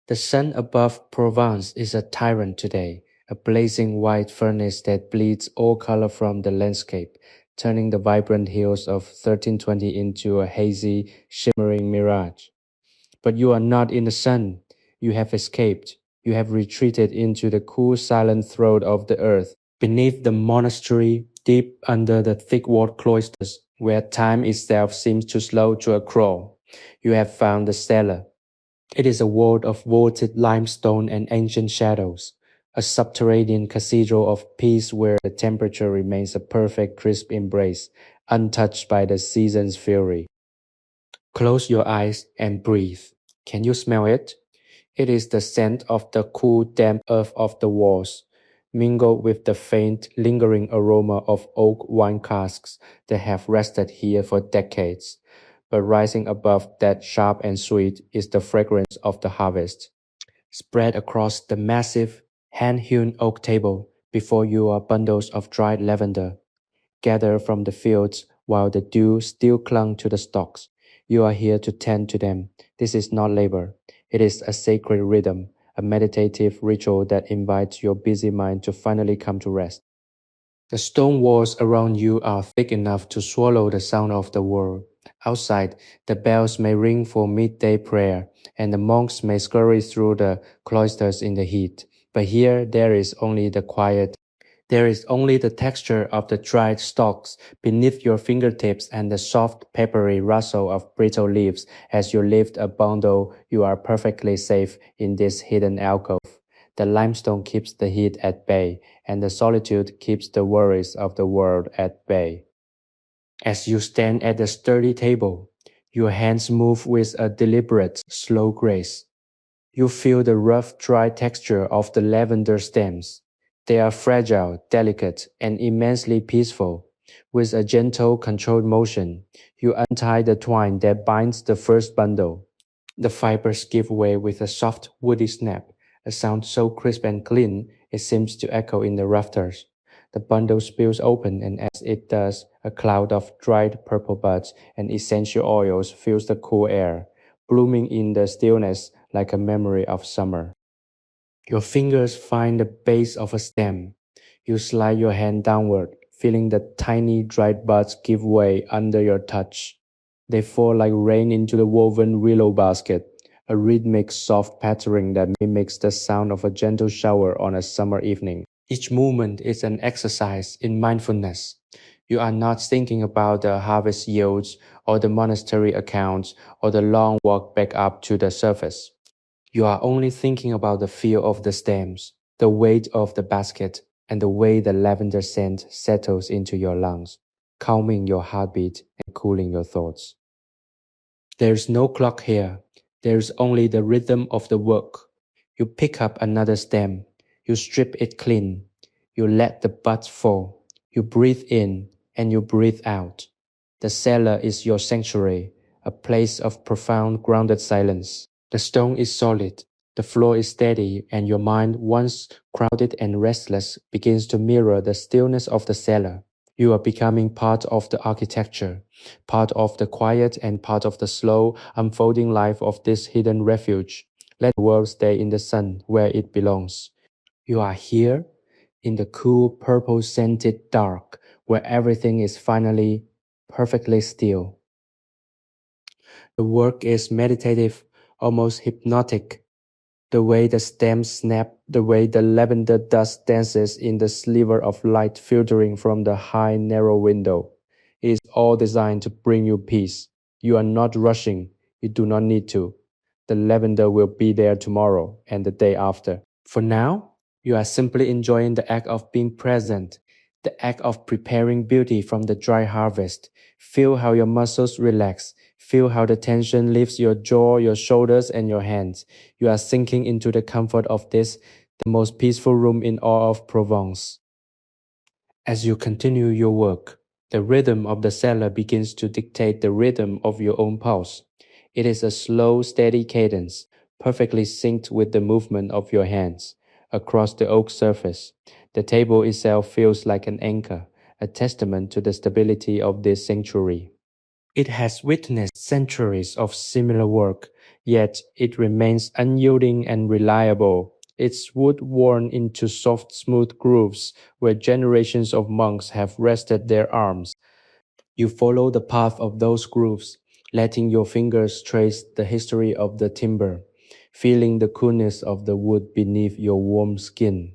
The sun above Provence is a tyrant today, a blazing white furnace that bleeds all color from the landscape, turning the vibrant hills of 1320 into a hazy, shimmering mirage. But you are not in the sun. You have escaped. You have retreated into the cool, silent throat of the earth, beneath the monastery, deep under the thick-walled cloisters, where time itself seems to slow to a crawl. You have found the cellar. It is a world of vaulted limestone and ancient shadows, a subterranean cathedral of peace where the temperature remains a perfect crisp embrace, untouched by the season's fury. Close your eyes and breathe. Can you smell it? It is the scent of the cool, damp earth of the walls, mingled with the faint, lingering aroma of oak wine casks that have rested here for decades. But rising above that sharp and sweet is the fragrance of the harvest. Spread across the massive, hand-hewn oak table before you are bundles of dried lavender, gathered from the fields while the dew still clung to the stalks. You are here to tend to them. This is not labor. It is a sacred rhythm, a meditative ritual that invites your busy mind to finally come to rest. The stone walls around you are thick enough to swallow the sound of the world. Outside, the bells may ring for midday prayer, and the monks may scurry through the cloisters in the heat. But here there is only the quiet. There is only the texture of the dried stalks beneath your fingertips and the soft, peppery rustle of brittle leaves as you lift a bundle. You are perfectly safe in this hidden alcove. The limestone keeps the heat at bay, and the solitude keeps the worries of the world at bay. As you stand at the sturdy table, your hands move with a deliberate, slow grace. You feel the rough, dry texture of the lavender stems. They are fragile, delicate, and immensely peaceful. With a gentle, controlled motion, you untie the twine that binds the first bundle. The fibers give way with a soft, woody snap, a sound so crisp and clean it seems to echo in the rafters. The bundle spills open, and as it does, a cloud of dried purple buds and essential oils fills the cool air, blooming in the stillness like a memory of summer. Your fingers find the base of a stem. You slide your hand downward, feeling the tiny dried buds give way under your touch. They fall like rain into the woven willow basket, a rhythmic soft pattering that mimics the sound of a gentle shower on a summer evening. Each movement is an exercise in mindfulness. You are not thinking about the harvest yields or the monastery accounts or the long walk back up to the surface. You are only thinking about the feel of the stems, the weight of the basket, and the way the lavender scent settles into your lungs, calming your heartbeat and cooling your thoughts. There is no clock here. There is only the rhythm of the work. You pick up another stem. You strip it clean. You let the buds fall. You breathe in and you breathe out. The cellar is your sanctuary, a place of profound, grounded silence. The stone is solid. The floor is steady, and your mind, once crowded and restless, begins to mirror the stillness of the cellar. You are becoming part of the architecture, part of the quiet and part of the slow, unfolding life of this hidden refuge. Let the world stay in the sun where it belongs. You are here, in the cool, purple-scented dark, where everything is finally perfectly still. The work is meditative, almost hypnotic. The way the stems snap, the way the lavender dust dances in the sliver of light filtering from the high, narrow window. It is all designed to bring you peace. You are not rushing. You do not need to. The lavender will be there tomorrow and the day after. For now, you are simply enjoying the act of being present, the act of preparing beauty from the dry harvest. Feel how your muscles relax. Feel how the tension leaves your jaw, your shoulders, and your hands. You are sinking into the comfort of this, the most peaceful room in all of Provence. As you continue your work, the rhythm of the cellar begins to dictate the rhythm of your own pulse. It is a slow, steady cadence, perfectly synced with the movement of your hands across the oak surface. The table itself feels like an anchor, a testament to the stability of this sanctuary. It has witnessed centuries of similar work, yet it remains unyielding and reliable. Its wood worn into soft, smooth grooves where generations of monks have rested their arms. You follow the path of those grooves, letting your fingers trace the history of the timber, feeling the coolness of the wood beneath your warm skin.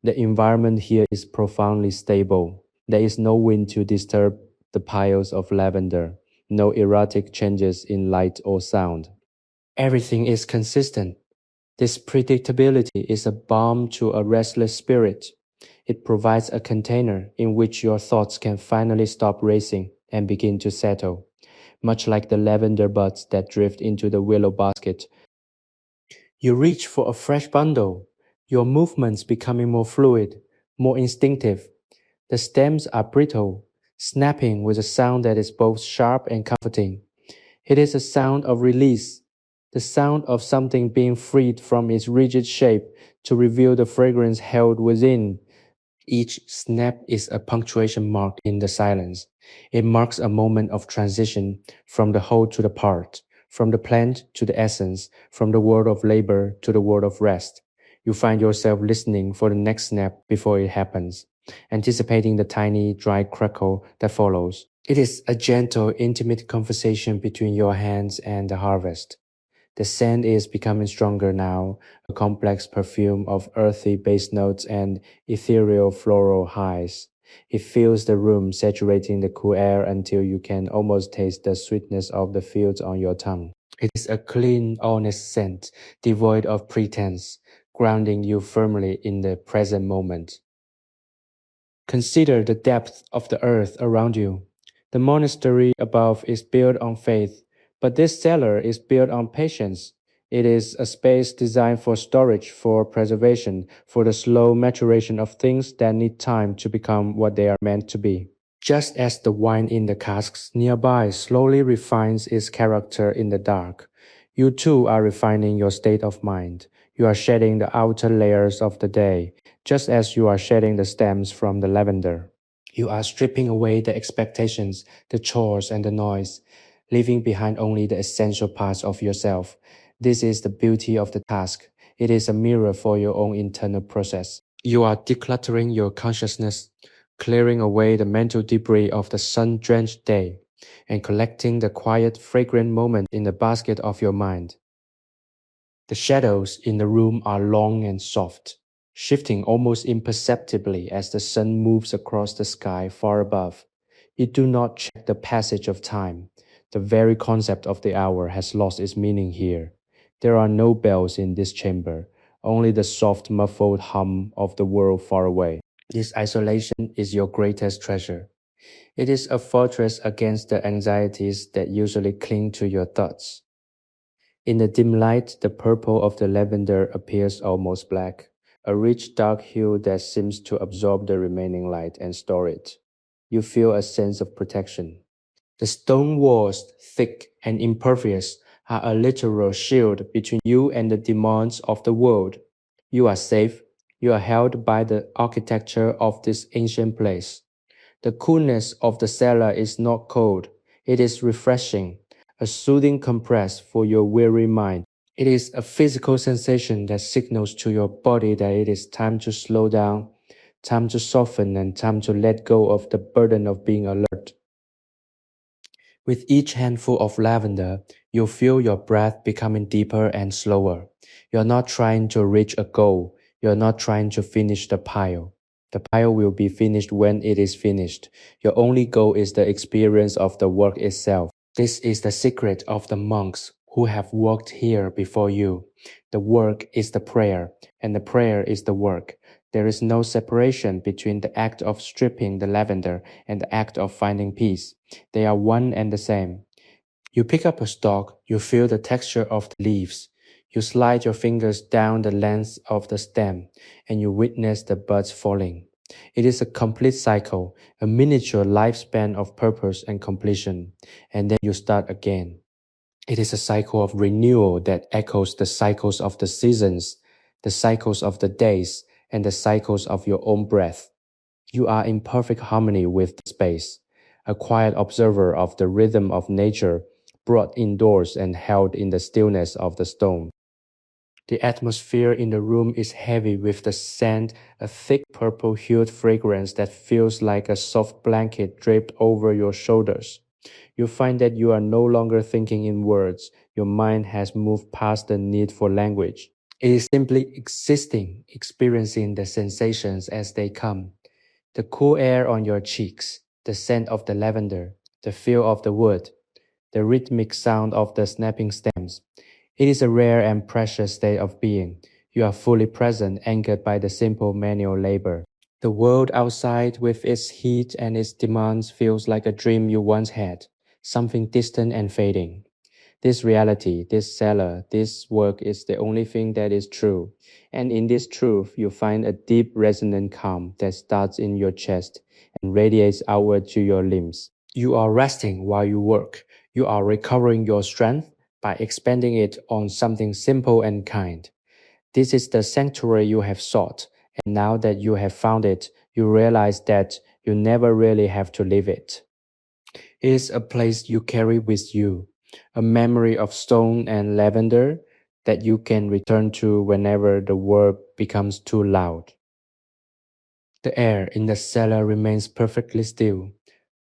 The environment here is profoundly stable. There is no wind to disturb the piles of lavender, no erratic changes in light or sound. Everything is consistent. This predictability is a balm to a restless spirit. It provides a container in which your thoughts can finally stop racing and begin to settle, much like the lavender buds that drift into the willow basket. You reach for a fresh bundle, your movements becoming more fluid, more instinctive. The stems are brittle, snapping with a sound that is both sharp and comforting. It is a sound of release, the sound of something being freed from its rigid shape to reveal the fragrance held within. Each snap is a punctuation mark in the silence. It marks a moment of transition from the whole to the part, from the plant to the essence, from the world of labor to the world of rest. You find yourself listening for the next snap before it happens, anticipating the tiny, dry crackle that follows. It is a gentle, intimate conversation between your hands and the harvest. The scent is becoming stronger now, a complex perfume of earthy base notes and ethereal floral highs. It fills the room, saturating the cool air until you can almost taste the sweetness of the fields on your tongue. It is a clean, honest scent, devoid of pretense, grounding you firmly in the present moment. Consider the depth of the earth around you. The monastery above is built on faith, but this cellar is built on patience. It is a space designed for storage, for preservation, for the slow maturation of things that need time to become what they are meant to be. Just as the wine in the casks nearby slowly refines its character in the dark, you too are refining your state of mind. You are shedding the outer layers of the day, just as you are shedding the stems from the lavender. You are stripping away the expectations, the chores, and the noise, leaving behind only the essential parts of yourself. This is the beauty of the task. It is a mirror for your own internal process. You are decluttering your consciousness, clearing away the mental debris of the sun-drenched day, and collecting the quiet, fragrant moment in the basket of your mind. The shadows in the room are long and soft, shifting almost imperceptibly as the sun moves across the sky far above. You do not check the passage of time. The very concept of the hour has lost its meaning here. There are no bells in this chamber, only the soft, muffled hum of the world far away. This isolation is your greatest treasure. It is a fortress against the anxieties that usually cling to your thoughts. In the dim light, the purple of the lavender appears almost black, a rich dark hue that seems to absorb the remaining light and store it. You feel a sense of protection. The stone walls, thick and impervious, are a literal shield between you and the demands of the world. You are safe. You are held by the architecture of this ancient place. The coolness of the cellar is not cold. It is refreshing, a soothing compress for your weary mind. It is a physical sensation that signals to your body that it is time to slow down, time to soften, and time to let go of the burden of being alert. With each handful of lavender, you feel your breath becoming deeper and slower. You're not trying to reach a goal. You're not trying to finish the pile. The pile will be finished when it is finished. Your only goal is the experience of the work itself. This is the secret of the monks who have worked here before you. The work is the prayer, and the prayer is the work. There is no separation between the act of stripping the lavender and the act of finding peace. They are one and the same. You pick up a stalk, you feel the texture of the leaves. You slide your fingers down the length of the stem, and you witness the buds falling. It is a complete cycle, a miniature lifespan of purpose and completion, and then you start again. It is a cycle of renewal that echoes the cycles of the seasons, the cycles of the days, and the cycles of your own breath. You are in perfect harmony with the space, a quiet observer of the rhythm of nature, brought indoors and held in the stillness of the stone. The atmosphere in the room is heavy with the scent, a thick purple-hued fragrance that feels like a soft blanket draped over your shoulders. You find that you are no longer thinking in words. Your mind has moved past the need for language. It is simply existing, experiencing the sensations as they come. The cool air on your cheeks, the scent of the lavender, the feel of the wood, the rhythmic sound of the snapping stems. It is a rare and precious state of being. You are fully present, anchored by the simple manual labor. The world outside, with its heat and its demands, feels like a dream you once had, something distant and fading. This reality, this cellar, this work is the only thing that is true. And in this truth, you find a deep, resonant calm that starts in your chest and radiates outward to your limbs. You are resting while you work. You are recovering your strength by expending it on something simple and kind. This is the sanctuary you have sought, and now that you have found it, you realize that you never really have to leave it. It is a place you carry with you, a memory of stone and lavender that you can return to whenever the world becomes too loud. The air in the cellar remains perfectly still,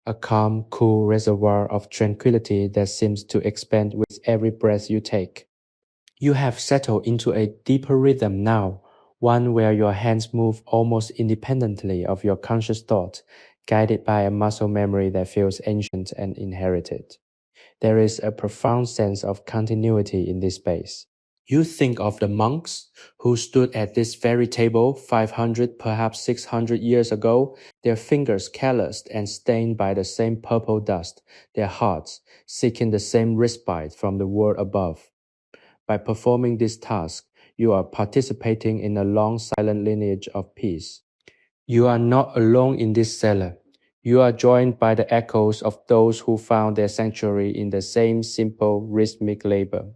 a calm, cool reservoir of tranquility that seems to expand with every breath you take. You have settled into a deeper rhythm now, one where your hands move almost independently of your conscious thought, guided by a muscle memory that feels ancient and inherited. There is a profound sense of continuity in this space. You think of the monks who stood at this very table 500, perhaps 600 years ago, their fingers calloused and stained by the same purple dust, their hearts seeking the same respite from the world above. By performing this task, you are participating in a long silent lineage of peace. You are not alone in this cellar. You are joined by the echoes of those who found their sanctuary in the same simple rhythmic labor.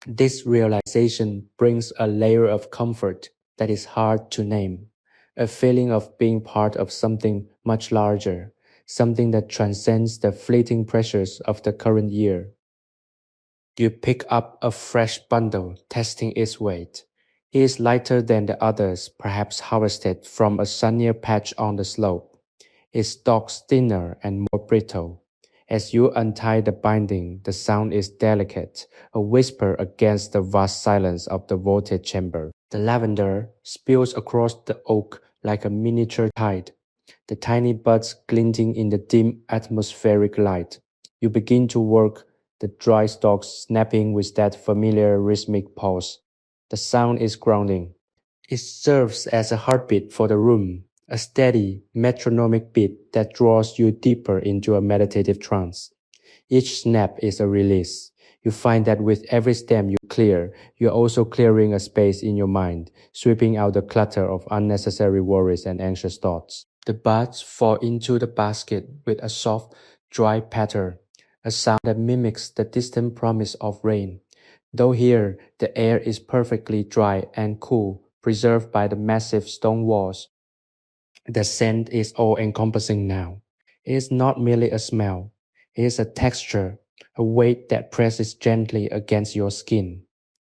This realization brings a layer of comfort that is hard to name, a feeling of being part of something much larger, something that transcends the fleeting pressures of the current year. You pick up a fresh bundle, testing its weight. It is lighter than the others, perhaps harvested from a sunnier patch on the slope. Its stalks thinner and more brittle. As you untie the binding, the sound is delicate, a whisper against the vast silence of the vaulted chamber. The lavender spills across the oak like a miniature tide, the tiny buds glinting in the dim atmospheric light. You begin to work, the dry stalks snapping with that familiar rhythmic pulse. The sound is grounding. It serves as a heartbeat for the room, a steady, metronomic beat that draws you deeper into a meditative trance. Each snap is a release. You find that with every stem you clear, you are also clearing a space in your mind, sweeping out the clutter of unnecessary worries and anxious thoughts. The buds fall into the basket with a soft, dry patter, a sound that mimics the distant promise of rain. Though here the air is perfectly dry and cool, preserved by the massive stone walls, the scent is all-encompassing now. It is not merely a smell. It is a texture, a weight that presses gently against your skin.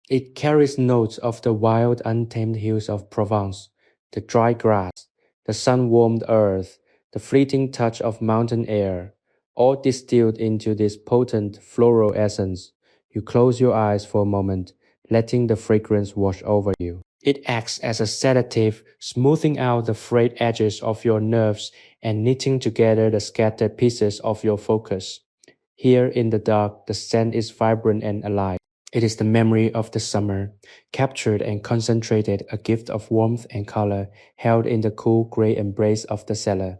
It carries notes of the wild, untamed hills of Provence, the dry grass, the sun-warmed earth, the fleeting touch of mountain air, all distilled into this potent floral essence. You close your eyes for a moment, letting the fragrance wash over you. It acts as a sedative, smoothing out the frayed edges of your nerves and knitting together the scattered pieces of your focus. Here in the dark, the scent is vibrant and alive. It is the memory of the summer, captured and concentrated, a gift of warmth and color, held in the cool gray embrace of the cellar.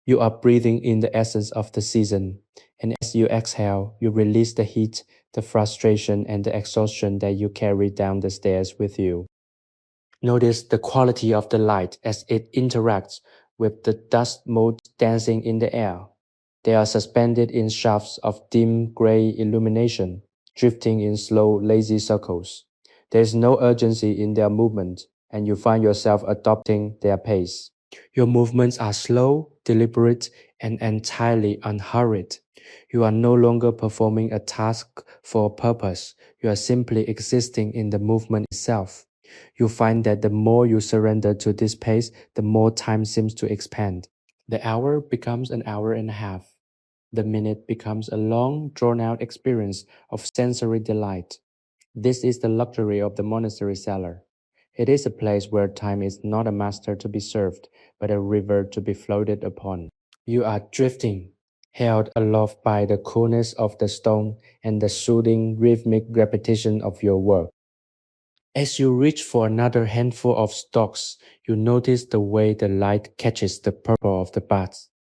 You are breathing in the essence of the season, and as you exhale, you release the heat, the frustration, and the exhaustion that you carry down the stairs with you. Notice the quality of the light as it interacts with the dust motes dancing in the air. They are suspended in shafts of dim gray illumination, drifting in slow, lazy circles. There is no urgency in their movement, and you find yourself adopting their pace. Your movements are slow, deliberate, and entirely unhurried. You are no longer performing a task for a purpose. You are simply existing in the movement itself. You find that the more you surrender to this pace, the more time seems to expand. The hour becomes an hour and a half. The minute becomes a long, drawn-out experience of sensory delight. This is the luxury of the monastery cellar. It is a place where time is not a master to be served, but a river to be floated upon. You are drifting, held aloft by the coolness of the stone and the soothing rhythmic repetition of your work. As you reach for another handful of stalks, you notice the way the light catches the purple of the buds.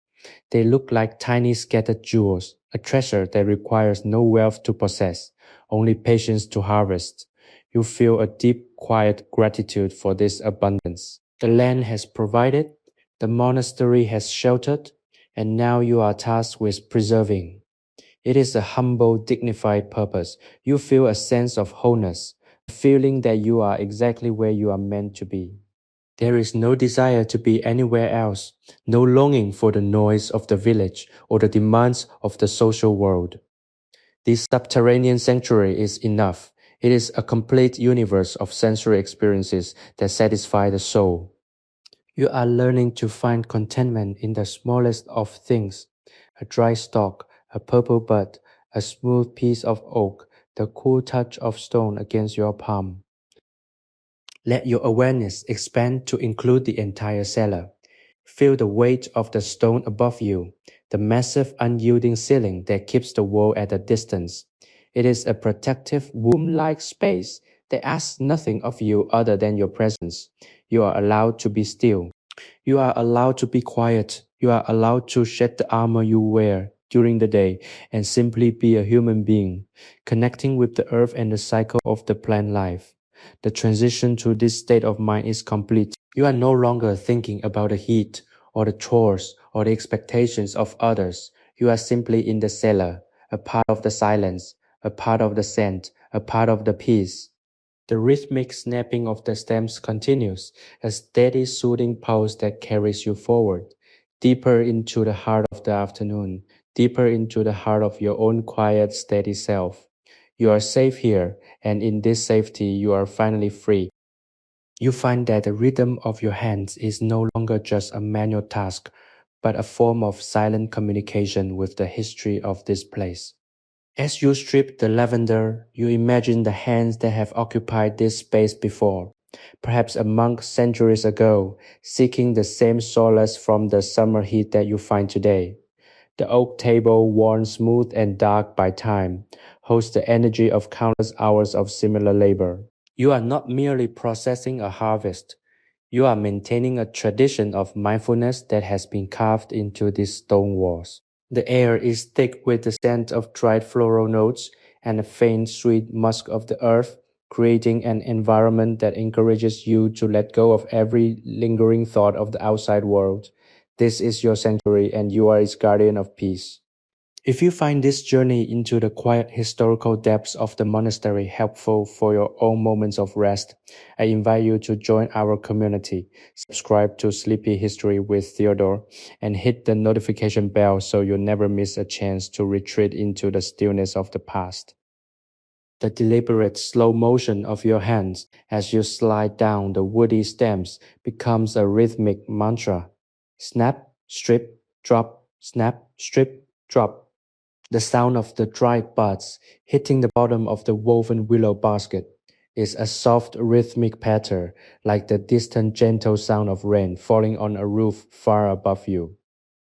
They look like tiny scattered jewels, a treasure that requires no wealth to possess, only patience to harvest. You feel a deep, quiet gratitude for this abundance. The land has provided, the monastery has sheltered, and now you are tasked with preserving. It is a humble, dignified purpose. You feel a sense of wholeness, a feeling that you are exactly where you are meant to be. There is no desire to be anywhere else, no longing for the noise of the village or the demands of the social world. This subterranean sanctuary is enough. It is a complete universe of sensory experiences that satisfy the soul. You are learning to find contentment in the smallest of things: a dry stalk, a purple bud, a smooth piece of oak, the cool touch of stone against your palm. Let your awareness expand to include the entire cellar. Feel the weight of the stone above you, the massive unyielding ceiling that keeps the world at a distance. It is a protective, womb-like space that asks nothing of you other than your presence. You are allowed to be still. You are allowed to be quiet. You are allowed to shed the armor you wear during the day and simply be a human being, connecting with the earth and the cycle of the plant life. The transition to this state of mind is complete. You are no longer thinking about the heat or the chores or the expectations of others. You are simply in the cellar, a part of the silence, a part of the scent, a part of the peace. The rhythmic snapping of the stems continues, a steady soothing pulse that carries you forward, deeper into the heart of the afternoon, deeper into the heart of your own quiet, steady self. You are safe here, and in this safety you are finally free. You find that the rhythm of your hands is no longer just a manual task, but a form of silent communication with the history of this place. As you strip the lavender, you imagine the hands that have occupied this space before, perhaps a monk centuries ago, seeking the same solace from the summer heat that you find today. The oak table, worn smooth and dark by time, holds the energy of countless hours of similar labor. You are not merely processing a harvest. You are maintaining a tradition of mindfulness that has been carved into these stone walls. The air is thick with the scent of dried floral notes and a faint sweet musk of the earth, creating an environment that encourages you to let go of every lingering thought of the outside world. This is your sanctuary and you are its guardian of peace. If you find this journey into the quiet historical depths of the monastery helpful for your own moments of rest, I invite you to join our community, subscribe to Sleepy History with Theodore, and hit the notification bell so you never miss a chance to retreat into the stillness of the past. The deliberate slow motion of your hands as you slide down the woody stems becomes a rhythmic mantra. Snap, strip, drop, snap, strip, drop. The sound of the dried buds hitting the bottom of the woven willow basket is a soft rhythmic patter, like the distant gentle sound of rain falling on a roof far above you.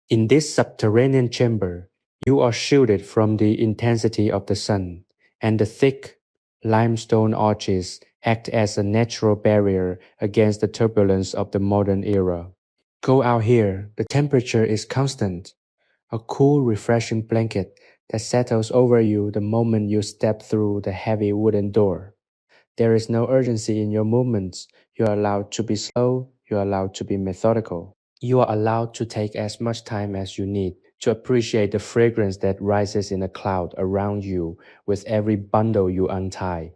In this subterranean chamber, you are shielded from the intensity of the sun, and the thick limestone arches act as a natural barrier against the turbulence of the modern era. Go out here, the temperature is constant, a cool, refreshing blanket that settles over you the moment you step through the heavy wooden door. There is no urgency in your movements. You are allowed to be slow, you are allowed to be methodical. You are allowed to take as much time as you need to appreciate the fragrance that rises in a cloud around you with every bundle you untie.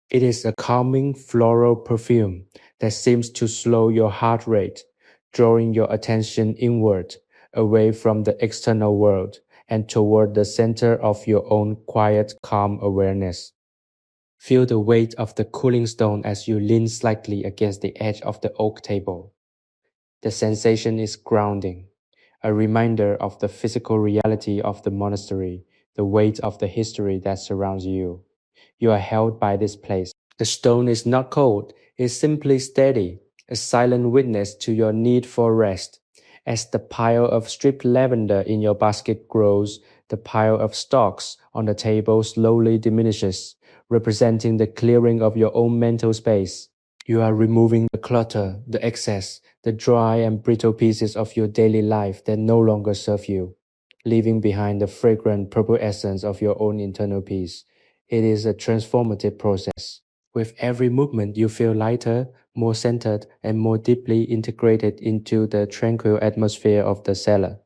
It is a calming floral perfume that seems to slow your heart rate, drawing your attention inward, away from the external world, and toward the center of your own quiet, calm awareness. Feel the weight of the cooling stone as you lean slightly against the edge of the oak table. The sensation is grounding, a reminder of the physical reality of the monastery, the weight of the history that surrounds you. You are held by this place. The stone is not cold, it's simply steady, a silent witness to your need for rest. As the pile of stripped lavender in your basket grows, the pile of stalks on the table slowly diminishes, representing the clearing of your own mental space. You are removing the clutter, the excess, the dry and brittle pieces of your daily life that no longer serve you, leaving behind the fragrant purple essence of your own internal peace. It is a transformative process. With every movement, you feel lighter, more centered, and more deeply integrated into the tranquil atmosphere of the cellar.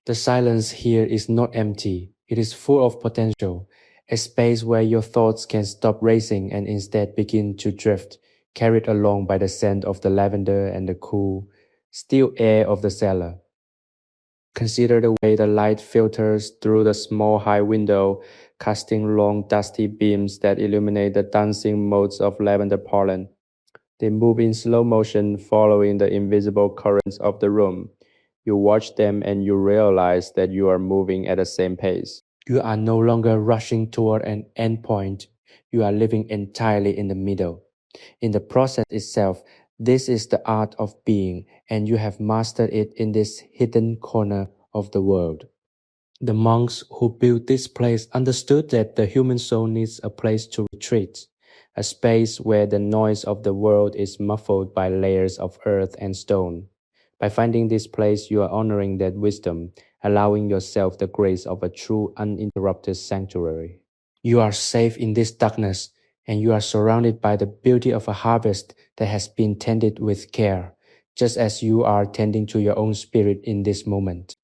The silence here is not empty, it is full of potential, a space where your thoughts can stop racing and instead begin to drift, carried along by the scent of the lavender and the cool, still air of the cellar. Consider the way the light filters through the small high window, casting long dusty beams that illuminate the dancing motes of lavender pollen. They move in slow motion, following the invisible currents of the room. You watch them and you realize that you are moving at the same pace. You are no longer rushing toward an endpoint. You are living entirely in the middle. In the process itself, this is the art of being, and you have mastered it in this hidden corner of the world. The monks who built this place understood that the human soul needs a place to retreat, a space where the noise of the world is muffled by layers of earth and stone. By finding this place, you are honoring that wisdom, allowing yourself the grace of a true, uninterrupted sanctuary. You are safe in this darkness, and you are surrounded by the beauty of a harvest that has been tended with care, just as you are tending to your own spirit in this moment.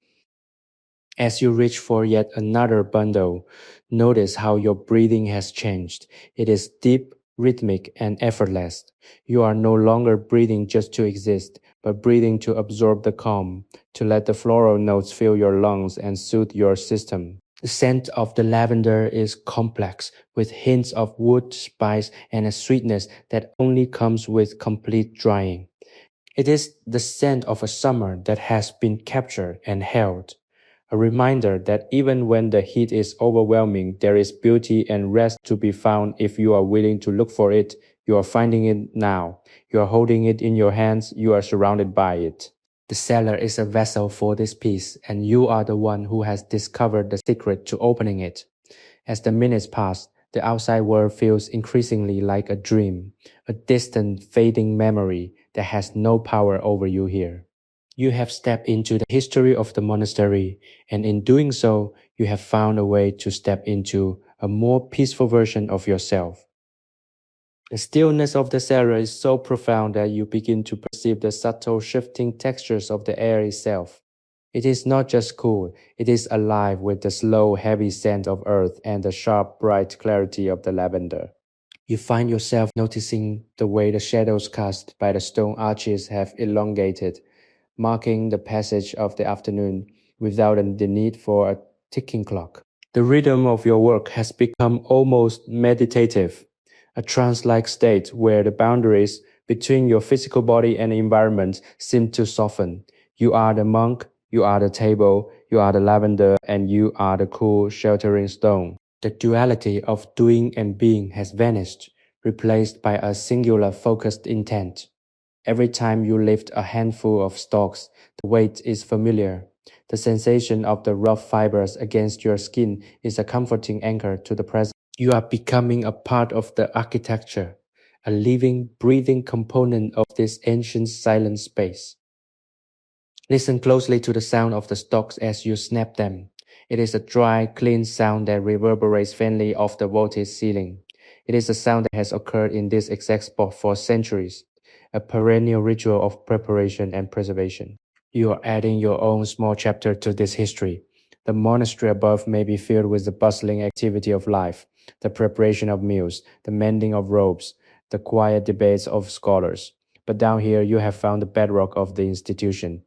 As you reach for yet another bundle, notice how your breathing has changed. It is deep, rhythmic, and effortless. You are no longer breathing just to exist, but breathing to absorb the calm, to let the floral notes fill your lungs and soothe your system. The scent of the lavender is complex, with hints of wood, spice, and a sweetness that only comes with complete drying. It is the scent of a summer that has been captured and held, a reminder that even when the heat is overwhelming, there is beauty and rest to be found if you are willing to look for it. You are finding it now. You are holding it in your hands. You are surrounded by it. The cellar is a vessel for this peace, and you are the one who has discovered the secret to opening it. As the minutes pass, the outside world feels increasingly like a dream, a distant, fading memory that has no power over you here. You have stepped into the history of the monastery, and in doing so, you have found a way to step into a more peaceful version of yourself. The stillness of the cellar is so profound that you begin to perceive the subtle shifting textures of the air itself. It is not just cool, it is alive with the slow, heavy scent of earth and the sharp, bright clarity of the lavender. You find yourself noticing the way the shadows cast by the stone arches have elongated, marking the passage of the afternoon without the need for a ticking clock. The rhythm of your work has become almost meditative, a trance-like state where the boundaries between your physical body and environment seem to soften. You are the monk, you are the table, you are the lavender, and you are the cool, sheltering stone. The duality of doing and being has vanished, replaced by a singular focused intent. Every time you lift a handful of stalks, the weight is familiar. The sensation of the rough fibers against your skin is a comforting anchor to the present. You are becoming a part of the architecture, a living, breathing component of this ancient silent space. Listen closely to the sound of the stalks as you snap them. It is a dry, clean sound that reverberates faintly off the vaulted ceiling. It is a sound that has occurred in this exact spot for centuries, a perennial ritual of preparation and preservation. You are adding your own small chapter to this history. The monastery above may be filled with the bustling activity of life, the preparation of meals, the mending of robes, the quiet debates of scholars. But down here you have found the bedrock of the institution.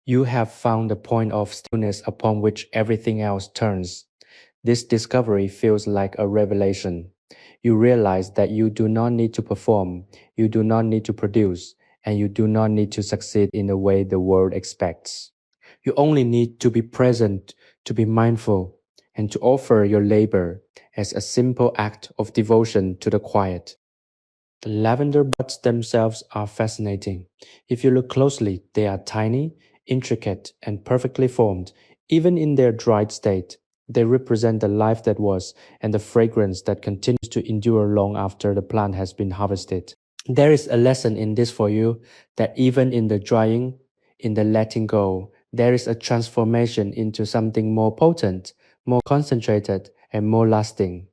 You have found the point of stillness upon which everything else turns. This discovery feels like a revelation. You realize that you do not need to perform, you do not need to produce, and you do not need to succeed in the way the world expects. You only need to be present, to be mindful, and to offer your labor as a simple act of devotion to the quiet. The lavender buds themselves are fascinating. If you look closely, they are tiny, intricate, and perfectly formed, even in their dried state. They represent the life that was and the fragrance that continues to endure long after the plant has been harvested. There is a lesson in this for you that even in the drying, in the letting go, there is a transformation into something more potent, more concentrated, and more lasting.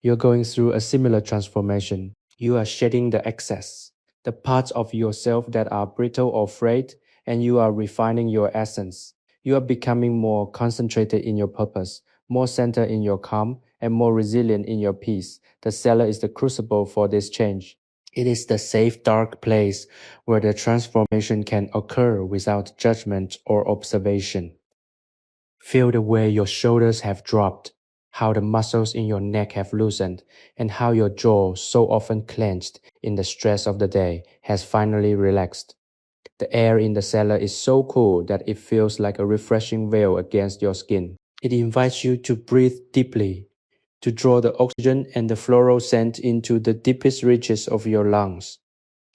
You're going through a similar transformation. You are shedding the excess, the parts of yourself that are brittle or frayed, and you are refining your essence. You are becoming more concentrated in your purpose, more centered in your calm, and more resilient in your peace. The cellar is the crucible for this change. It is the safe, dark place where the transformation can occur without judgment or observation. Feel the way your shoulders have dropped, how the muscles in your neck have loosened, and how your jaw, so often clenched in the stress of the day, has finally relaxed. The air in the cellar is so cool that it feels like a refreshing veil against your skin. It invites you to breathe deeply, to draw the oxygen and the floral scent into the deepest reaches of your lungs.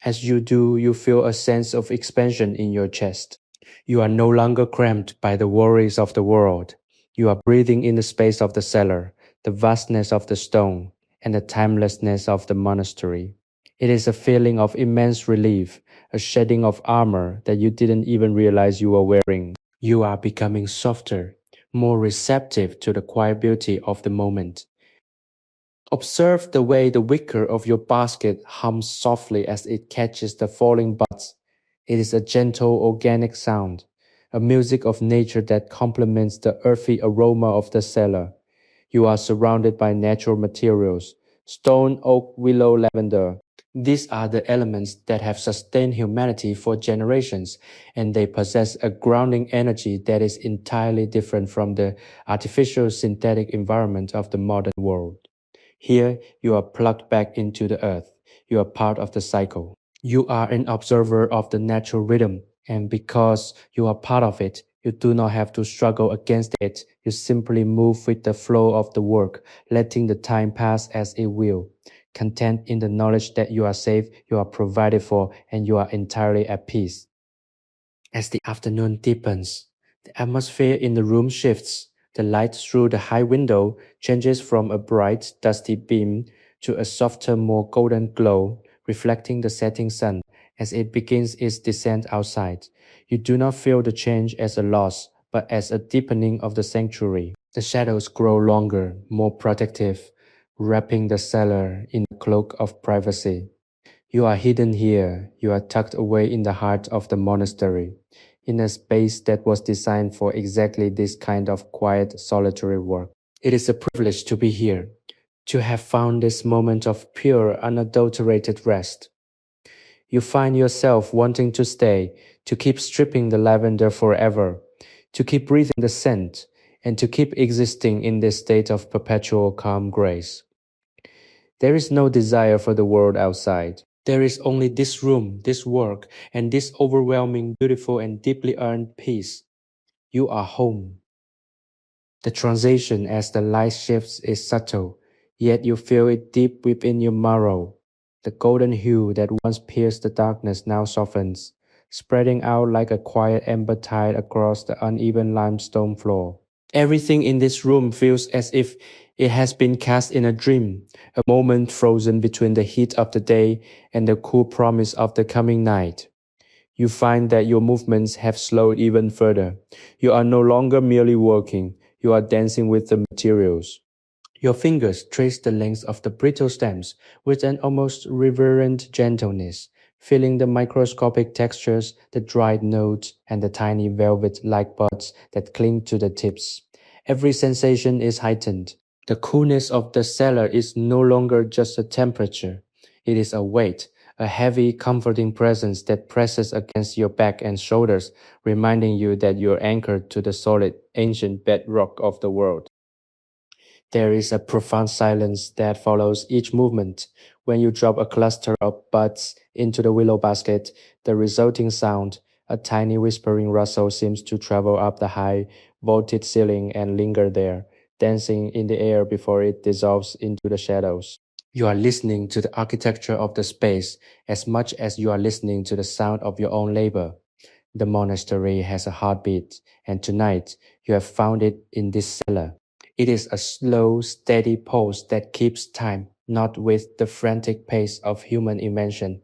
As you do, you feel a sense of expansion in your chest. You are no longer cramped by the worries of the world. You are breathing in the space of the cellar, the vastness of the stone, and the timelessness of the monastery. It is a feeling of immense relief, a shedding of armor that you didn't even realize you were wearing. You are becoming softer, more receptive to the quiet beauty of the moment. Observe the way the wicker of your basket hums softly as it catches the falling buds. It is a gentle, organic sound, a music of nature that complements the earthy aroma of the cellar. You are surrounded by natural materials, stone, oak, willow, lavender. These are the elements that have sustained humanity for generations, and they possess a grounding energy that is entirely different from the artificial synthetic environment of the modern world. Here, you are plugged back into the earth. You are part of the cycle. You are an observer of the natural rhythm, and because you are part of it, you do not have to struggle against it. You simply move with the flow of the work, letting the time pass as it will. Content in the knowledge that you are safe, you are provided for, and you are entirely at peace. As the afternoon deepens, the atmosphere in the room shifts. The light through the high window changes from a bright, dusty beam to a softer, more golden glow, reflecting the setting sun as it begins its descent outside. You do not feel the change as a loss, but as a deepening of the sanctuary. The shadows grow longer, more protective, wrapping the cellar in a cloak of privacy. You are hidden here, you are tucked away in the heart of the monastery, in a space that was designed for exactly this kind of quiet, solitary work. It is a privilege to be here, to have found this moment of pure, unadulterated rest. You find yourself wanting to stay, to keep stripping the lavender forever, to keep breathing the scent, and to keep existing in this state of perpetual calm grace. There is no desire for the world outside. There is only this room, this work, and this overwhelming, beautiful, and deeply earned peace. You are home. The transition as the light shifts is subtle, yet you feel it deep within your marrow. The golden hue that once pierced the darkness now softens, spreading out like a quiet amber tide across the uneven limestone floor. Everything in this room feels as if it has been cast in a dream, a moment frozen between the heat of the day and the cool promise of the coming night. You find that your movements have slowed even further. You are no longer merely working, you are dancing with the materials. Your fingers trace the length of the brittle stems with an almost reverent gentleness, feeling the microscopic textures, the dried nodes, and the tiny velvet-like buds that cling to the tips. Every sensation is heightened. The coolness of the cellar is no longer just a temperature. It is a weight, a heavy, comforting presence that presses against your back and shoulders, reminding you that you're anchored to the solid, ancient bedrock of the world. There is a profound silence that follows each movement. When you drop a cluster of buds into the willow basket, the resulting sound, a tiny whispering rustle, seems to travel up the high, vaulted ceiling and linger there, dancing in the air before it dissolves into the shadows. You are listening to the architecture of the space as much as you are listening to the sound of your own labor. The monastery has a heartbeat, and tonight you have found it in this cellar. It is a slow, steady pulse that keeps time, not with the frantic pace of human invention,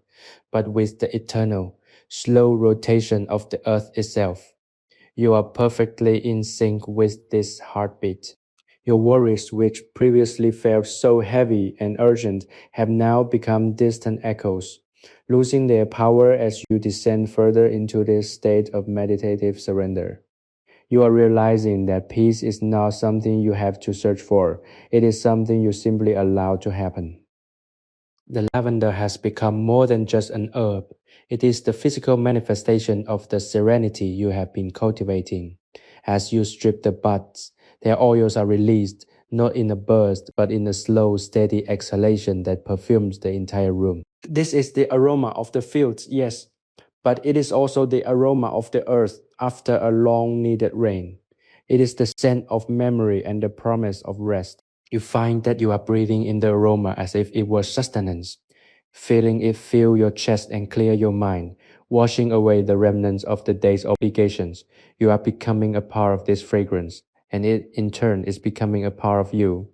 but with the eternal, slow rotation of the earth itself. You are perfectly in sync with this heartbeat. Your worries, which previously felt so heavy and urgent, have now become distant echoes, losing their power as you descend further into this state of meditative surrender. You are realizing that peace is not something you have to search for, it is something you simply allow to happen. The lavender has become more than just an herb. It is the physical manifestation of the serenity you have been cultivating. As you strip the buds, their oils are released, not in a burst, but in a slow, steady exhalation that perfumes the entire room. This is the aroma of the fields, yes, but it is also the aroma of the earth after a long needed rain. It is the scent of memory and the promise of rest. You find that you are breathing in the aroma as if it was sustenance, feeling it fill your chest and clear your mind, washing away the remnants of the day's obligations. You are becoming a part of this fragrance, and it in turn is becoming a part of you.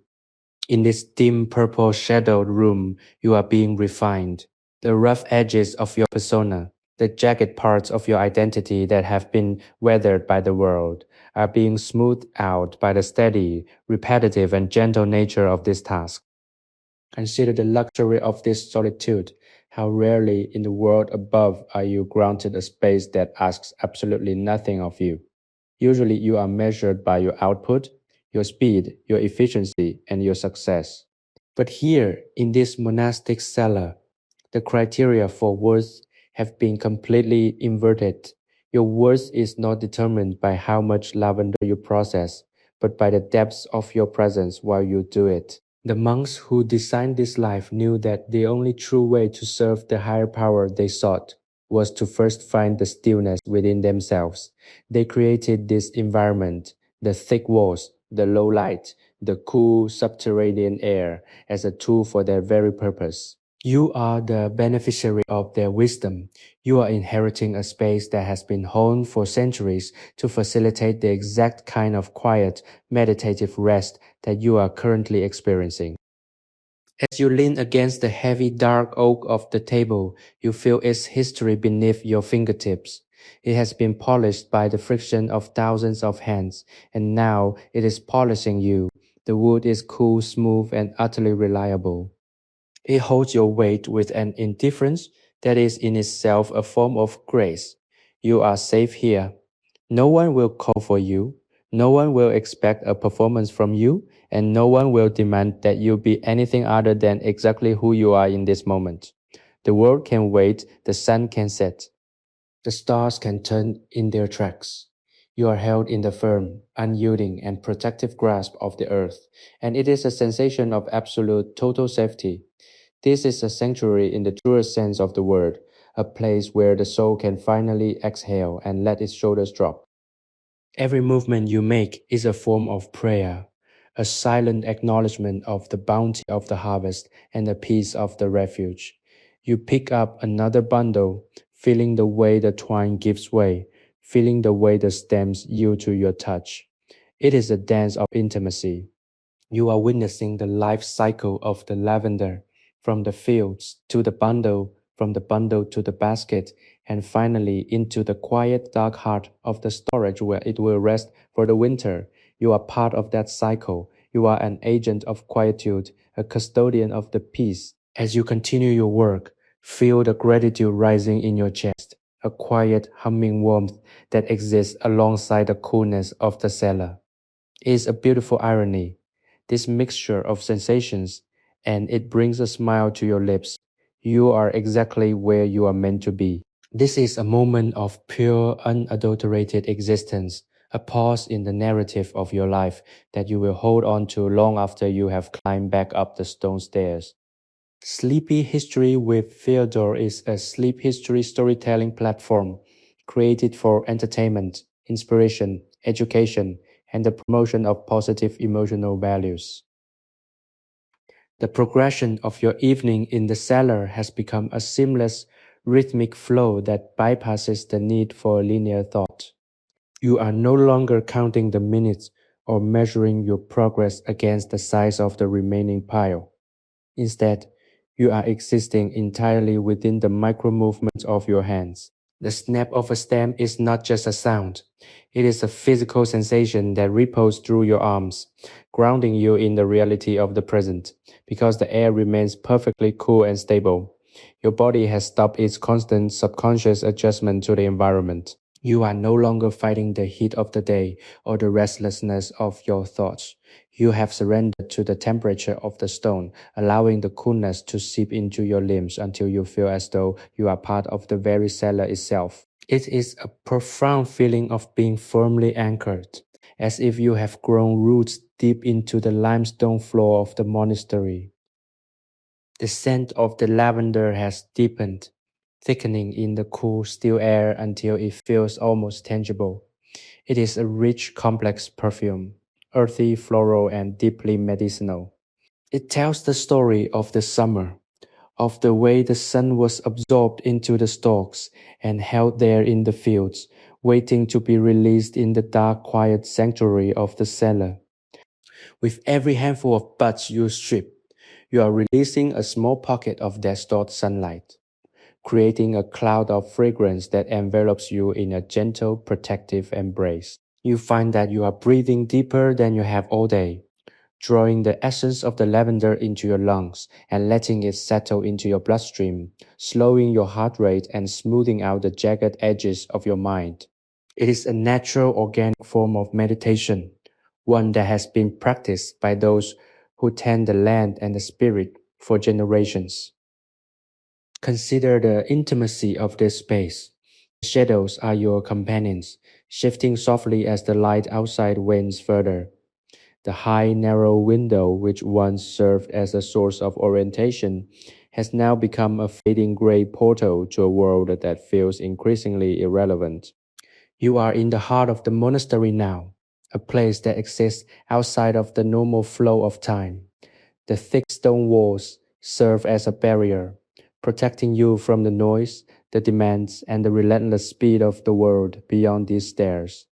In this dim purple shadowed room, you are being refined. The rough edges of your persona, the jagged parts of your identity that have been weathered by the world, are being smoothed out by the steady, repetitive, and gentle nature of this task. Consider the luxury of this solitude. How rarely in the world above are you granted a space that asks absolutely nothing of you. Usually you are measured by your output, your speed, your efficiency, and your success. But here, in this monastic cellar, the criteria for worth have been completely inverted. Your worth is not determined by how much lavender you process, but by the depths of your presence while you do it. The monks who designed this life knew that the only true way to serve the higher power they sought was to first find the stillness within themselves. They created this environment, the thick walls, the low light, the cool subterranean air, as a tool for their very purpose. You are the beneficiary of their wisdom. You are inheriting a space that has been honed for centuries to facilitate the exact kind of quiet, meditative rest that you are currently experiencing. As you lean against the heavy dark oak of the table, you feel its history beneath your fingertips. It has been polished by the friction of thousands of hands, and now it is polishing you. The wood is cool, smooth, and utterly reliable. It holds your weight with an indifference that is in itself a form of grace. You are safe here. No one will call for you. No one will expect a performance from you, and no one will demand that you be anything other than exactly who you are in this moment. The world can wait, the sun can set, the stars can turn in their tracks. You are held in the firm, unyielding, and protective grasp of the earth, and it is a sensation of absolute, total safety. This is a sanctuary in the truest sense of the word, a place where the soul can finally exhale and let its shoulders drop. Every movement you make is a form of prayer, a silent acknowledgement of the bounty of the harvest and the peace of the refuge. You pick up another bundle, feeling the way the twine gives way, feeling the way the stems yield to your touch. It is a dance of intimacy. You are witnessing the life cycle of the lavender, from the fields to the bundle, from the bundle to the basket, and finally into the quiet dark heart of the storage where it will rest for the winter. You are part of that cycle. You are an agent of quietude, a custodian of the peace. As you continue your work, feel the gratitude rising in your chest, a quiet humming warmth that exists alongside the coolness of the cellar. It is a beautiful irony, this mixture of sensations, and it brings a smile to your lips. You are exactly where you are meant to be. This is a moment of pure, unadulterated existence, a pause in the narrative of your life that you will hold on to long after you have climbed back up the stone stairs. Sleepy History with Theodore is a sleep history storytelling platform created for entertainment, inspiration, education, and the promotion of positive emotional values. The progression of your evening in the cellar has become a seamless, rhythmic flow that bypasses the need for linear thought. You are no longer counting the minutes or measuring your progress against the size of the remaining pile. Instead, you are existing entirely within the micro movements of your hands. The snap of a stem is not just a sound. It is a physical sensation that ripples through your arms, grounding you in the reality of the present. Because the air remains perfectly cool and stable, your body has stopped its constant subconscious adjustment to the environment. You are no longer fighting the heat of the day or the restlessness of your thoughts. You have surrendered to the temperature of the stone, allowing the coolness to seep into your limbs until you feel as though you are part of the very cellar itself. It is a profound feeling of being firmly anchored, as if you have grown roots deep into the limestone floor of the monastery. The scent of the lavender has deepened, thickening in the cool, still air until it feels almost tangible. It is a rich, complex perfume, earthy, floral, and deeply medicinal. It tells the story of the summer, of the way the sun was absorbed into the stalks and held there in the fields, waiting to be released in the dark, quiet sanctuary of the cellar. With every handful of buds you strip, you are releasing a small pocket of that stored sunlight, creating a cloud of fragrance that envelops you in a gentle, protective embrace. You find that you are breathing deeper than you have all day, drawing the essence of the lavender into your lungs and letting it settle into your bloodstream, slowing your heart rate and smoothing out the jagged edges of your mind. It is a natural, organic form of meditation, one that has been practiced by those who tend the land and the spirit for generations. Consider the intimacy of this space. The shadows are your companions, shifting softly as the light outside wanes further. The high, narrow window, which once served as a source of orientation, has now become a fading gray portal to a world that feels increasingly irrelevant. You are in the heart of the monastery now, a place that exists outside of the normal flow of time. The thick stone walls serve as a barrier, protecting you from the noise, the demands, and the relentless speed of the world beyond these stairs.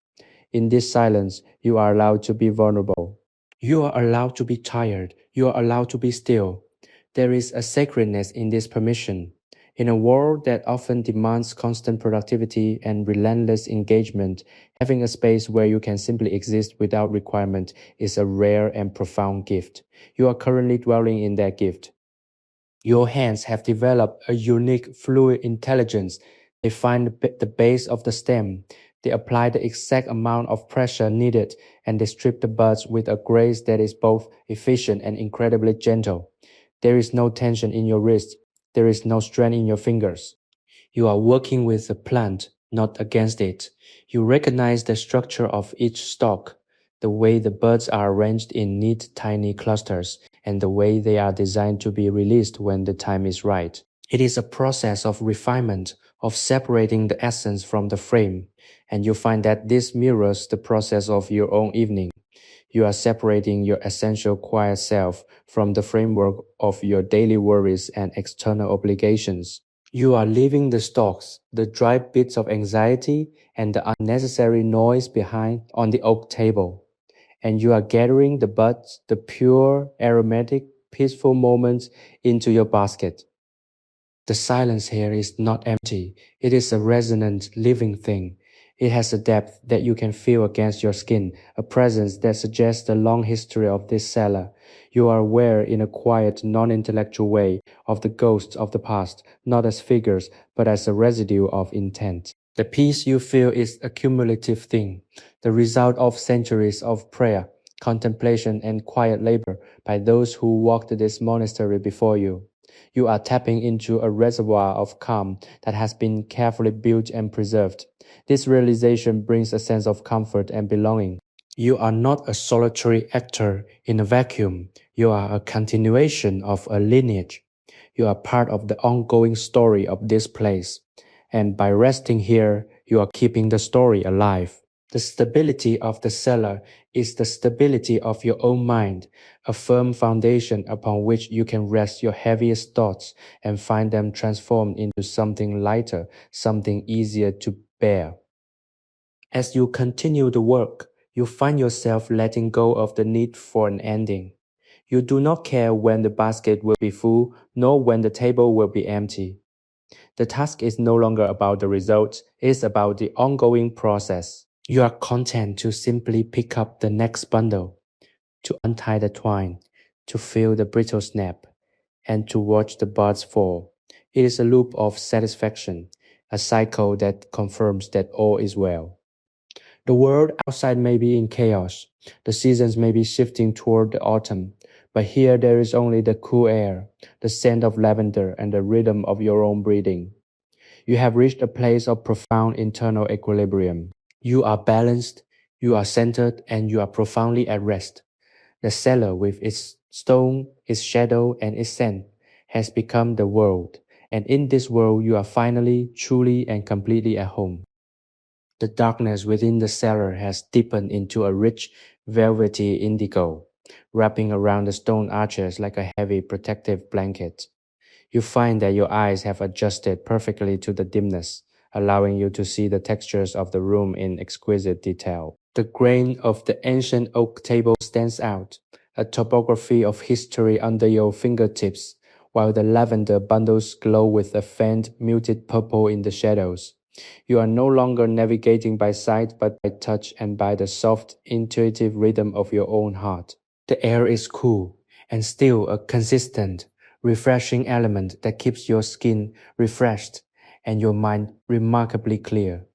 In this silence, you are allowed to be vulnerable. You are allowed to be tired. You are allowed to be still. There is a sacredness in this permission. In a world that often demands constant productivity and relentless engagement, having a space where you can simply exist without requirement is a rare and profound gift. You are currently dwelling in that gift. Your hands have developed a unique fluid intelligence. They find the base of the stem. They apply the exact amount of pressure needed, and they strip the buds with a grace that is both efficient and incredibly gentle. There is no tension in your wrist. There is no strain in your fingers. You are working with the plant, not against it. You recognize the structure of each stalk, the way the buds are arranged in neat, tiny clusters, and the way they are designed to be released when the time is right. It is a process of refinement, of separating the essence from the frame, and you find that this mirrors the process of your own evening. You are separating your essential quiet self from the framework of your daily worries and external obligations. You are leaving the stalks, the dry bits of anxiety, and the unnecessary noise behind on the oak table. And you are gathering the buds, the pure, aromatic, peaceful moments into your basket. The silence here is not empty. It is a resonant, living thing. It has a depth that you can feel against your skin, a presence that suggests the long history of this cellar. You are aware in a quiet, non-intellectual way of the ghosts of the past, not as figures, but as a residue of intent. The peace you feel is a cumulative thing, the result of centuries of prayer, contemplation, and quiet labor by those who walked this monastery before you. You are tapping into a reservoir of calm that has been carefully built and preserved. This realization brings a sense of comfort and belonging. You are not a solitary actor in a vacuum. You are a continuation of a lineage. You are part of the ongoing story of this place. And by resting here, you are keeping the story alive. The stability of the cellar is the stability of your own mind, a firm foundation upon which you can rest your heaviest thoughts and find them transformed into something lighter, something easier to bear. As you continue the work, you find yourself letting go of the need for an ending. You do not care when the basket will be full, nor when the table will be empty. The task is no longer about the result, it's about the ongoing process. You are content to simply pick up the next bundle, to untie the twine, to feel the brittle snap, and to watch the buds fall. It is a loop of satisfaction, a cycle that confirms that all is well. The world outside may be in chaos. The seasons may be shifting toward the autumn. But here there is only the cool air, the scent of lavender, and the rhythm of your own breathing. You have reached a place of profound internal equilibrium. You are balanced, you are centered, and you are profoundly at rest. The cellar, with its stone, its shadow, and its scent, has become the world. And in this world, you are finally, truly, and completely at home. The darkness within the cellar has deepened into a rich, velvety indigo, wrapping around the stone arches like a heavy protective blanket. You find that your eyes have adjusted perfectly to the dimness, allowing you to see the textures of the room in exquisite detail. The grain of the ancient oak table stands out, a topography of history under your fingertips, while the lavender bundles glow with a faint, muted purple in the shadows. You are no longer navigating by sight but by touch and by the soft, intuitive rhythm of your own heart. The air is cool and still a consistent, refreshing element that keeps your skin refreshed and your mind remarkably clear.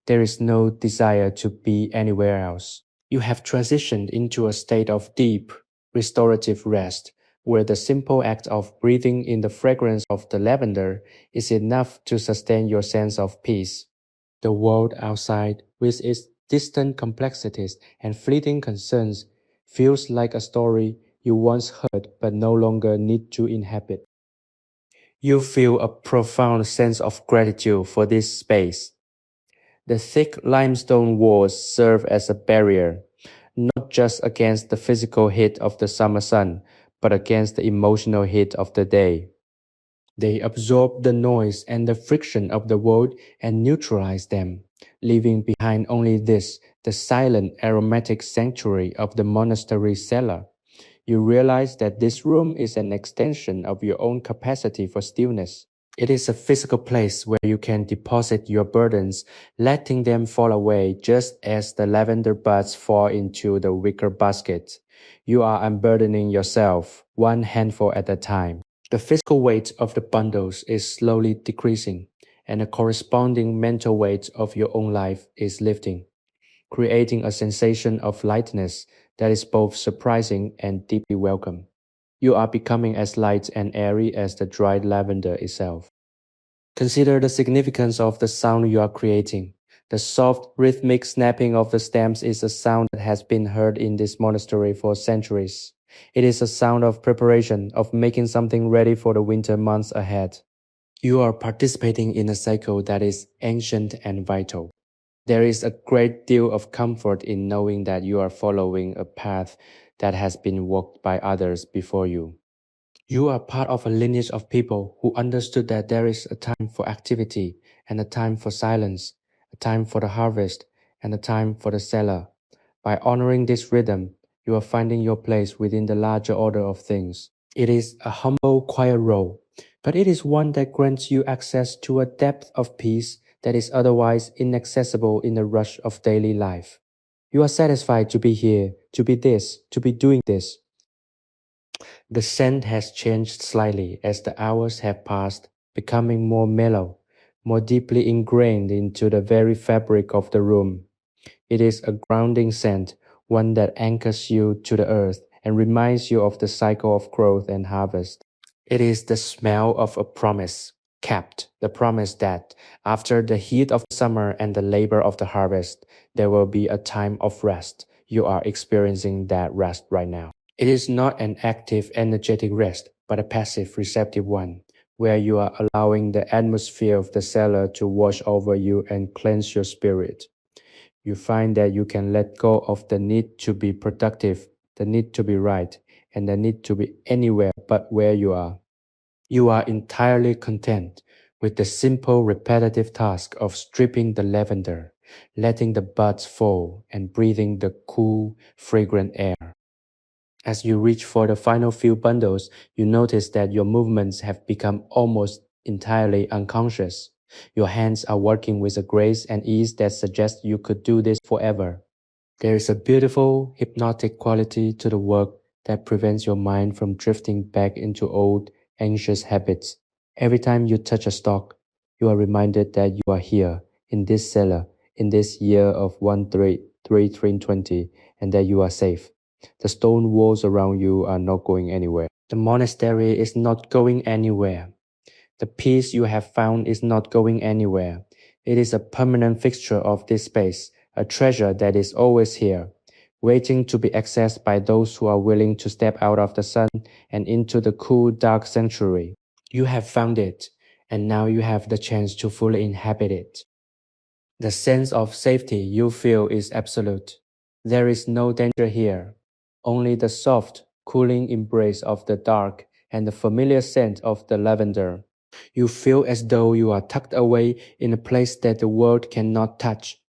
There is no desire to be anywhere else. You have transitioned into a state of deep, restorative rest, where the simple act of breathing in the fragrance of the lavender is enough to sustain your sense of peace. The world outside, with its distant complexities and fleeting concerns, feels like a story you once heard but no longer need to inhabit. You feel a profound sense of gratitude for this space. The thick limestone walls serve as a barrier, not just against the physical heat of the summer sun, but against the emotional heat of the day. They absorb the noise and the friction of the world and neutralize them, leaving behind only this, the silent aromatic sanctuary of the monastery cellar. You realize that this room is an extension of your own capacity for stillness. It is a physical place where you can deposit your burdens, letting them fall away just as the lavender buds fall into the wicker basket. You are unburdening yourself, one handful at a time. The physical weight of the bundles is slowly decreasing, and the corresponding mental weight of your own life is lifting, creating a sensation of lightness that is both surprising and deeply welcome. You are becoming as light and airy as the dried lavender itself. Consider the significance of the sound you are creating. The soft, rhythmic snapping of the stems is a sound that has been heard in this monastery for centuries. It is a sound of preparation, of making something ready for the winter months ahead. You are participating in a cycle that is ancient and vital. There is a great deal of comfort in knowing that you are following a path that has been walked by others before you. You are part of a lineage of people who understood that there is a time for activity and a time for silence, a time for the harvest and a time for the cellar. By honoring this rhythm, you are finding your place within the larger order of things. It is a humble, quiet role, but it is one that grants you access to a depth of peace that is otherwise inaccessible in the rush of daily life. You are satisfied to be here, to be this, to be doing this. The scent has changed slightly as the hours have passed, becoming more mellow, more deeply ingrained into the very fabric of the room. It is a grounding scent, one that anchors you to the earth and reminds you of the cycle of growth and harvest. It is the smell of a promise kept, the promise that after the heat of summer and the labor of the harvest, there will be a time of rest. You are experiencing that rest right now. It is not an active, energetic rest, but a passive, receptive one, where you are allowing the atmosphere of the cellar to wash over you and cleanse your spirit. You find that you can let go of the need to be productive, the need to be right, and the need to be anywhere but where you are. You are entirely content with the simple repetitive task of stripping the lavender, letting the buds fall, and breathing the cool, fragrant air. As you reach for the final few bundles, you notice that your movements have become almost entirely unconscious. Your hands are working with a grace and ease that suggests you could do this forever. There is a beautiful, hypnotic quality to the work that prevents your mind from drifting back into old, anxious habits. Every time you touch a stalk, you are reminded that you are here, in this cellar, in this year of 1320, and that you are safe. The stone walls around you are not going anywhere. The monastery is not going anywhere. The peace you have found is not going anywhere. It is a permanent fixture of this space, a treasure that is always here, waiting to be accessed by those who are willing to step out of the sun and into the cool, dark sanctuary. You have found it, and now you have the chance to fully inhabit it. The sense of safety you feel is absolute. There is no danger here, only the soft, cooling embrace of the dark and the familiar scent of the lavender. You feel as though you are tucked away in a place that the world cannot touch,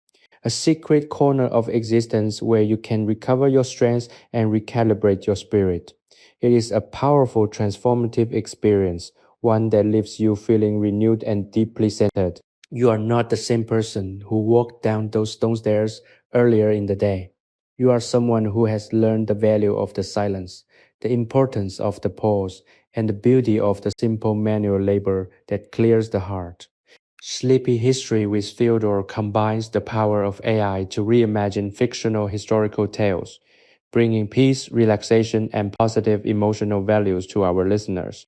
a secret corner of existence where you can recover your strength and recalibrate your spirit. It is a powerful transformative experience, one that leaves you feeling renewed and deeply centered. You are not the same person who walked down those stone stairs earlier in the day. You are someone who has learned the value of the silence, the importance of the pause, and the beauty of the simple manual labor that clears the heart. Sleepy History with Theodore combines the power of AI to reimagine fictional historical tales, bringing peace, relaxation, and positive emotional values to our listeners.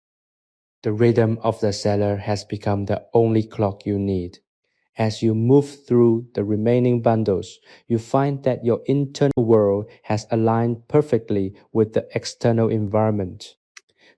The rhythm of the cellar has become the only clock you need. As you move through the remaining bundles, you find that your internal world has aligned perfectly with the external environment.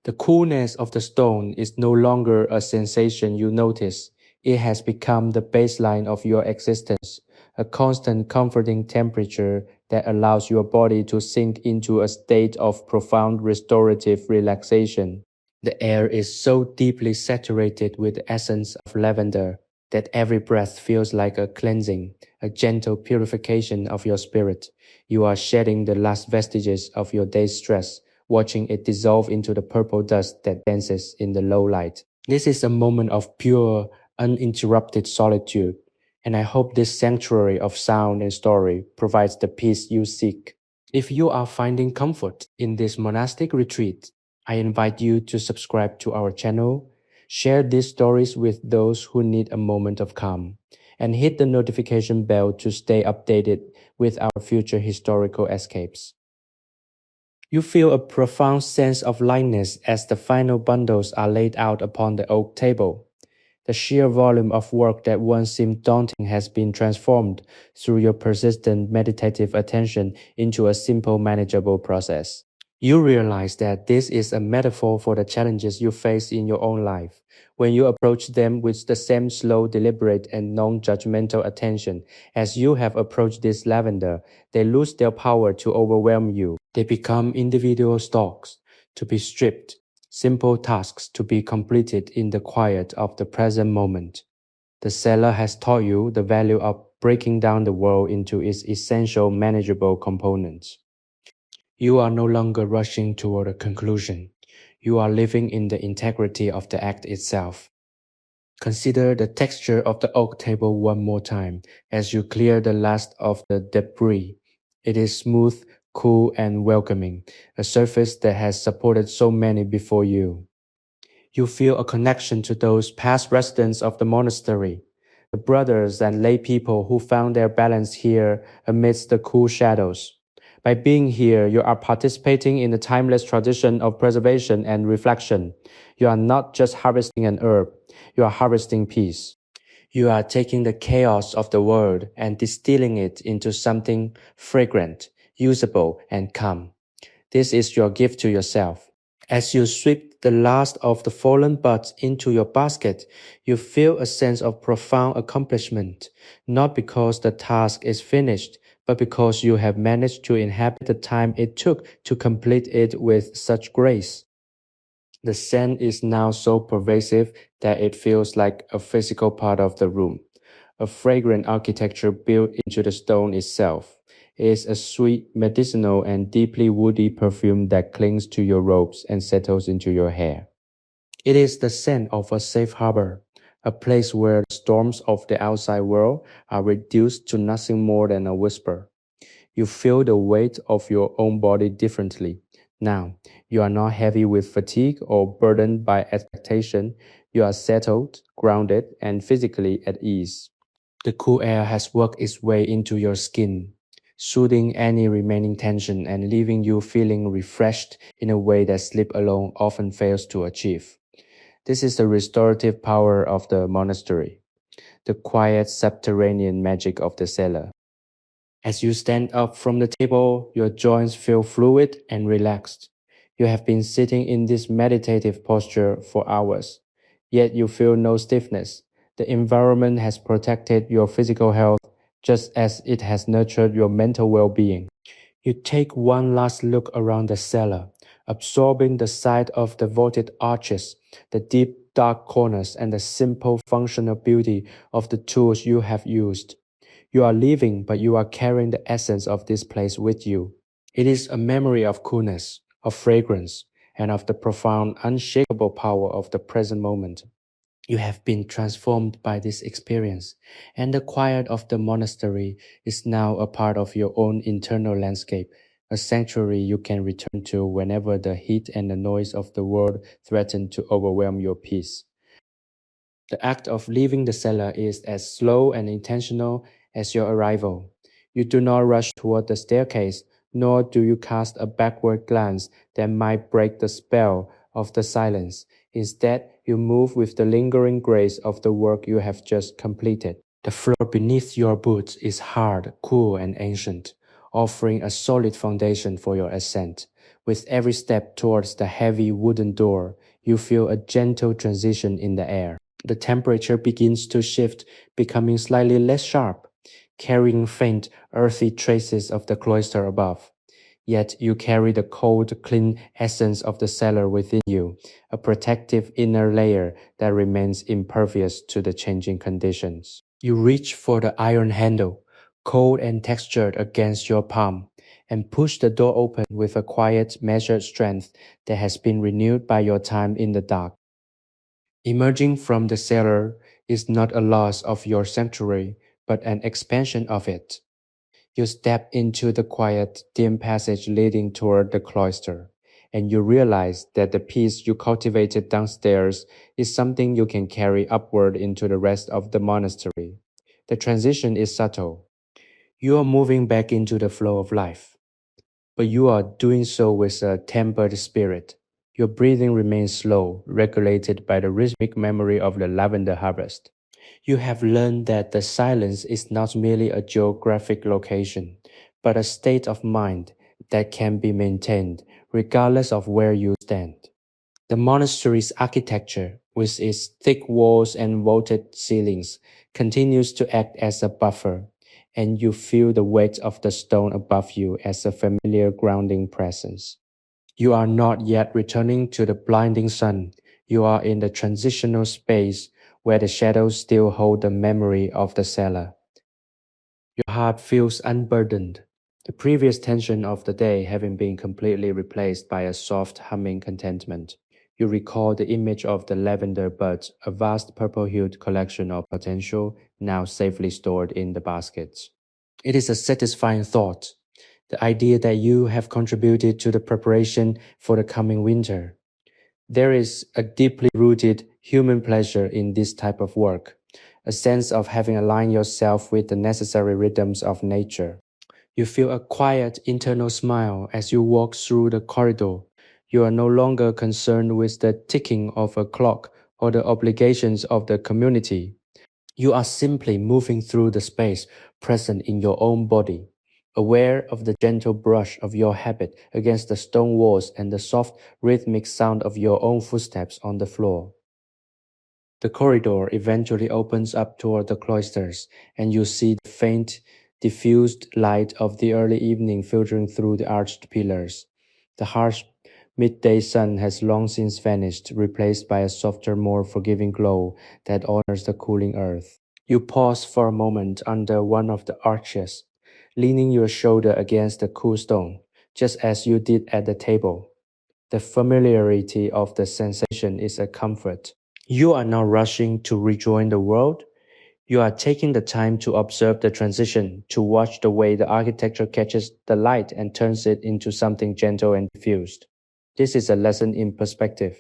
The coolness of the stone is no longer a sensation you notice. It has become the baseline of your existence, a constant comforting temperature that allows your body to sink into a state of profound restorative relaxation. The air is so deeply saturated with the essence of lavender that every breath feels like a cleansing, a gentle purification of your spirit. You are shedding the last vestiges of your day's stress, watching it dissolve into the purple dust that dances in the low light. This is a moment of pure, uninterrupted solitude, and I hope this sanctuary of sound and story provides the peace you seek. If you are finding comfort in this monastic retreat, I invite you to subscribe to our channel, share these stories with those who need a moment of calm, and hit the notification bell to stay updated with our future historical escapes. You feel a profound sense of lightness as the final bundles are laid out upon the oak table. The sheer volume of work that once seemed daunting has been transformed through your persistent meditative attention into a simple, manageable process. You realize that this is a metaphor for the challenges you face in your own life. When you approach them with the same slow, deliberate, and non-judgmental attention as you have approached this lavender, they lose their power to overwhelm you. They become individual stalks to be stripped, simple tasks to be completed in the quiet of the present moment. The seller has taught you the value of breaking down the world into its essential manageable components. You are no longer rushing toward a conclusion. You are living in the integrity of the act itself. Consider the texture of the oak table one more time as you clear the last of the debris. It is smooth, cool, and welcoming, a surface that has supported so many before you. You feel a connection to those past residents of the monastery, the brothers and lay people who found their balance here amidst the cool shadows. By being here, you are participating in a timeless tradition of preservation and reflection. You are not just harvesting an herb, you are harvesting peace. You are taking the chaos of the world and distilling it into something fragrant, usable, and calm. This is your gift to yourself. As you sweep the last of the fallen buds into your basket, you feel a sense of profound accomplishment, not because the task is finished, but because you have managed to inhabit the time it took to complete it with such grace. The scent is now so pervasive that it feels like a physical part of the room. A fragrant architecture built into the stone itself. It is a sweet, medicinal, and deeply woody perfume that clings to your robes and settles into your hair. It is the scent of a safe harbor, a place where the storms of the outside world are reduced to nothing more than a whisper. You feel the weight of your own body differently. Now, you are not heavy with fatigue or burdened by expectation. You are settled, grounded, and physically at ease. The cool air has worked its way into your skin, soothing any remaining tension and leaving you feeling refreshed in a way that sleep alone often fails to achieve. This is the restorative power of the monastery, the quiet subterranean magic of the cellar. As you stand up from the table, your joints feel fluid and relaxed. You have been sitting in this meditative posture for hours, yet you feel no stiffness. The environment has protected your physical health just as it has nurtured your mental well-being. You take one last look around the cellar, absorbing the sight of the vaulted arches, the deep dark corners, and the simple functional beauty of the tools you have used. You are leaving, but you are carrying the essence of this place with you. It is a memory of coolness, of fragrance, and of the profound, unshakable power of the present moment. You have been transformed by this experience, and the quiet of the monastery is now a part of your own internal landscape, a sanctuary you can return to whenever the heat and the noise of the world threaten to overwhelm your peace. The act of leaving the cellar is as slow and intentional as your arrival. You do not rush toward the staircase, nor do you cast a backward glance that might break the spell of the silence. Instead, you move with the lingering grace of the work you have just completed. The floor beneath your boots is hard, cool, and ancient, offering a solid foundation for your ascent. With every step towards the heavy wooden door, you feel a gentle transition in the air. The temperature begins to shift, becoming slightly less sharp, carrying faint, earthy traces of the cloister above. Yet you carry the cold, clean essence of the cellar within you, a protective inner layer that remains impervious to the changing conditions. You reach for the iron handle, cold and textured against your palm, and push the door open with a quiet, measured strength that has been renewed by your time in the dark. Emerging from the cellar is not a loss of your sanctuary, but an expansion of it. You step into the quiet, dim passage leading toward the cloister, and you realize that the peace you cultivated downstairs is something you can carry upward into the rest of the monastery. The transition is subtle. You are moving back into the flow of life, but you are doing so with a tempered spirit. Your breathing remains slow, regulated by the rhythmic memory of the lavender harvest. You have learned that the silence is not merely a geographic location, but a state of mind that can be maintained regardless of where you stand. The monastery's architecture, with its thick walls and vaulted ceilings, continues to act as a buffer, and you feel the weight of the stone above you as a familiar grounding presence. You are not yet returning to the blinding sun. You are in the transitional space where the shadows still hold the memory of the cellar. Your heart feels unburdened, the previous tension of the day having been completely replaced by a soft humming contentment. You recall the image of the lavender buds, a vast purple-hued collection of potential now safely stored in the baskets. It is a satisfying thought, the idea that you have contributed to the preparation for the coming winter. There is a deeply rooted human pleasure in this type of work, a sense of having aligned yourself with the necessary rhythms of nature. You feel a quiet internal smile as you walk through the corridor. You are no longer concerned with the ticking of a clock or the obligations of the community. You are simply moving through the space present in your own body, aware of the gentle brush of your habit against the stone walls and the soft, rhythmic sound of your own footsteps on the floor. The corridor eventually opens up toward the cloisters, and you see the faint, diffused light of the early evening filtering through the arched pillars. The harsh midday sun has long since vanished, replaced by a softer, more forgiving glow that honors the cooling earth. You pause for a moment under one of the arches, leaning your shoulder against the cool stone, just as you did at the table. The familiarity of the sensation is a comfort. You are not rushing to rejoin the world. You are taking the time to observe the transition, to watch the way the architecture catches the light and turns it into something gentle and diffused. This is a lesson in perspective.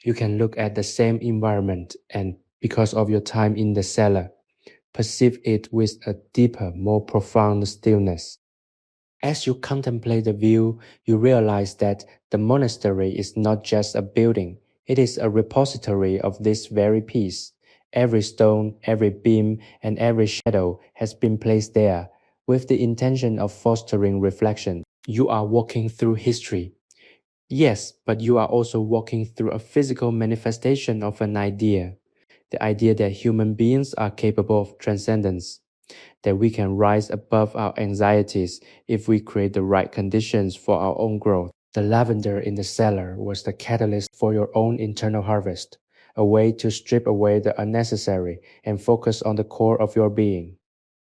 You can look at the same environment and, because of your time in the cellar, perceive it with a deeper, more profound stillness. As you contemplate the view, you realize that the monastery is not just a building, it is a repository of this very peace. Every stone, every beam, and every shadow has been placed there with the intention of fostering reflection. You are walking through history. Yes, but you are also walking through a physical manifestation of an idea. The idea that human beings are capable of transcendence, that we can rise above our anxieties if we create the right conditions for our own growth. The lavender in the cellar was the catalyst for your own internal harvest, a way to strip away the unnecessary and focus on the core of your being.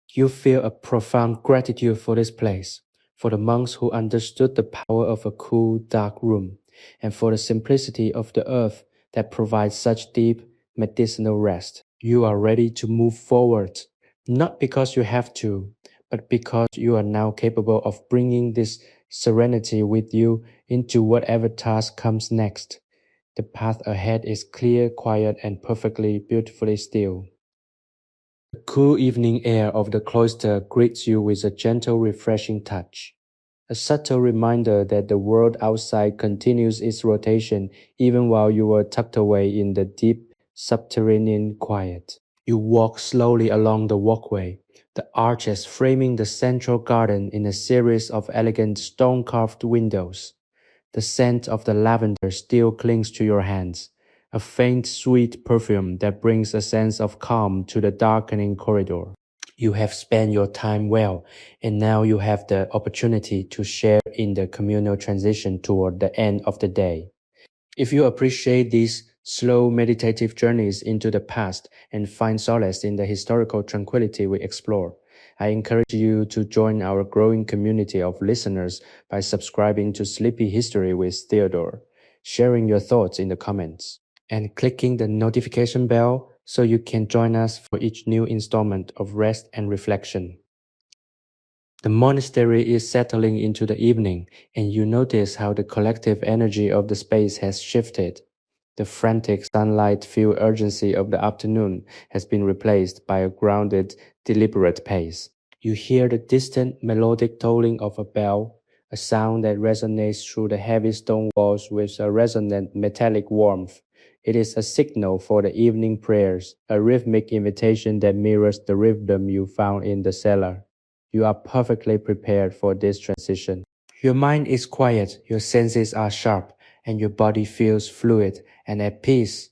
You feel a profound gratitude for this place, for the monks who understood the power of a cool, dark room, and for the simplicity of the earth that provides such deep, medicinal rest. You are ready to move forward, not because you have to, but because you are now capable of bringing this serenity with you into whatever task comes next. The path ahead is clear, quiet, and perfectly beautifully still. The cool evening air of the cloister greets you with a gentle, refreshing touch, a subtle reminder that the world outside continues its rotation even while you are tucked away in the deep, subterranean quiet. You walk slowly along the walkway, the arches framing the central garden in a series of elegant stone-carved windows. The scent of the lavender still clings to your hands, a faint sweet perfume that brings a sense of calm to the darkening corridor. You have spent your time well, and now you have the opportunity to share in the communal transition toward the end of the day. If you appreciate these slow meditative journeys into the past and find solace in the historical tranquility we explore, I encourage you to join our growing community of listeners by subscribing to Sleepy History with Theodore, sharing your thoughts in the comments, and clicking the notification bell so you can join us for each new installment of Rest and Reflection. The monastery is settling into the evening, and you notice how the collective energy of the space has shifted. The frantic sunlight-filled urgency of the afternoon has been replaced by a grounded, deliberate pace. You hear the distant melodic tolling of a bell, a sound that resonates through the heavy stone walls with a resonant metallic warmth. It is a signal for the evening prayers, a rhythmic invitation that mirrors the rhythm you found in the cellar. You are perfectly prepared for this transition. Your mind is quiet, your senses are sharp, and your body feels fluid and at peace.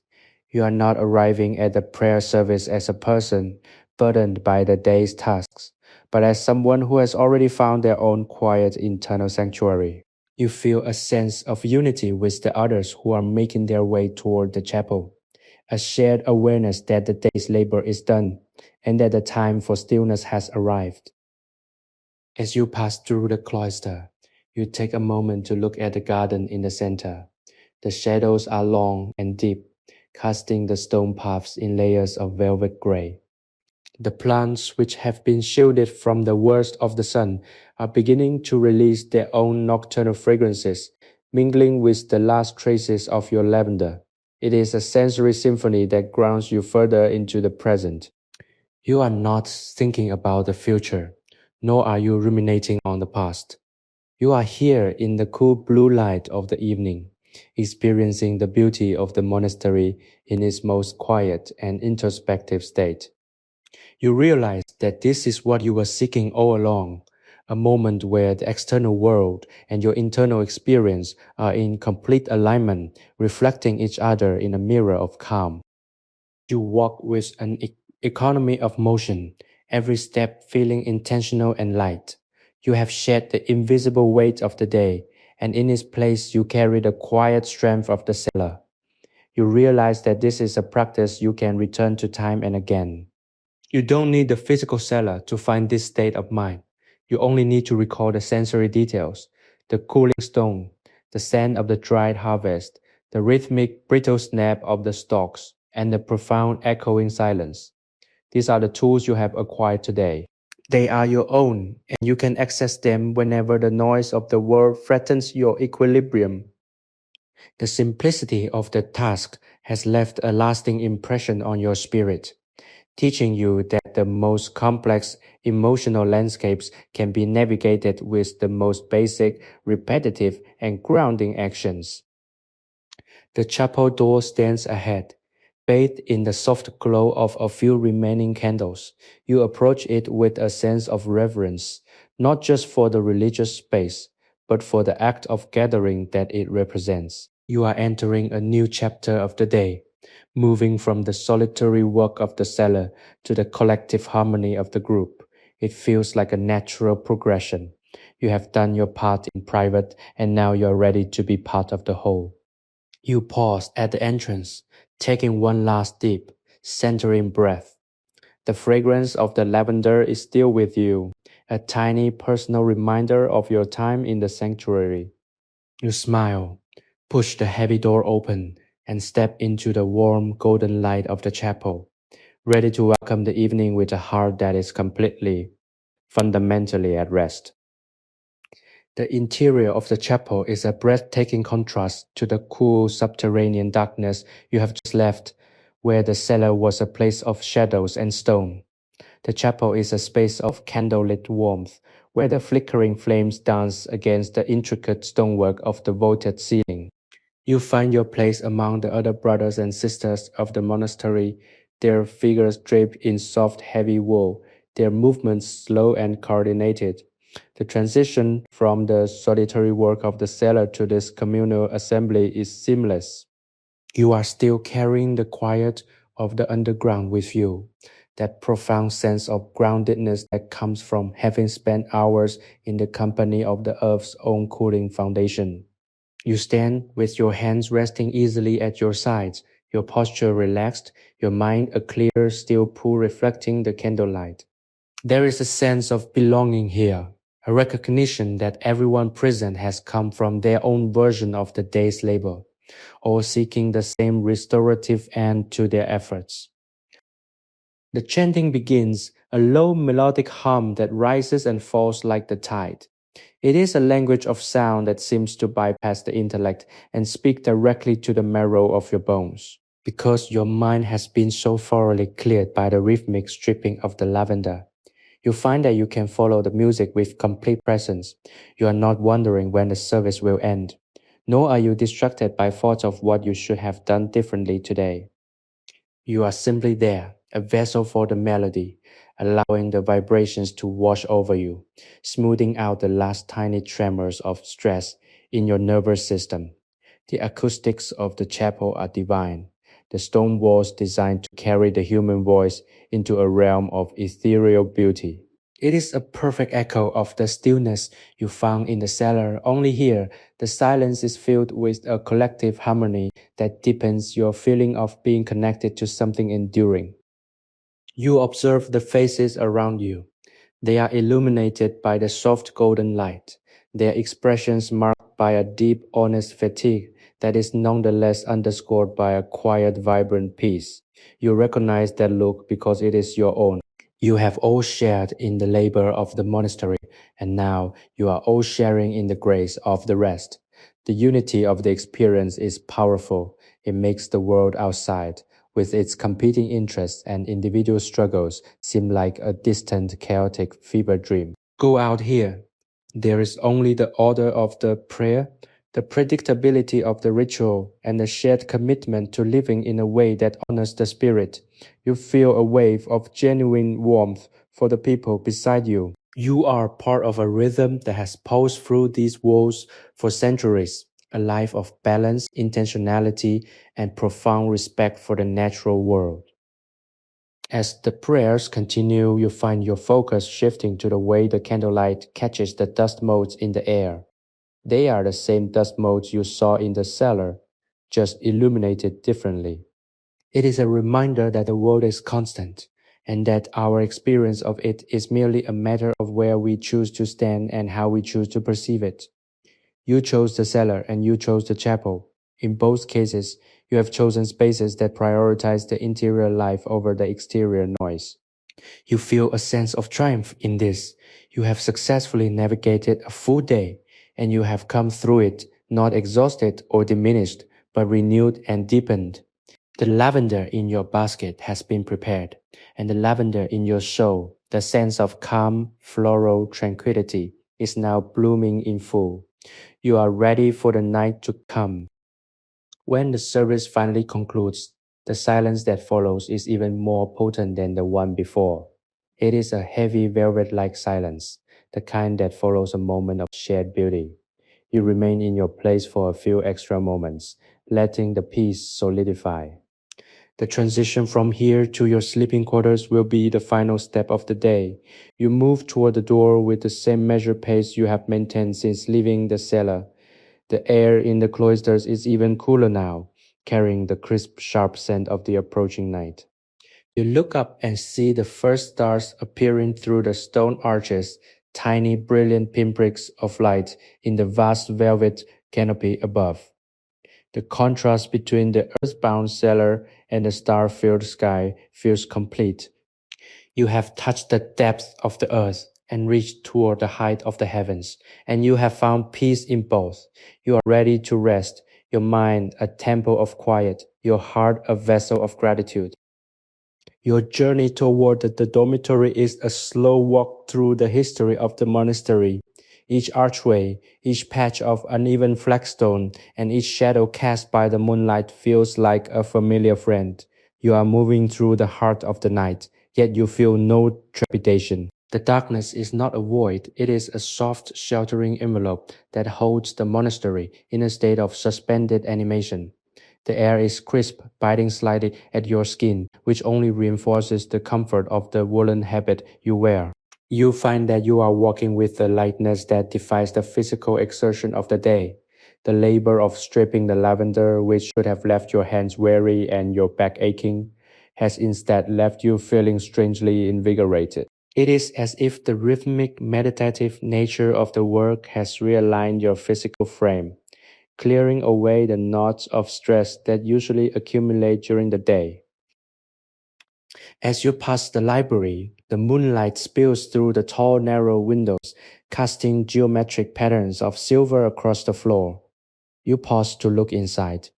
You are not arriving at the prayer service as a person burdened by the day's tasks, but as someone who has already found their own quiet internal sanctuary. You feel a sense of unity with the others who are making their way toward the chapel, a shared awareness that the day's labor is done and that the time for stillness has arrived. As you pass through the cloister, you take a moment to look at the garden in the center. The shadows are long and deep, casting the stone paths in layers of velvet gray. The plants, which have been shielded from the worst of the sun, are beginning to release their own nocturnal fragrances, mingling with the last traces of your lavender. It is a sensory symphony that grounds you further into the present. You are not thinking about the future, nor are you ruminating on the past. You are here in the cool blue light of the evening, experiencing the beauty of the monastery in its most quiet and introspective state. You realize that this is what you were seeking all along, a moment where the external world and your internal experience are in complete alignment, reflecting each other in a mirror of calm. You walk with an economy of motion, every step feeling intentional and light. You have shed the invisible weight of the day, and in its place you carry the quiet strength of the cellar. You realize that this is a practice you can return to time and again. You don't need the physical cellar to find this state of mind. You only need to recall the sensory details, the cooling stone, the scent of the dried harvest, the rhythmic brittle snap of the stalks, and the profound echoing silence. These are the tools you have acquired today. They are your own, and you can access them whenever the noise of the world threatens your equilibrium. The simplicity of the task has left a lasting impression on your spirit, teaching you that the most complex emotional landscapes can be navigated with the most basic, repetitive, and grounding actions. The chapel door stands ahead. Bathed in the soft glow of a few remaining candles, you approach it with a sense of reverence, not just for the religious space, but for the act of gathering that it represents. You are entering a new chapter of the day, moving from the solitary work of the cellar to the collective harmony of the group. It feels like a natural progression. You have done your part in private, and now you are ready to be part of the whole. You pause at the entrance, taking one last deep, centering breath. The fragrance of the lavender is still with you, a tiny personal reminder of your time in the sanctuary. You smile, push the heavy door open, and step into the warm golden light of the chapel, ready to welcome the evening with a heart that is completely, fundamentally at rest. The interior of the chapel is a breathtaking contrast to the cool subterranean darkness you have just left, where the cellar was a place of shadows and stone. The chapel is a space of candlelit warmth, where the flickering flames dance against the intricate stonework of the vaulted ceiling. You find your place among the other brothers and sisters of the monastery, their figures draped in soft, heavy wool, their movements slow and coordinated. The transition from the solitary work of the cellar to this communal assembly is seamless. You are still carrying the quiet of the underground with you, that profound sense of groundedness that comes from having spent hours in the company of the earth's own cooling foundation. You stand with your hands resting easily at your sides, your posture relaxed, your mind a clear, still pool reflecting the candlelight. There is a sense of belonging here, a recognition that everyone present has come from their own version of the day's labor, all seeking the same restorative end to their efforts. The chanting begins, a low melodic hum that rises and falls like the tide. It is a language of sound that seems to bypass the intellect and speak directly to the marrow of your bones. Because your mind has been so thoroughly cleared by the rhythmic stripping of the lavender, you find that you can follow the music with complete presence. You are not wondering when the service will end, nor are you distracted by thoughts of what you should have done differently today. You are simply there, a vessel for the melody, allowing the vibrations to wash over you, smoothing out the last tiny tremors of stress in your nervous system. The acoustics of the chapel are divine, the stone walls designed to carry the human voice into a realm of ethereal beauty. It is a perfect echo of the stillness you found in the cellar. Only here, the silence is filled with a collective harmony that deepens your feeling of being connected to something enduring. You observe the faces around you. They are illuminated by the soft golden light, their expressions marked by a deep, honest fatigue that is nonetheless underscored by a quiet, vibrant peace. You recognize that look because it is your own. You have all shared in the labor of the monastery, and now you are all sharing in the grace of the rest. The unity of the experience is powerful. It makes the world outside, with its competing interests and individual struggles, seem like a distant, chaotic fever dream. Go out here. There is only the order of the prayer, the predictability of the ritual, and the shared commitment to living in a way that honors the spirit. You feel a wave of genuine warmth for the people beside you. You are part of a rhythm that has pulsed through these walls for centuries, a life of balance, intentionality, and profound respect for the natural world. As the prayers continue, you find your focus shifting to the way the candlelight catches the dust motes in the air. They are the same dust motes you saw in the cellar, just illuminated differently. It is a reminder that the world is constant, and that our experience of it is merely a matter of where we choose to stand and how we choose to perceive it. You chose the cellar and you chose the chapel. In both cases, you have chosen spaces that prioritize the interior life over the exterior noise. You feel a sense of triumph in this. You have successfully navigated a full day, and you have come through it not exhausted or diminished, but renewed and deepened. The lavender in your basket has been prepared, and the lavender in your soul, the sense of calm, floral tranquility, is now blooming in full. You are ready for the night to come. When the service finally concludes, the silence that follows is even more potent than the one before. It is a heavy velvet-like silence, the kind that follows a moment of shared beauty. You remain in your place for a few extra moments, letting the peace solidify. The transition from here to your sleeping quarters will be the final step of the day. You move toward the door with the same measured pace you have maintained since leaving the cellar. The air in the cloisters is even cooler now, carrying the crisp, sharp scent of the approaching night. You look up and see the first stars appearing through the stone arches, tiny, brilliant pinpricks of light in the vast velvet canopy above. The contrast between the earthbound cellar and the star-filled sky feels complete. You have touched the depths of the earth and reached toward the height of the heavens, and you have found peace in both. You are ready to rest, your mind a temple of quiet, your heart a vessel of gratitude. Your journey toward the dormitory is a slow walk through the history of the monastery. Each archway, each patch of uneven flagstone, and each shadow cast by the moonlight feels like a familiar friend. You are moving through the heart of the night, yet you feel no trepidation. The darkness is not a void, it is a soft, sheltering envelope that holds the monastery in a state of suspended animation. The air is crisp, biting slightly at your skin, which only reinforces the comfort of the woolen habit you wear. You find that you are walking with a lightness that defies the physical exertion of the day. The labor of stripping the lavender, which should have left your hands weary and your back aching, has instead left you feeling strangely invigorated. It is as if the rhythmic, meditative nature of the work has realigned your physical frame, clearing away the knots of stress that usually accumulate during the day. As you pass the library, the moonlight spills through the tall, narrow windows, casting geometric patterns of silver across the floor. You pause to look inside.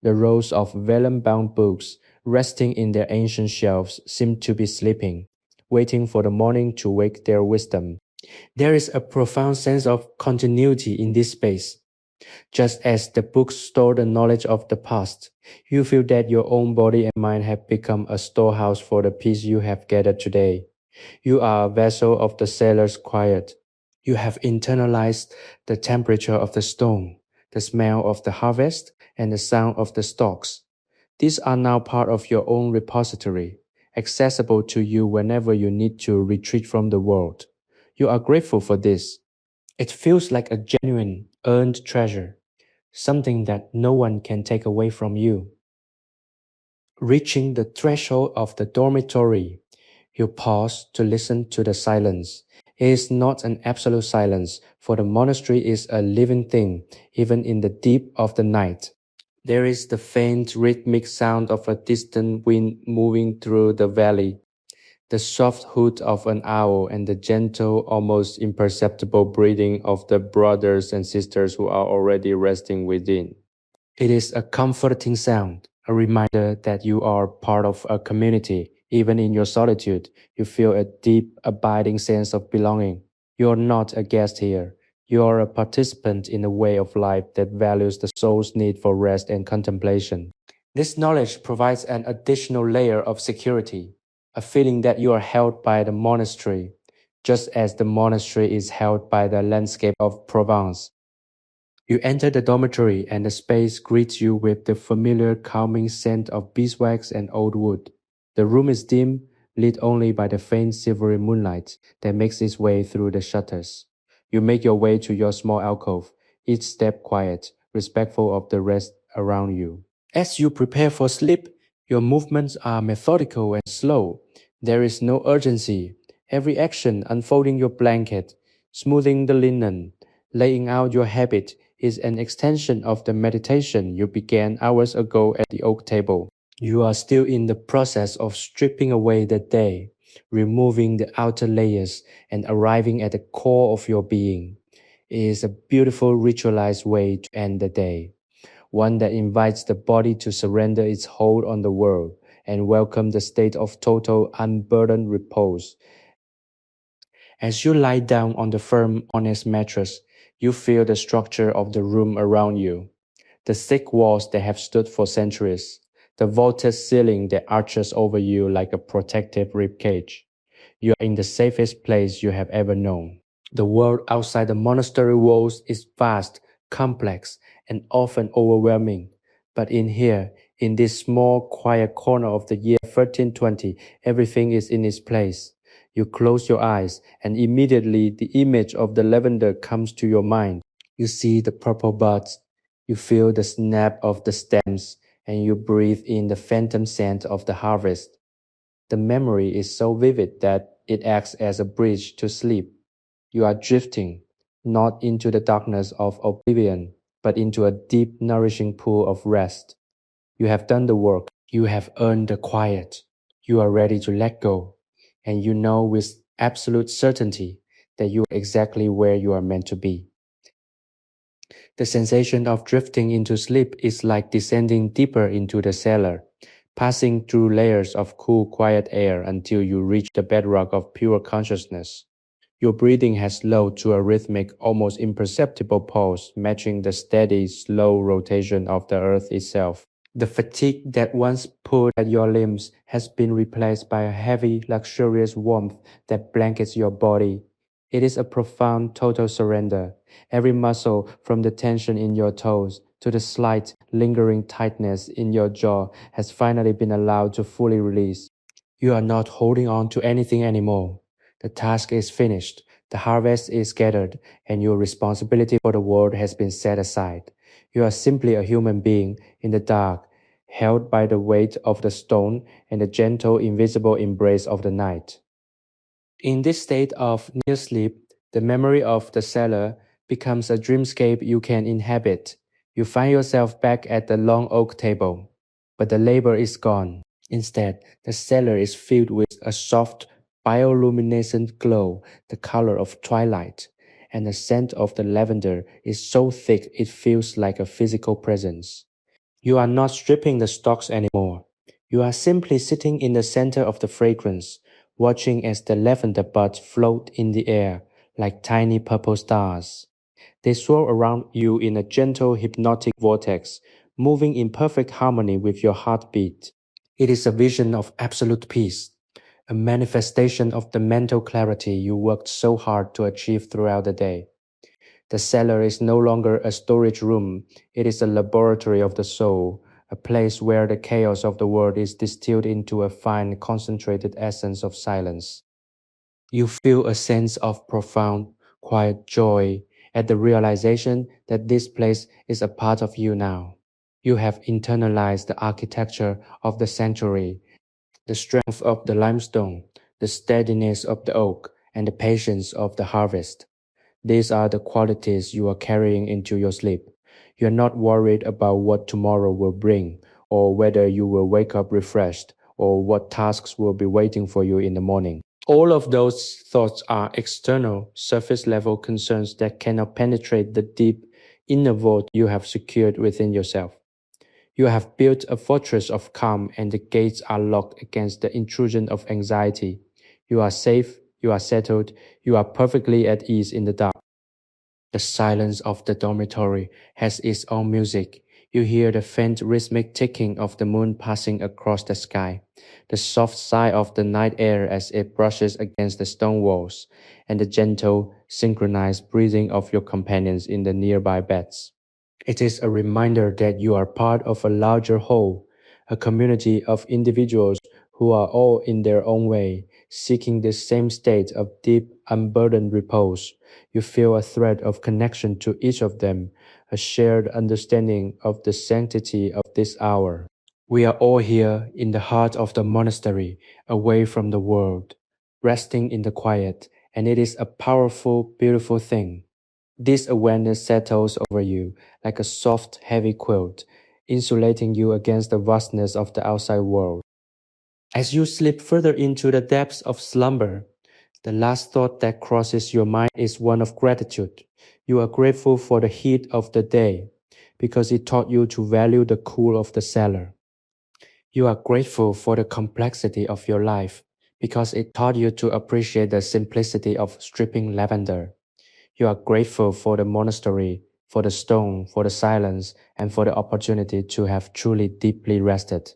The rows of vellum-bound books, resting in their ancient shelves, seem to be sleeping, waiting for the morning to wake their wisdom. There is a profound sense of continuity in this space. Just as the books store the knowledge of the past, you feel that your own body and mind have become a storehouse for the peace you have gathered today. You are a vessel of the cellar's quiet. You have internalized the temperature of the stone, the smell of the harvest, and the sound of the stalks. These are now part of your own repository, accessible to you whenever you need to retreat from the world. You are grateful for this. It feels like a genuine, earned treasure, something that no one can take away from you. Reaching the threshold of the dormitory, you pause to listen to the silence. It is not an absolute silence, for the monastery is a living thing, even in the deep of the night. There is the faint rhythmic sound of a distant wind moving through the valley, the soft hoot of an owl, and the gentle, almost imperceptible breathing of the brothers and sisters who are already resting within. It is a comforting sound, a reminder that you are part of a community. Even in your solitude, you feel a deep, abiding sense of belonging. You're not a guest here. You're a participant in a way of life that values the soul's need for rest and contemplation. This knowledge provides an additional layer of security, a feeling that you are held by the monastery, just as the monastery is held by the landscape of Provence. You enter the dormitory and the space greets you with the familiar calming scent of beeswax and old wood. The room is dim, lit only by the faint silvery moonlight that makes its way through the shutters. You make your way to your small alcove, each step quiet, respectful of the rest around you. As you prepare for sleep, your movements are methodical and slow. There is no urgency. Every action, unfolding your blanket, smoothing the linen, laying out your habit, is an extension of the meditation you began hours ago at the oak table. You are still in the process of stripping away the day, removing the outer layers, and arriving at the core of your being. It is a beautiful ritualized way to end the day, one that invites the body to surrender its hold on the world and welcome the state of total unburdened repose. As you lie down on the firm, honest mattress, you feel the structure of the room around you. The thick walls that have stood for centuries, the vaulted ceiling that arches over you like a protective ribcage. You are in the safest place you have ever known. The world outside the monastery walls is vast, complex, and often overwhelming. But in here, in this small, quiet corner of the year 1320, everything is in its place. You close your eyes, and immediately the image of the lavender comes to your mind. You see the purple buds, you feel the snap of the stems, and you breathe in the phantom scent of the harvest. The memory is so vivid that it acts as a bridge to sleep. You are drifting, not into the darkness of oblivion, but into a deep, nourishing pool of rest. You have done the work. You have earned the quiet. You are ready to let go. And you know with absolute certainty that you are exactly where you are meant to be. The sensation of drifting into sleep is like descending deeper into the cellar, passing through layers of cool, quiet air until you reach the bedrock of pure consciousness. Your breathing has slowed to a rhythmic, almost imperceptible pulse, matching the steady, slow rotation of the earth itself. The fatigue that once pulled at your limbs has been replaced by a heavy, luxurious warmth that blankets your body. It is a profound, total surrender. Every muscle, from the tension in your toes to the slight, lingering tightness in your jaw, has finally been allowed to fully release. You are not holding on to anything anymore. The task is finished, the harvest is gathered, and your responsibility for the world has been set aside. You are simply a human being in the dark, held by the weight of the stone and the gentle, invisible embrace of the night. In this state of near sleep, the memory of the cellar becomes a dreamscape you can inhabit. You find yourself back at the long oak table, but the labor is gone. Instead, the cellar is filled with a soft, bioluminescent glow, the color of twilight, and the scent of the lavender is so thick it feels like a physical presence. You are not stripping the stalks anymore. You are simply sitting in the center of the fragrance, watching as the lavender buds float in the air like tiny purple stars. They swirl around you in a gentle hypnotic vortex, moving in perfect harmony with your heartbeat. It is a vision of absolute peace, a manifestation of the mental clarity you worked so hard to achieve throughout the day. The cellar is no longer a storage room, it is a laboratory of the soul, a place where the chaos of the world is distilled into a fine, concentrated essence of silence. You feel a sense of profound, quiet joy at the realization that this place is a part of you now. You have internalized the architecture of the sanctuary, the strength of the limestone, the steadiness of the oak, and the patience of the harvest. These are the qualities you are carrying into your sleep. You are not worried about what tomorrow will bring, or whether you will wake up refreshed, or what tasks will be waiting for you in the morning. All of those thoughts are external, surface level concerns that cannot penetrate the deep inner vault you have secured within yourself. You have built a fortress of calm, and the gates are locked against the intrusion of anxiety. You are safe, you are settled, you are perfectly at ease in the dark. The silence of the dormitory has its own music. You hear the faint rhythmic ticking of the moon passing across the sky, the soft sigh of the night air as it brushes against the stone walls, and the gentle, synchronized breathing of your companions in the nearby beds. It is a reminder that you are part of a larger whole, a community of individuals who are all in their own way, seeking the same state of deep, unburdened repose. You feel a thread of connection to each of them, a shared understanding of the sanctity of this hour. We are all here in the heart of the monastery, away from the world, resting in the quiet, and it is a powerful, beautiful thing. This awareness settles over you like a soft, heavy quilt, insulating you against the vastness of the outside world. As you slip further into the depths of slumber, the last thought that crosses your mind is one of gratitude. You are grateful for the heat of the day because it taught you to value the cool of the cellar. You are grateful for the complexity of your life because it taught you to appreciate the simplicity of stripping lavender. You are grateful for the monastery, for the stone, for the silence, and for the opportunity to have truly deeply rested.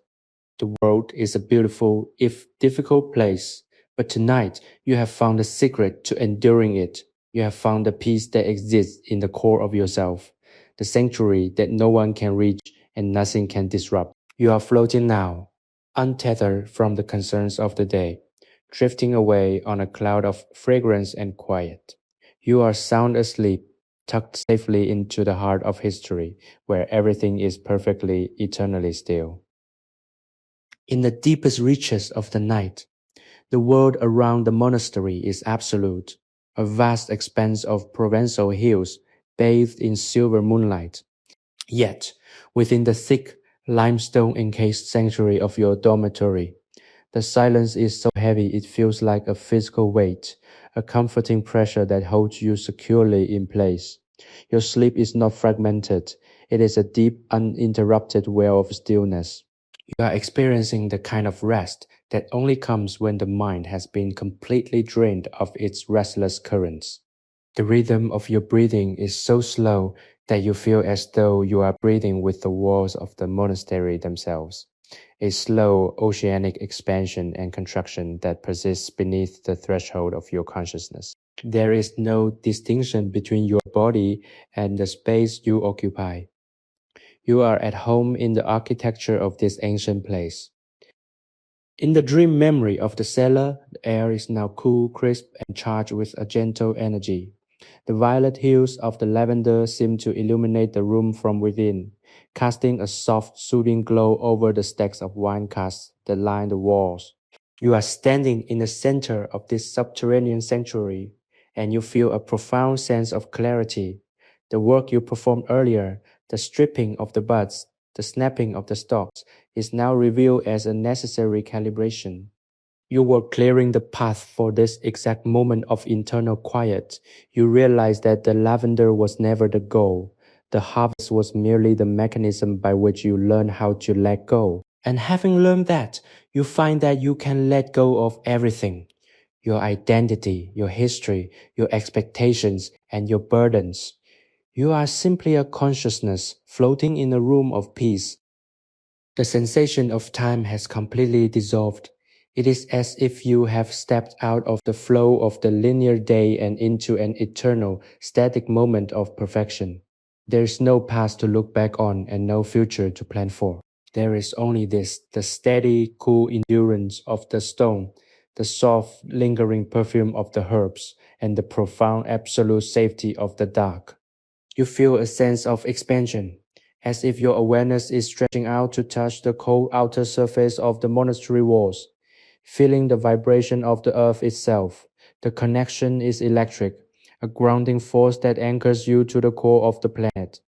The world is a beautiful, if difficult place, but tonight you have found the secret to enduring it. You have found the peace that exists in the core of yourself, the sanctuary that no one can reach and nothing can disrupt. You are floating now, untethered from the concerns of the day, drifting away on a cloud of fragrance and quiet. You are sound asleep, tucked safely into the heart of history, where everything is perfectly, eternally still. In the deepest reaches of the night, the world around the monastery is absolute, a vast expanse of Provençal hills bathed in silver moonlight. Yet, within the thick, limestone encased sanctuary of your dormitory, the silence is so heavy it feels like a physical weight, a comforting pressure that holds you securely in place. Your sleep is not fragmented, it is a deep, uninterrupted well of stillness. You are experiencing the kind of rest that only comes when the mind has been completely drained of its restless currents. The rhythm of your breathing is so slow that you feel as though you are breathing with the walls of the monastery themselves, a slow oceanic expansion and contraction that persists beneath the threshold of your consciousness. There is no distinction between your body and the space you occupy. You are at home in the architecture of this ancient place. In the dream memory of the cellar, the air is now cool, crisp, and charged with a gentle energy. The violet hues of the lavender seem to illuminate the room from within, casting a soft, soothing glow over the stacks of wine casks that line the walls. You are standing in the center of this subterranean sanctuary, and you feel a profound sense of clarity. The work you performed earlier, the stripping of the buds, the snapping of the stalks, is now revealed as a necessary calibration. You were clearing the path for this exact moment of internal quiet. You realized that the lavender was never the goal. The harvest was merely the mechanism by which you learn how to let go. And having learned that, you find that you can let go of everything. Your identity, your history, your expectations, and your burdens. You are simply a consciousness floating in a room of peace. The sensation of time has completely dissolved. It is as if you have stepped out of the flow of the linear day and into an eternal, static moment of perfection. There is no past to look back on and no future to plan for. There is only this, the steady, cool endurance of the stone, the soft, lingering perfume of the herbs, and the profound absolute safety of the dark. You feel a sense of expansion, as if your awareness is stretching out to touch the cold outer surface of the monastery walls, feeling the vibration of the earth itself. The connection is electric, a grounding force that anchors you to the core of the planet.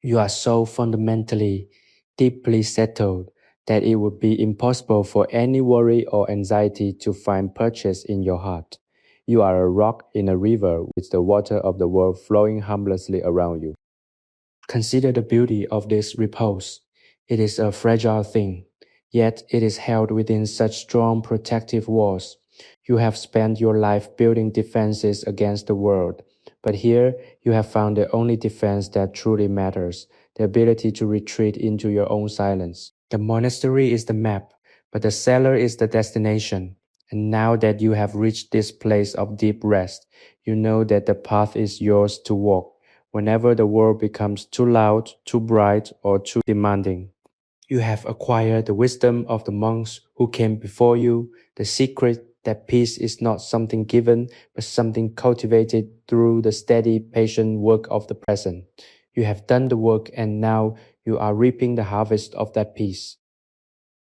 You are so fundamentally, deeply settled that it would be impossible for any worry or anxiety to find purchase in your heart. You are a rock in a river with the water of the world flowing harmlessly around you. Consider the beauty of this repose. It is a fragile thing, yet it is held within such strong protective walls. You have spent your life building defenses against the world, but here you have found the only defense that truly matters, the ability to retreat into your own silence. The monastery is the map, but the cellar is the destination. And now that you have reached this place of deep rest, you know that the path is yours to walk whenever the world becomes too loud, too bright, or too demanding. You have acquired the wisdom of the monks who came before you, the secret that peace is not something given, but something cultivated through the steady, patient work of the present. You have done the work and now you are reaping the harvest of that peace.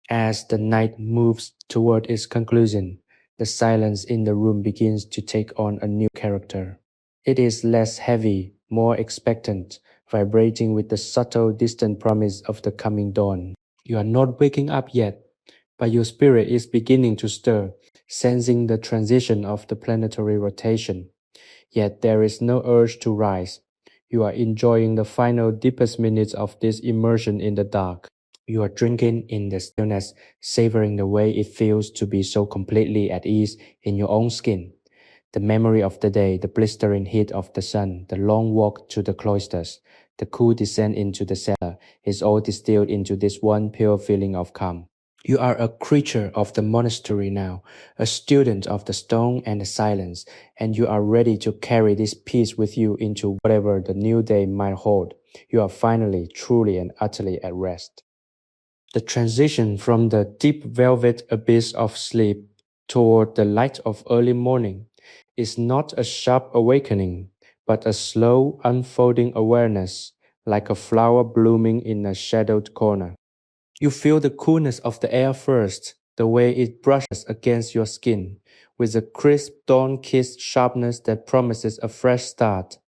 As the night moves toward its conclusion, the silence in the room begins to take on a new character. It is less heavy, more expectant, vibrating with the subtle, distant promise of the coming dawn. You are not waking up yet, but your spirit is beginning to stir, sensing the transition of the planetary rotation. Yet there is no urge to rise. You are enjoying the final, deepest minutes of this immersion in the dark. You are drinking in the stillness, savoring the way it feels to be so completely at ease in your own skin. The memory of the day, the blistering heat of the sun, the long walk to the cloisters, the cool descent into the cellar is all distilled into this one pure feeling of calm. You are a creature of the monastery now, a student of the stone and the silence, and you are ready to carry this peace with you into whatever the new day might hold. You are finally, truly, and utterly at rest. The transition from the deep velvet abyss of sleep toward the light of early morning is not a sharp awakening, but a slow unfolding awareness, like a flower blooming in a shadowed corner. You feel the coolness of the air first, the way it brushes against your skin, with a crisp dawn-kissed sharpness that promises a fresh start.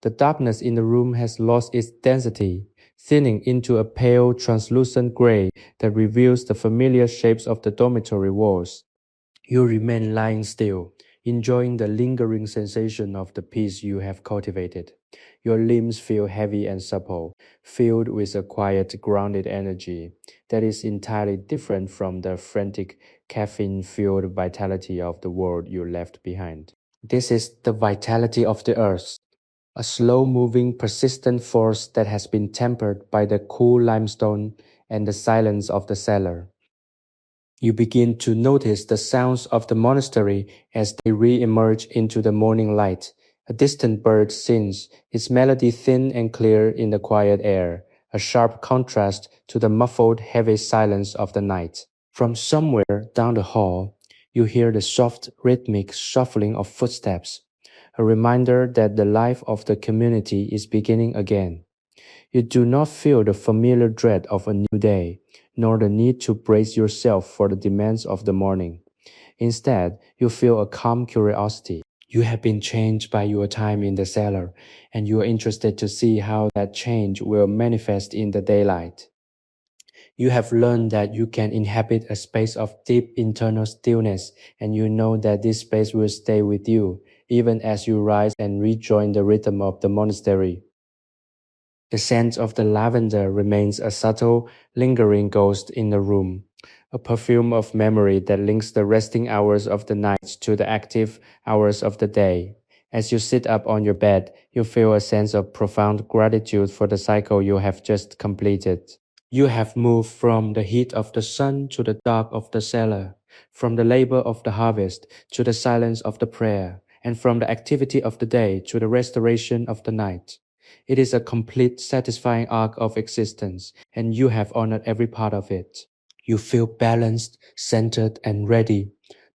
The darkness in the room has lost its density, thinning into a pale, translucent gray that reveals the familiar shapes of the dormitory walls. You remain lying still, enjoying the lingering sensation of the peace you have cultivated. Your limbs feel heavy and supple, filled with a quiet, grounded energy that is entirely different from the frantic, caffeine-fueled vitality of the world you left behind. This is the vitality of the earth, a slow-moving, persistent force that has been tempered by the cool limestone and the silence of the cellar. You begin to notice the sounds of the monastery as they re-emerge into the morning light. A distant bird sings, its melody thin and clear in the quiet air, a sharp contrast to the muffled, heavy silence of the night. From somewhere down the hall, you hear the soft, rhythmic shuffling of footsteps, a reminder that the life of the community is beginning again. You do not feel the familiar dread of a new day, nor the need to brace yourself for the demands of the morning. Instead, you feel a calm curiosity. You have been changed by your time in the cellar, and you are interested to see how that change will manifest in the daylight. You have learned that you can inhabit a space of deep internal stillness, and you know that this space will stay with you, even as you rise and rejoin the rhythm of the monastery. The scent of the lavender remains a subtle, lingering ghost in the room, a perfume of memory that links the resting hours of the night to the active hours of the day. As you sit up on your bed, you feel a sense of profound gratitude for the cycle you have just completed. You have moved from the heat of the sun to the dark of the cellar, from the labor of the harvest to the silence of the prayer, and from the activity of the day to the restoration of the night. It is a complete, satisfying arc of existence, and you have honored every part of it. You feel balanced, centered, and ready.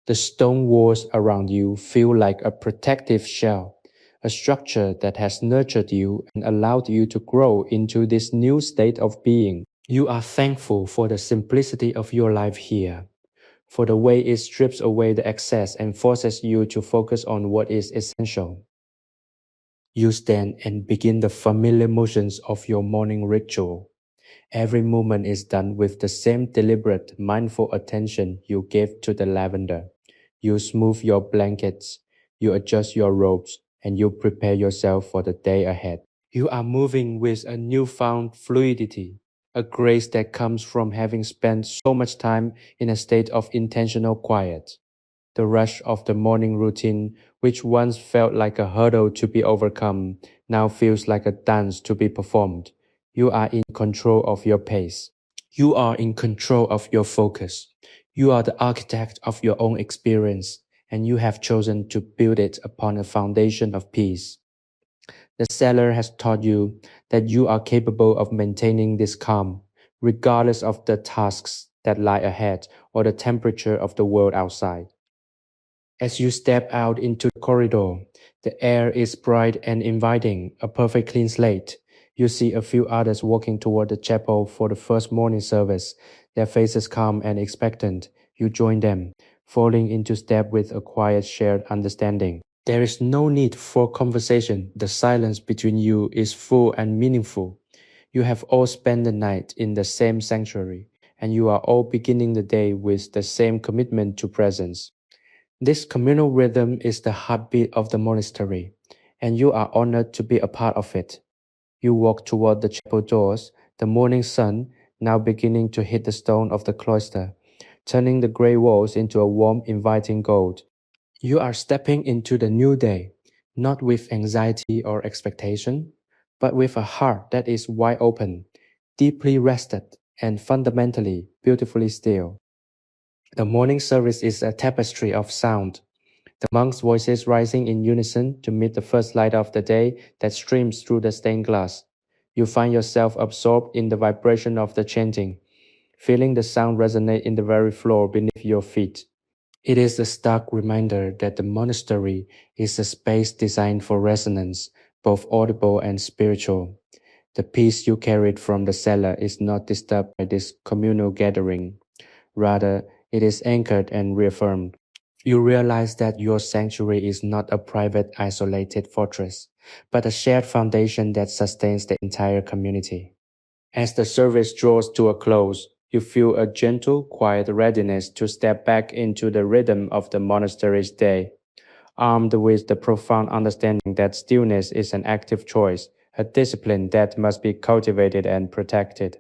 The stone walls around you feel like a protective shell, a structure that has nurtured you and allowed you to grow into this new state of being. You are thankful for the simplicity of your life here, for the way it strips away the excess and forces you to focus on what is essential. You stand and begin the familiar motions of your morning ritual. Every movement is done with the same deliberate, mindful attention you gave to the lavender. You smooth your blankets, you adjust your robes, and you prepare yourself for the day ahead. You are moving with a newfound fluidity, a grace that comes from having spent so much time in a state of intentional quiet. The rush of the morning routine, which once felt like a hurdle to be overcome, now feels like a dance to be performed. You are in control of your pace. You are in control of your focus. You are the architect of your own experience, and you have chosen to build it upon a foundation of peace. The cellar has taught you that you are capable of maintaining this calm, regardless of the tasks that lie ahead or the temperature of the world outside. As you step out into the corridor, the air is bright and inviting, a perfect clean slate. You see a few others walking toward the chapel for the first morning service, their faces calm and expectant. You join them, falling into step with a quiet shared understanding. There is no need for conversation. The silence between you is full and meaningful. You have all spent the night in the same sanctuary, and you are all beginning the day with the same commitment to presence. This communal rhythm is the heartbeat of the monastery, and you are honored to be a part of it. You walk toward the chapel doors, the morning sun now beginning to hit the stone of the cloister, turning the gray walls into a warm, inviting gold. You are stepping into the new day, not with anxiety or expectation, but with a heart that is wide open, deeply rested, and fundamentally beautifully still. The morning service is a tapestry of sound, the monks' voices rising in unison to meet the first light of the day that streams through the stained glass. You find yourself absorbed in the vibration of the chanting, feeling the sound resonate in the very floor beneath your feet. It is a stark reminder that the monastery is a space designed for resonance, both audible and spiritual. The peace you carried from the cellar is not disturbed by this communal gathering. Rather, it is anchored and reaffirmed. You realize that your sanctuary is not a private, isolated fortress, but a shared foundation that sustains the entire community. As the service draws to a close, you feel a gentle, quiet readiness to step back into the rhythm of the monastery's day, armed with the profound understanding that stillness is an active choice, a discipline that must be cultivated and protected.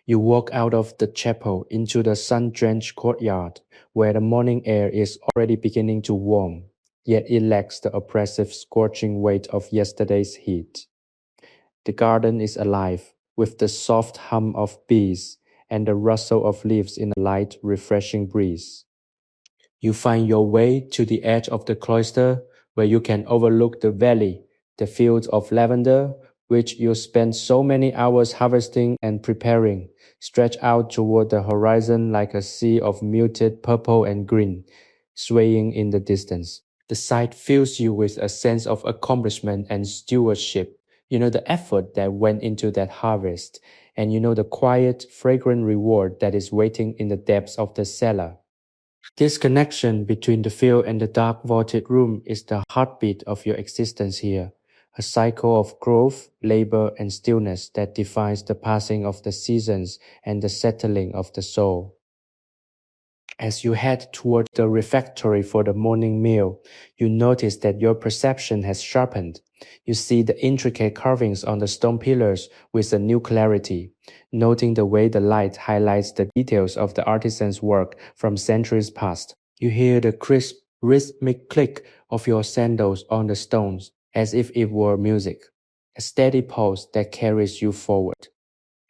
You walk out of the chapel into the sun-drenched courtyard, where the morning air is already beginning to warm, yet it lacks the oppressive, scorching weight of yesterday's heat. The garden is alive, with the soft hum of bees and the rustle of leaves in a light, refreshing breeze. You find your way to the edge of the cloister, where you can overlook the valley, the fields of lavender, which you spent so many hours harvesting and preparing, stretch out toward the horizon like a sea of muted purple and green, swaying in the distance. The sight fills you with a sense of accomplishment and stewardship. You know the effort that went into that harvest, and you know the quiet, fragrant reward that is waiting in the depths of the cellar. This connection between the field and the dark vaulted room is the heartbeat of your existence here, a cycle of growth, labor, and stillness that defines the passing of the seasons and the settling of the soul. As you head toward the refectory for the morning meal, you notice that your perception has sharpened. You see the intricate carvings on the stone pillars with a new clarity, noting the way the light highlights the details of the artisan's work from centuries past. You hear the crisp, rhythmic click of your sandals on the stones, as if it were music, a steady pulse that carries you forward.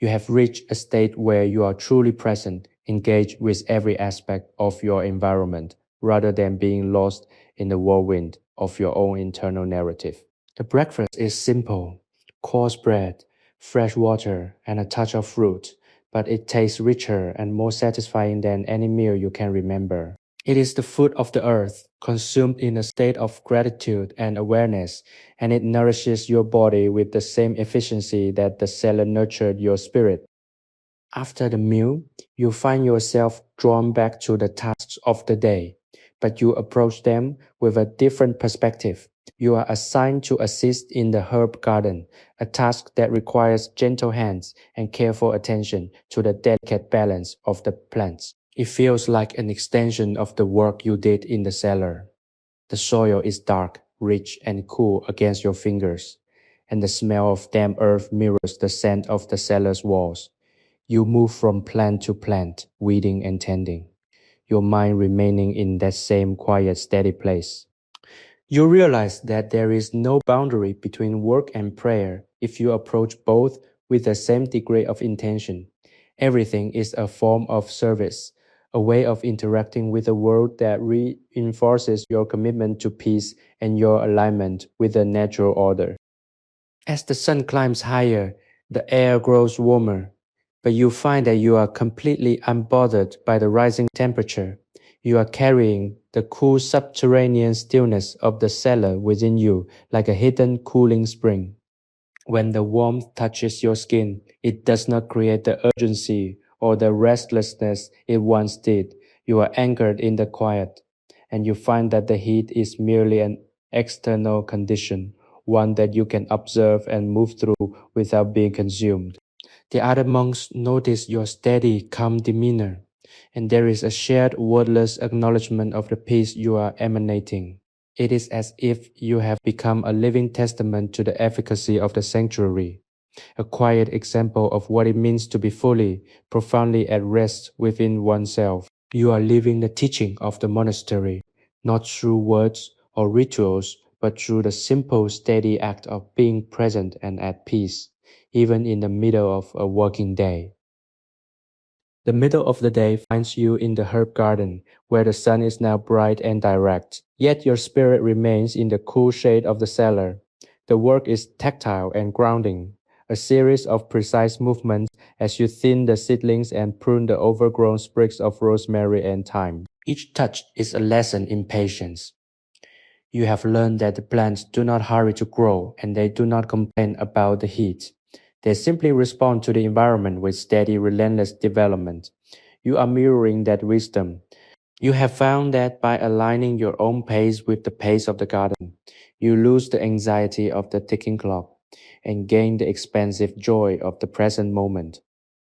You have reached a state where you are truly present, engaged with every aspect of your environment, rather than being lost in the whirlwind of your own internal narrative. The breakfast is simple: coarse bread, fresh water, and a touch of fruit, but it tastes richer and more satisfying than any meal you can remember. It is the food of the earth, consumed in a state of gratitude and awareness, and it nourishes your body with the same efficiency that the cellar nurtured your spirit. After the meal, you find yourself drawn back to the tasks of the day, but you approach them with a different perspective. You are assigned to assist in the herb garden, a task that requires gentle hands and careful attention to the delicate balance of the plants. It feels like an extension of the work you did in the cellar. The soil is dark, rich, and cool against your fingers, and the smell of damp earth mirrors the scent of the cellar's walls. You move from plant to plant, weeding and tending. your mind remaining in that same quiet, steady place. You realize that there is no boundary between work and prayer if you approach both with the same degree of intention. Everything is a form of service, a way of interacting with the world that reinforces your commitment to peace and your alignment with the natural order. As the sun climbs higher, the air grows warmer, but you find that you are completely unbothered by the rising temperature. You are carrying the cool subterranean stillness of the cellar within you like a hidden cooling spring. When the warmth touches your skin, it does not create the urgency or the restlessness it once did. You are anchored in the quiet, and you find that the heat is merely an external condition, one that you can observe and move through without being consumed. The other monks notice your steady, calm demeanor, and there is a shared wordless acknowledgement of the peace you are emanating. It is as if you have become a living testament to the efficacy of the sanctuary, a quiet example of what it means to be fully, profoundly at rest within oneself. You are living the teaching of the monastery, not through words or rituals, but through the simple, steady act of being present and at peace, even in the middle of a working day. The middle of the day finds you in the herb garden, where the sun is now bright and direct, yet your spirit remains in the cool shade of the cellar. The work is tactile and grounding, a series of precise movements as you thin the seedlings and prune the overgrown sprigs of rosemary and thyme. Each touch is a lesson in patience. You have learned that the plants do not hurry to grow and they do not complain about the heat. They simply respond to the environment with steady, relentless development. You are mirroring that wisdom. You have found that by aligning your own pace with the pace of the garden, you lose the anxiety of the ticking clock and gain the expansive joy of the present moment.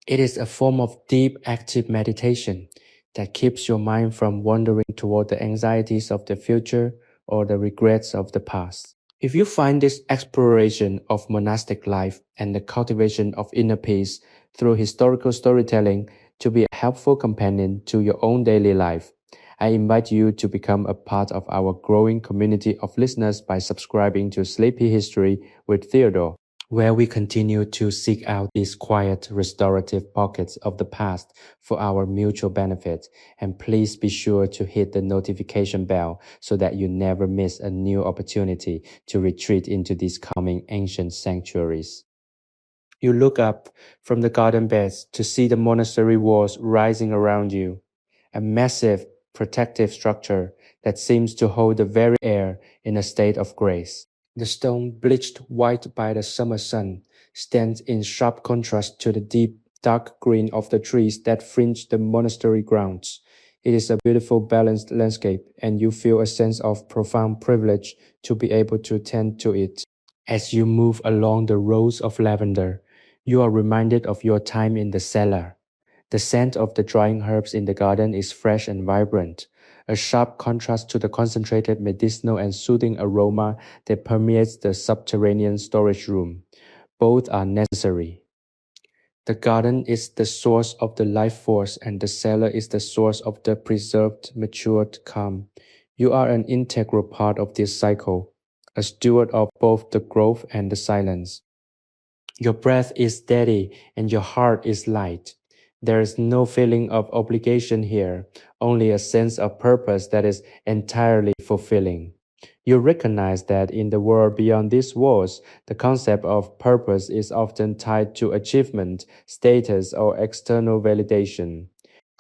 It is a form of deep, active meditation that keeps your mind from wandering toward the anxieties of the future or the regrets of the past. If you find this exploration of monastic life and the cultivation of inner peace through historical storytelling to be a helpful companion to your own daily life, I invite you to become a part of our growing community of listeners by subscribing to Sleepy History with Theodore, where we continue to seek out these quiet, restorative pockets of the past for our mutual benefit. And please be sure to hit the notification bell so that you never miss a new opportunity to retreat into these calming ancient sanctuaries. You look up from the garden beds to see the monastery walls rising around you, a massive protective structure that seems to hold the very air in a state of grace. The stone, bleached white by the summer sun, stands in sharp contrast to the deep, dark green of the trees that fringe the monastery grounds. It is a beautiful, balanced landscape, and you feel a sense of profound privilege to be able to tend to it. As you move along the rows of lavender, you are reminded of your time in the cellar. The scent of the drying herbs in the garden is fresh and vibrant, a sharp contrast to the concentrated medicinal and soothing aroma that permeates the subterranean storage room. Both are necessary. The garden is the source of the life force, and the cellar is the source of the preserved, matured calm. You are an integral part of this cycle, a steward of both the growth and the silence. Your breath is steady and your heart is light. There is no feeling of obligation here, only a sense of purpose that is entirely fulfilling. You recognize that in the world beyond these walls, the concept of purpose is often tied to achievement, status, or external validation.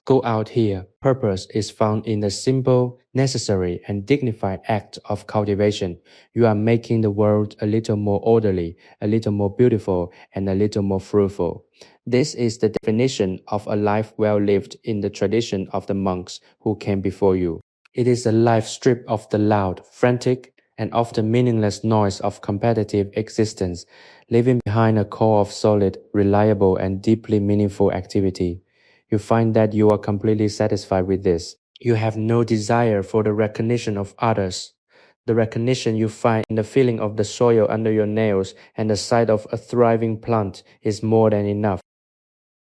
Go out here. Purpose is found in the simple, necessary, and dignified act of cultivation. You are making the world a little more orderly, a little more beautiful, and a little more fruitful. This is the definition of a life well lived in the tradition of the monks who came before you. It is a life stripped of the loud, frantic, and often meaningless noise of competitive existence, leaving behind a core of solid, reliable, and deeply meaningful activity. You find that you are completely satisfied with this. You have no desire for the recognition of others. The recognition you find in the feeling of the soil under your nails and the sight of a thriving plant is more than enough.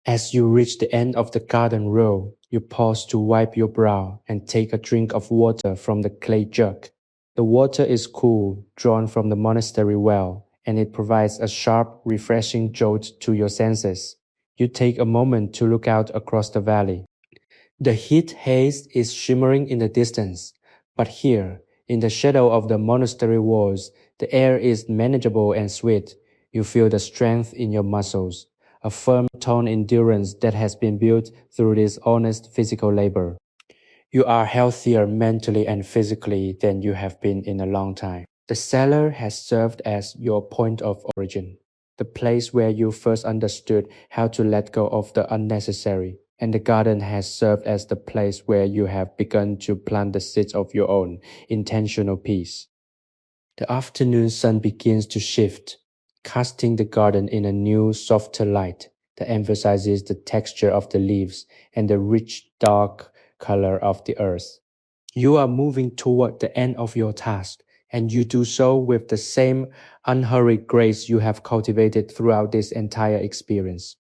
As you reach the end of the garden row, You pause to wipe your brow and take a drink of water from the clay jug. The water is cool, drawn from the monastery well, and it provides a sharp, refreshing jolt to your senses. You take a moment to look out across the valley. The heat haze is shimmering in the distance, but here, in the shadow of the monastery walls, the air is manageable and sweet. You feel the strength in your muscles, a firm, toned endurance that has been built through this honest physical labor. You are healthier mentally and physically than you have been in a long time. The cellar has served as your point of origin, the place where you first understood how to let go of the unnecessary, and the garden has served as the place where you have begun to plant the seeds of your own intentional peace. The afternoon sun begins to shift, casting the garden in a new, softer light that emphasizes the texture of the leaves and the rich, dark color of the earth. You are moving toward the end of your task, and you do so with the same unhurried grace you have cultivated throughout this entire experience.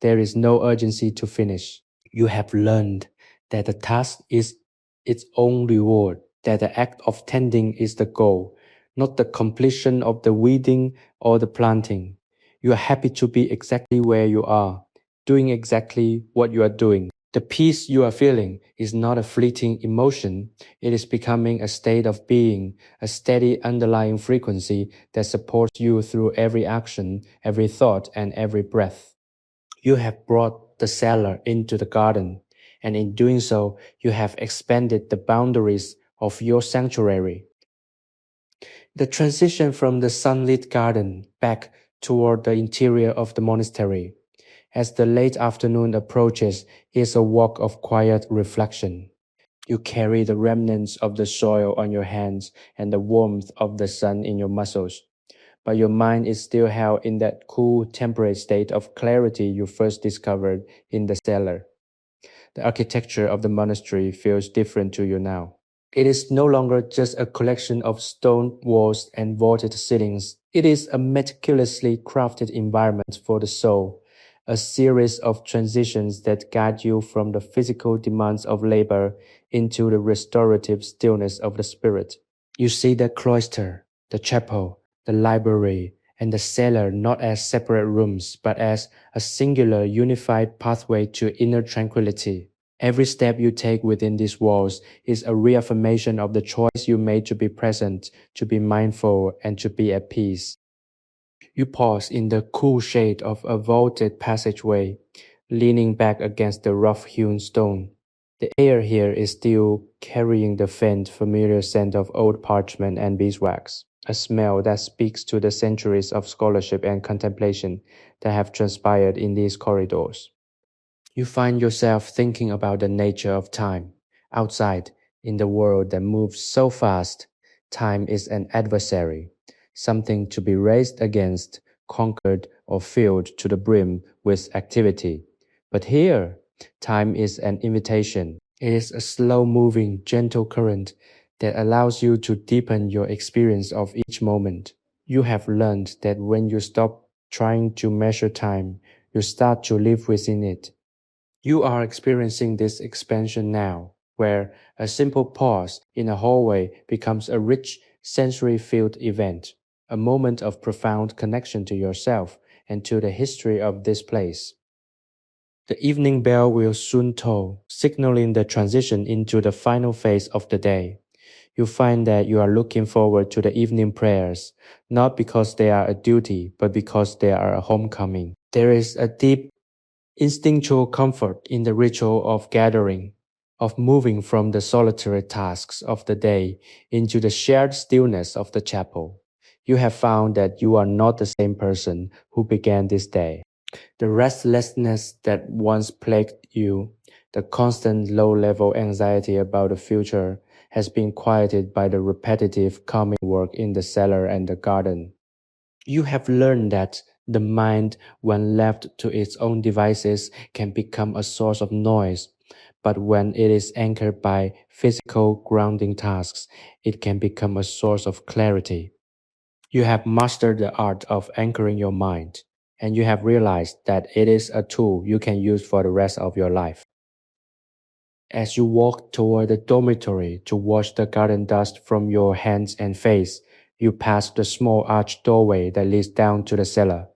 There is no urgency to finish. You have learned that the task is its own reward, that the act of tending is the goal, not the completion of the weeding or the planting. You are happy to be exactly where you are, doing exactly what you are doing. The peace you are feeling is not a fleeting emotion, it is becoming a state of being, a steady underlying frequency that supports you through every action, every thought, and every breath. You have brought the cellar into the garden, and in doing so, you have expanded the boundaries of your sanctuary. The transition from the sunlit garden back toward the interior of the monastery, as the late afternoon approaches, is a walk of quiet reflection. You carry the remnants of the soil on your hands and the warmth of the sun in your muscles, but your mind is still held in that cool, temperate state of clarity you first discovered in the cellar. The architecture of the monastery feels different to you now. It is no longer just a collection of stone walls and vaulted ceilings. It is a meticulously crafted environment for the soul, a series of transitions that guide you from the physical demands of labor into the restorative stillness of the spirit. You see the cloister, the chapel, the library, and the cellar not as separate rooms, but as a singular unified pathway to inner tranquility. Every step you take within these walls is a reaffirmation of the choice you made to be present, to be mindful, and to be at peace. You pause in the cool shade of a vaulted passageway, leaning back against the rough-hewn stone. The air here is still carrying the faint, familiar scent of old parchment and beeswax, a smell that speaks to the centuries of scholarship and contemplation that have transpired in these corridors. You find yourself thinking about the nature of time. Outside, in the world that moves so fast, time is an adversary, something to be raced against, conquered, or filled to the brim with activity. But here, time is an invitation. It is a slow moving, gentle current that allows you to deepen your experience of each moment. You have learned that when you stop trying to measure time, you start to live within it. You are experiencing this expansion now, where a simple pause in a hallway becomes a rich, sensory-filled event, a moment of profound connection to yourself and to the history of this place. The evening bell will soon toll, signaling the transition into the final phase of the day. You find that you are looking forward to the evening prayers, not because they are a duty, but because they are a homecoming. There is a deep instinctual comfort in the ritual of gathering, of moving from the solitary tasks of the day into the shared stillness of the chapel. You have found that you are not the same person who began this day. The restlessness that once plagued you, the constant low-level anxiety about the future, has been quieted by the repetitive calming work in the cellar and the garden. You have learned that the mind, when left to its own devices, can become a source of noise, but when it is anchored by physical grounding tasks, it can become a source of clarity. You have mastered the art of anchoring your mind, and you have realized that it is a tool you can use for the rest of your life. As you walk toward the dormitory to wash the garden dust from your hands and face, you pass the small arched doorway that leads down to the cellar.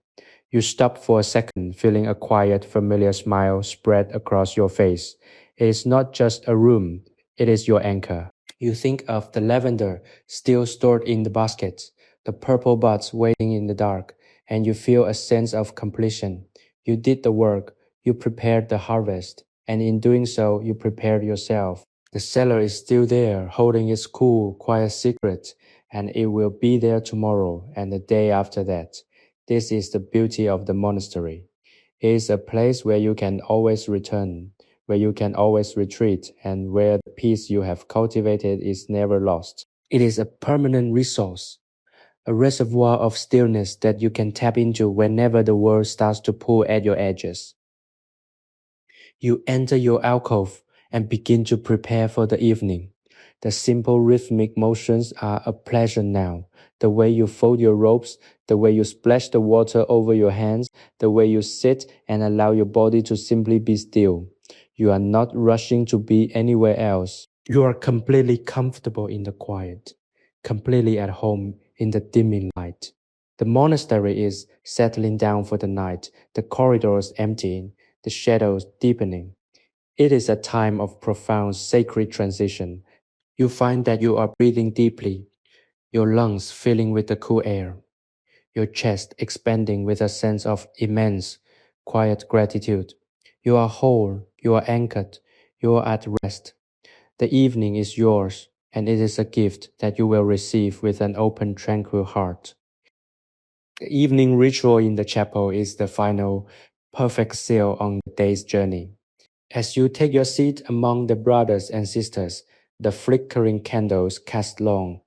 You stop for a second, feeling a quiet, familiar smile spread across your face. It is not just a room, it is your anchor. You think of the lavender still stored in the baskets, the purple buds waiting in the dark, and you feel a sense of completion. You did the work, you prepared the harvest, and in doing so, you prepared yourself. The cellar is still there, holding its cool, quiet secret, and it will be there tomorrow and the day after that. This is the beauty of the monastery. It is a place where you can always return, where you can always retreat, and where the peace you have cultivated is never lost. It is a permanent resource, a reservoir of stillness that you can tap into whenever the world starts to pull at your edges. You enter your alcove and begin to prepare for the evening. The simple rhythmic motions are a pleasure now. The way you fold your robes, the way you splash the water over your hands, the way you sit and allow your body to simply be still. You are not rushing to be anywhere else. You are completely comfortable in the quiet, completely at home in the dimming light. The monastery is settling down for the night, the corridors emptying, the shadows deepening. It is a time of profound sacred transition. You find that you are breathing deeply, your lungs filling with the cool air, your chest expanding with a sense of immense, quiet gratitude. You are whole, you are anchored, you are at rest. The evening is yours, and it is a gift that you will receive with an open, tranquil heart. The evening ritual in the chapel is the final, perfect seal on the day's journey. As you take your seat among the brothers and sisters, the flickering candles cast long,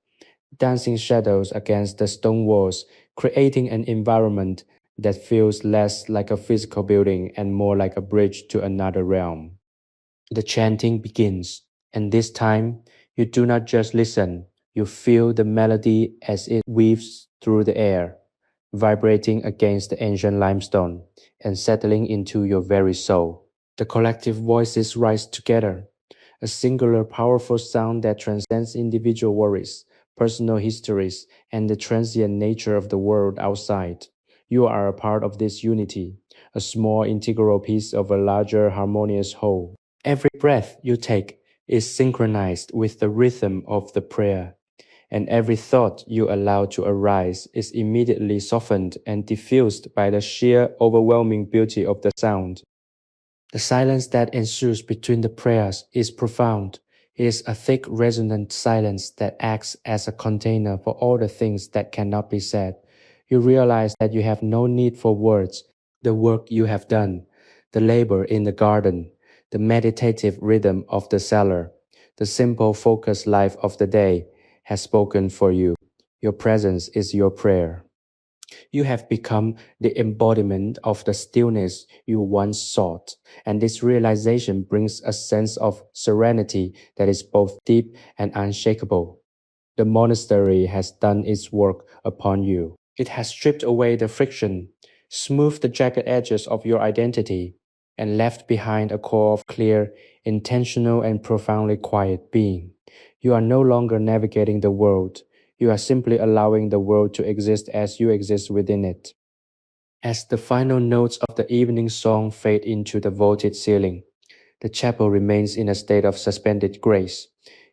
dancing shadows against the stone walls, creating an environment that feels less like a physical building and more like a bridge to another realm. The chanting begins, and this time you do not just listen, you feel the melody as it weaves through the air, vibrating against the ancient limestone and settling into your very soul. The collective voices rise together, a singular powerful sound that transcends individual worries, personal histories, and the transient nature of the world outside. You are a part of this unity, a small integral piece of a larger harmonious whole. Every breath you take is synchronized with the rhythm of the prayer, and every thought you allow to arise is immediately softened and diffused by the sheer overwhelming beauty of the sound. The silence that ensues between the prayers is profound. It is a thick, resonant silence that acts as a container for all the things that cannot be said. You realize that you have no need for words. The work you have done, the labor in the garden, the meditative rhythm of the cellar, the simple, focused life of the day has spoken for you. Your presence is your prayer. You have become the embodiment of the stillness you once sought, and this realization brings a sense of serenity that is both deep and unshakable. The monastery has done its work upon you. It has stripped away the friction, smoothed the jagged edges of your identity, and left behind a core of clear, intentional, and profoundly quiet being. You are no longer navigating the world. You are simply allowing the world to exist as you exist within it. As the final notes of the evening song fade into the vaulted ceiling, the chapel remains in a state of suspended grace.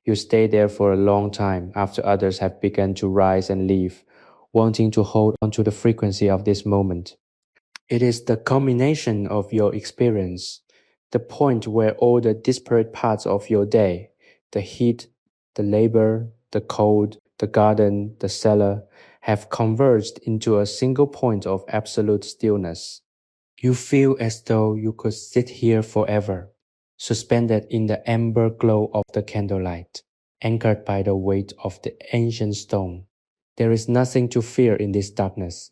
You stay there for a long time after others have begun to rise and leave, wanting to hold on to the frequency of this moment. It is the culmination of your experience, the point where all the disparate parts of your day, the heat, the labor, the cold, the garden, the cellar, have converged into a single point of absolute stillness. You feel as though you could sit here forever, suspended in the amber glow of the candlelight, anchored by the weight of the ancient stone. There is nothing to fear in this darkness.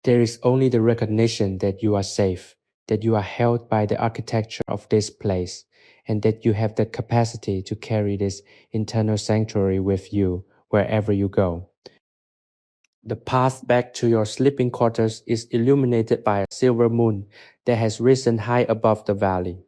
There is only the recognition that you are safe, that you are held by the architecture of this place, and that you have the capacity to carry this internal sanctuary with you wherever you go. The path back to your sleeping quarters is illuminated by a silver moon that has risen high above the valley.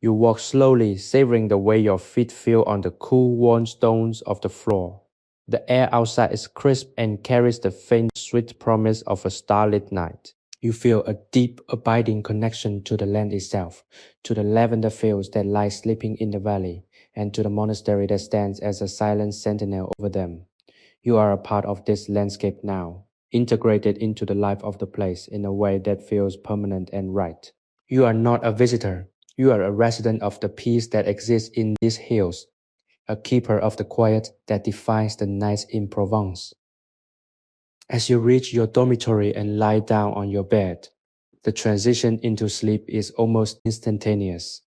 You walk slowly, savoring the way your feet feel on the cool, worn stones of the floor. The air outside is crisp and carries the faint, sweet promise of a starlit night. You feel a deep, abiding connection to the land itself, to the lavender fields that lie sleeping in the valley, and to the monastery that stands as a silent sentinel over them. You are a part of this landscape now, integrated into the life of the place in a way that feels permanent and right. You are not a visitor. You are a resident of the peace that exists in these hills, a keeper of the quiet that defines the nights in Provence. As you reach your dormitory and lie down on your bed, the transition into sleep is almost instantaneous.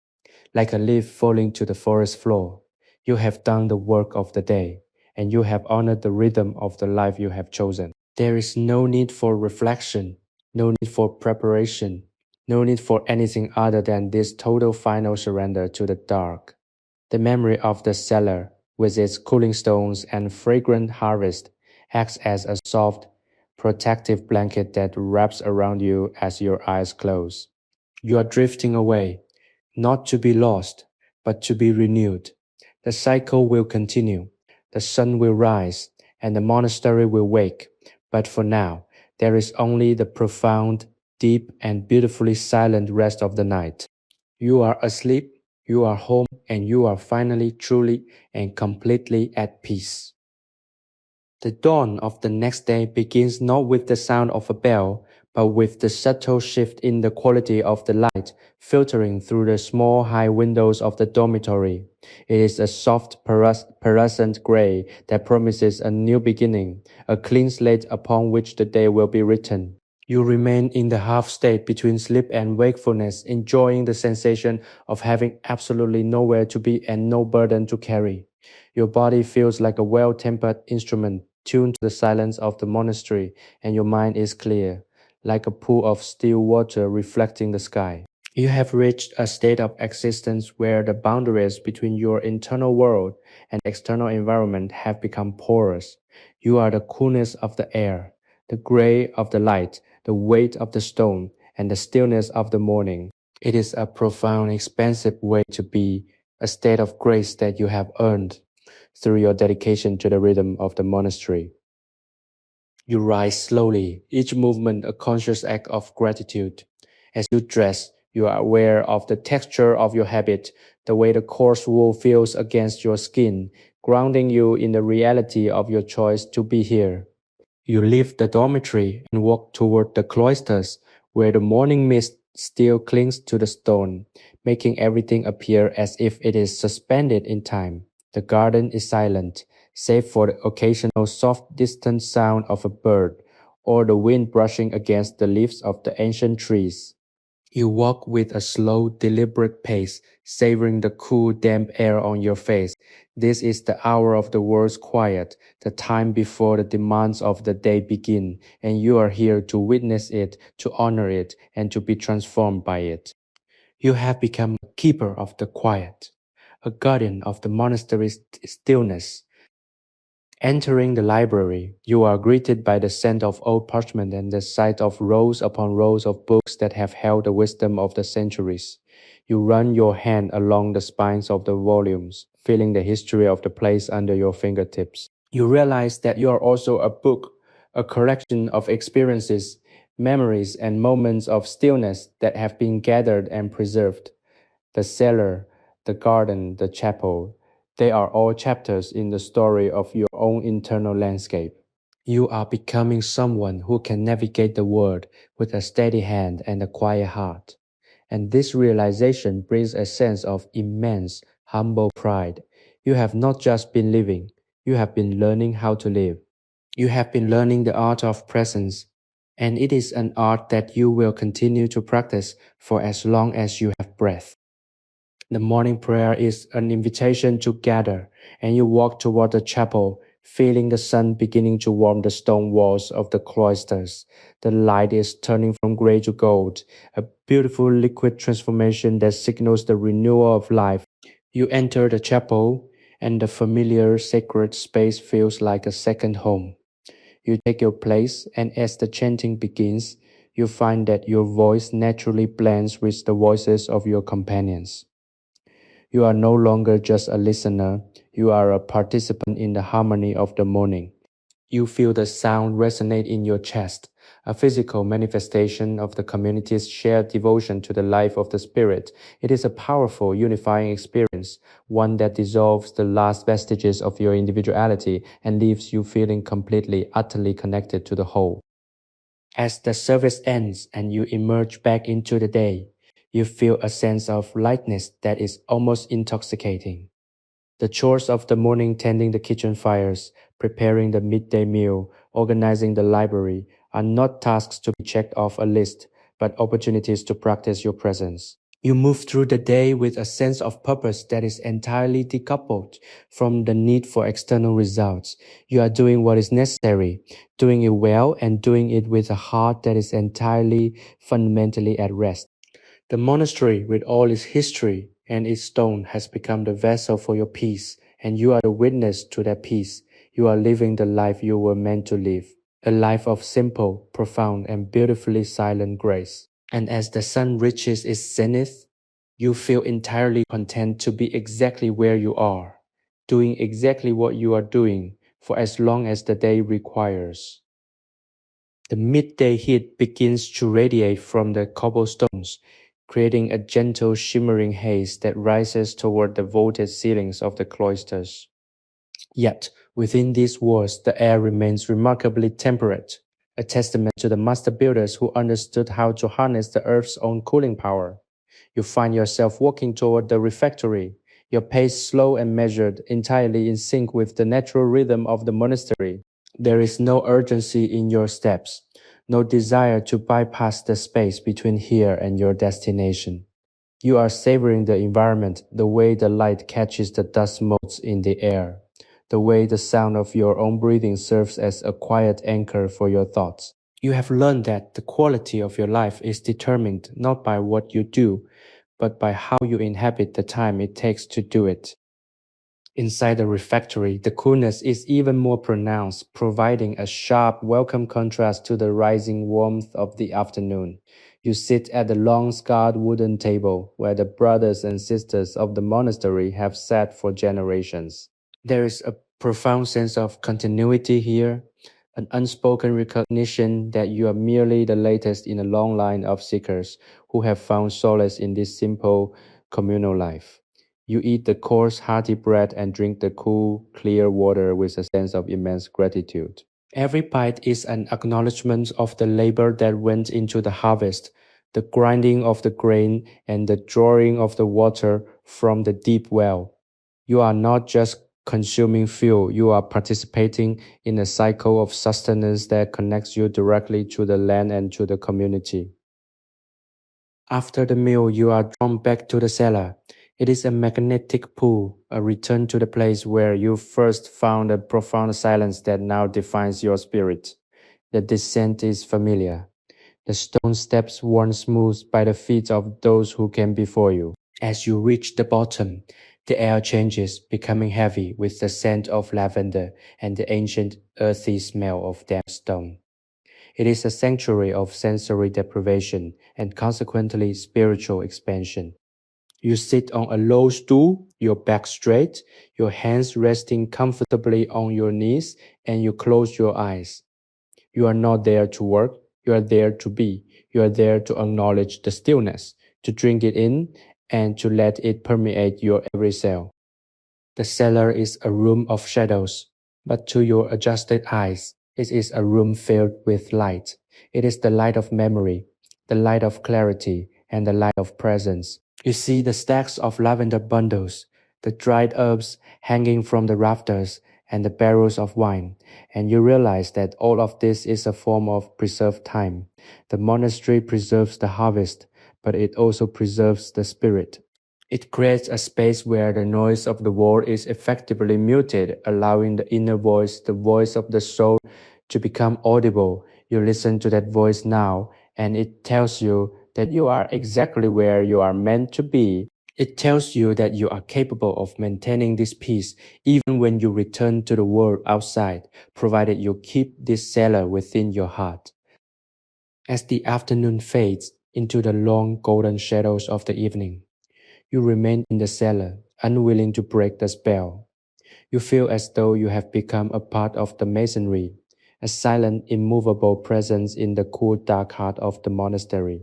Like a leaf falling to the forest floor, you have done the work of the day, and you have honored the rhythm of the life you have chosen. There is no need for reflection, no need for preparation, no need for anything other than this total final surrender to the dark. The memory of the cellar, with its cooling stones and fragrant harvest, acts as a soft, protective blanket that wraps around you as your eyes close. You are drifting away, not to be lost, but to be renewed. The cycle will continue, the sun will rise, and the monastery will wake. But for now, there is only the profound, deep, and beautifully silent rest of the night. You are asleep, you are home, and you are finally, truly, and completely at peace. The dawn of the next day begins not with the sound of a bell, but with the subtle shift in the quality of the light filtering through the small high windows of the dormitory. It is a soft pearlescent gray that promises a new beginning, a clean slate upon which the day will be written. You remain in the half state between sleep and wakefulness, enjoying the sensation of having absolutely nowhere to be and no burden to carry. Your body feels like a well-tempered instrument tuned to the silence of the monastery, and your mind is clear, like a pool of still water reflecting the sky. You have reached a state of existence where the boundaries between your internal world and external environment have become porous. You are the coolness of the air, the gray of the light, the weight of the stone, and the stillness of the morning. It is a profound, expansive way to be, a state of grace that you have earned through your dedication to the rhythm of the monastery. You rise slowly, each movement a conscious act of gratitude. As you dress, you are aware of the texture of your habit, the way the coarse wool feels against your skin, grounding you in the reality of your choice to be here. You leave the dormitory and walk toward the cloisters, where the morning mist still clings to the stone, making everything appear as if it is suspended in time. The garden is silent, save for the occasional soft distant sound of a bird or the wind brushing against the leaves of the ancient trees. You walk with a slow, deliberate pace, savoring the cool, damp air on your face. This is the hour of the world's quiet, the time before the demands of the day begin, and you are here to witness it, to honor it, and to be transformed by it. You have become a keeper of the quiet, a guardian of the monastery's stillness. Entering the library, you are greeted by the scent of old parchment and the sight of rows upon rows of books that have held the wisdom of the centuries. You run your hand along the spines of the volumes, feeling the history of the place under your fingertips. You realize that you are also a book, a collection of experiences, memories, and moments of stillness that have been gathered and preserved. The cellar, the garden, the chapel, they are all chapters in the story of your own internal landscape. You are becoming someone who can navigate the world with a steady hand and a quiet heart. And this realization brings a sense of immense, humble pride. You have not just been living, you have been learning how to live. You have been learning the art of presence, and it is an art that you will continue to practice for as long as you have breath. The morning prayer is an invitation to gather, and you walk toward the chapel, feeling the sun beginning to warm the stone walls of the cloisters. The light is turning from gray to gold, a beautiful liquid transformation that signals the renewal of life. You enter the chapel, and the familiar sacred space feels like a second home. You take your place, and as the chanting begins, you find that your voice naturally blends with the voices of your companions. You are no longer just a listener, you are a participant in the harmony of the morning. You feel the sound resonate in your chest, a physical manifestation of the community's shared devotion to the life of the spirit. It is a powerful, unifying experience, one that dissolves the last vestiges of your individuality and leaves you feeling completely, utterly connected to the whole. As the service ends and you emerge back into the day, you feel a sense of lightness that is almost intoxicating. The chores of the morning, tending the kitchen fires, preparing the midday meal, organizing the library, are not tasks to be checked off a list, but opportunities to practice your presence. You move through the day with a sense of purpose that is entirely decoupled from the need for external results. You are doing what is necessary, doing it well, and doing it with a heart that is entirely, fundamentally at rest. The monastery, with all its history and its stone, has become the vessel for your peace, and you are the witness to that peace. You are living the life you were meant to live, a life of simple, profound, and beautifully silent grace. And as the sun reaches its zenith, you feel entirely content to be exactly where you are, doing exactly what you are doing for as long as the day requires. The midday heat begins to radiate from the cobblestones, creating a gentle shimmering haze that rises toward the vaulted ceilings of the cloisters. Yet, within these walls, the air remains remarkably temperate, a testament to the master builders who understood how to harness the earth's own cooling power. You find yourself walking toward the refectory, your pace slow and measured, entirely in sync with the natural rhythm of the monastery. There is no urgency in your steps, no desire to bypass the space between here and your destination. You are savoring the environment, the way the light catches the dust motes in the air, the way the sound of your own breathing serves as a quiet anchor for your thoughts. You have learned that the quality of your life is determined not by what you do, but by how you inhabit the time it takes to do it. Inside the refectory, the coolness is even more pronounced, providing a sharp, welcome contrast to the rising warmth of the afternoon. You sit at the long, scarred wooden table where the brothers and sisters of the monastery have sat for generations. There is a profound sense of continuity here, an unspoken recognition that you are merely the latest in a long line of seekers who have found solace in this simple communal life. You eat the coarse, hearty bread and drink the cool, clear water with a sense of immense gratitude. Every bite is an acknowledgement of the labor that went into the harvest, the grinding of the grain and the drawing of the water from the deep well. You are not just consuming fuel, you are participating in a cycle of sustenance that connects you directly to the land and to the community. After the meal, you are drawn back to the cellar. It is a magnetic pull, a return to the place where you first found a profound silence that now defines your spirit. The descent is familiar. The stone steps worn smooth by the feet of those who came before you. As you reach the bottom, the air changes, becoming heavy with the scent of lavender and the ancient earthy smell of damp stone. It is a sanctuary of sensory deprivation and consequently spiritual expansion. You sit on a low stool, your back straight, your hands resting comfortably on your knees, and you close your eyes. You are not there to work, you are there to be. You are there to acknowledge the stillness, to drink it in, and to let it permeate your every cell. The cellar is a room of shadows, but to your adjusted eyes, it is a room filled with light. It is the light of memory, the light of clarity, and the light of presence. You see the stacks of lavender bundles, the dried herbs hanging from the rafters, and the barrels of wine, and you realize that all of this is a form of preserved time. The monastery preserves the harvest, but it also preserves the spirit. It creates a space where the noise of the world is effectively muted, allowing the inner voice, the voice of the soul, to become audible. You listen to that voice now, and it tells you that you are exactly where you are meant to be. It tells you that you are capable of maintaining this peace even when you return to the world outside, provided you keep this cellar within your heart. As the afternoon fades into the long golden shadows of the evening, You remain in the cellar, unwilling to break the spell. You feel as though you have become a part of the masonry, a silent, immovable presence in the cool, dark heart of the monastery.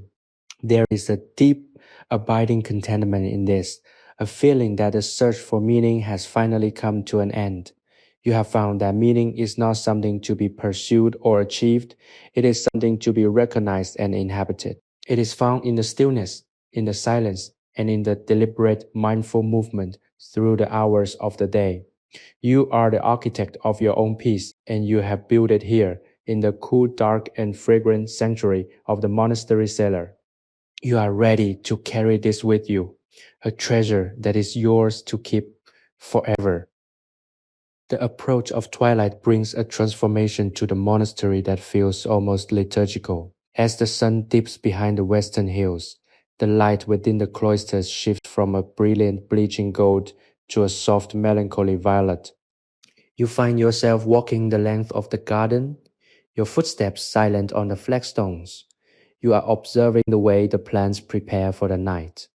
There is a deep, abiding contentment in this, a feeling that the search for meaning has finally come to an end. You have found that meaning is not something to be pursued or achieved, it is something to be recognized and inhabited. It is found in the stillness, in the silence, and in the deliberate, mindful movement through the hours of the day. You are the architect of your own peace, and you have built it here in the cool, dark, and fragrant sanctuary of the monastery cellar. You are ready to carry this with you, a treasure that is yours to keep forever. The approach of twilight brings a transformation to the monastery that feels almost liturgical. As the sun dips behind the western hills, the light within the cloisters shifts from a brilliant bleaching gold to a soft melancholy violet. You find yourself walking the length of the garden, your footsteps silent on the flagstones. You are observing the way the plants prepare for the night,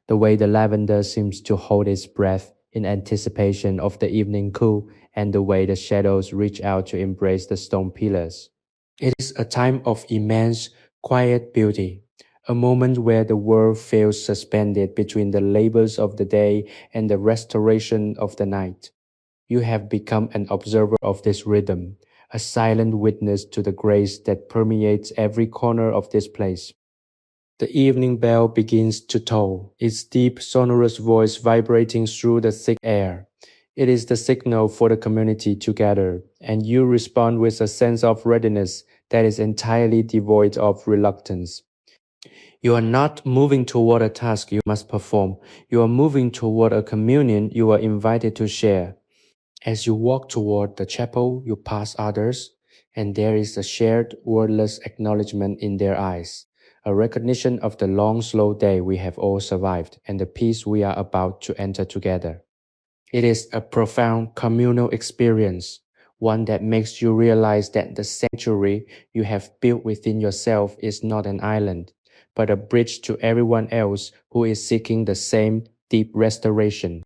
the way the lavender seems to hold its breath in anticipation of the evening cool, and the way the shadows reach out to embrace the stone pillars. It is a time of immense, quiet beauty, a moment where the world feels suspended between the labors of the day and the restoration of the night. You have become an observer of this rhythm, a silent witness to the grace that permeates every corner of this place. The evening bell begins to toll, its deep, sonorous voice vibrating through the thick air. It is the signal for the community to gather, and you respond with a sense of readiness that is entirely devoid of reluctance. You are not moving toward a task you must perform. You are moving toward a communion you are invited to share. As you walk toward the chapel, you pass others, and there is a shared, wordless acknowledgement in their eyes, a recognition of the long, slow day we have all survived and the peace we are about to enter together. It is a profound communal experience, one that makes you realize that the sanctuary you have built within yourself is not an island, but a bridge to everyone else who is seeking the same deep restoration.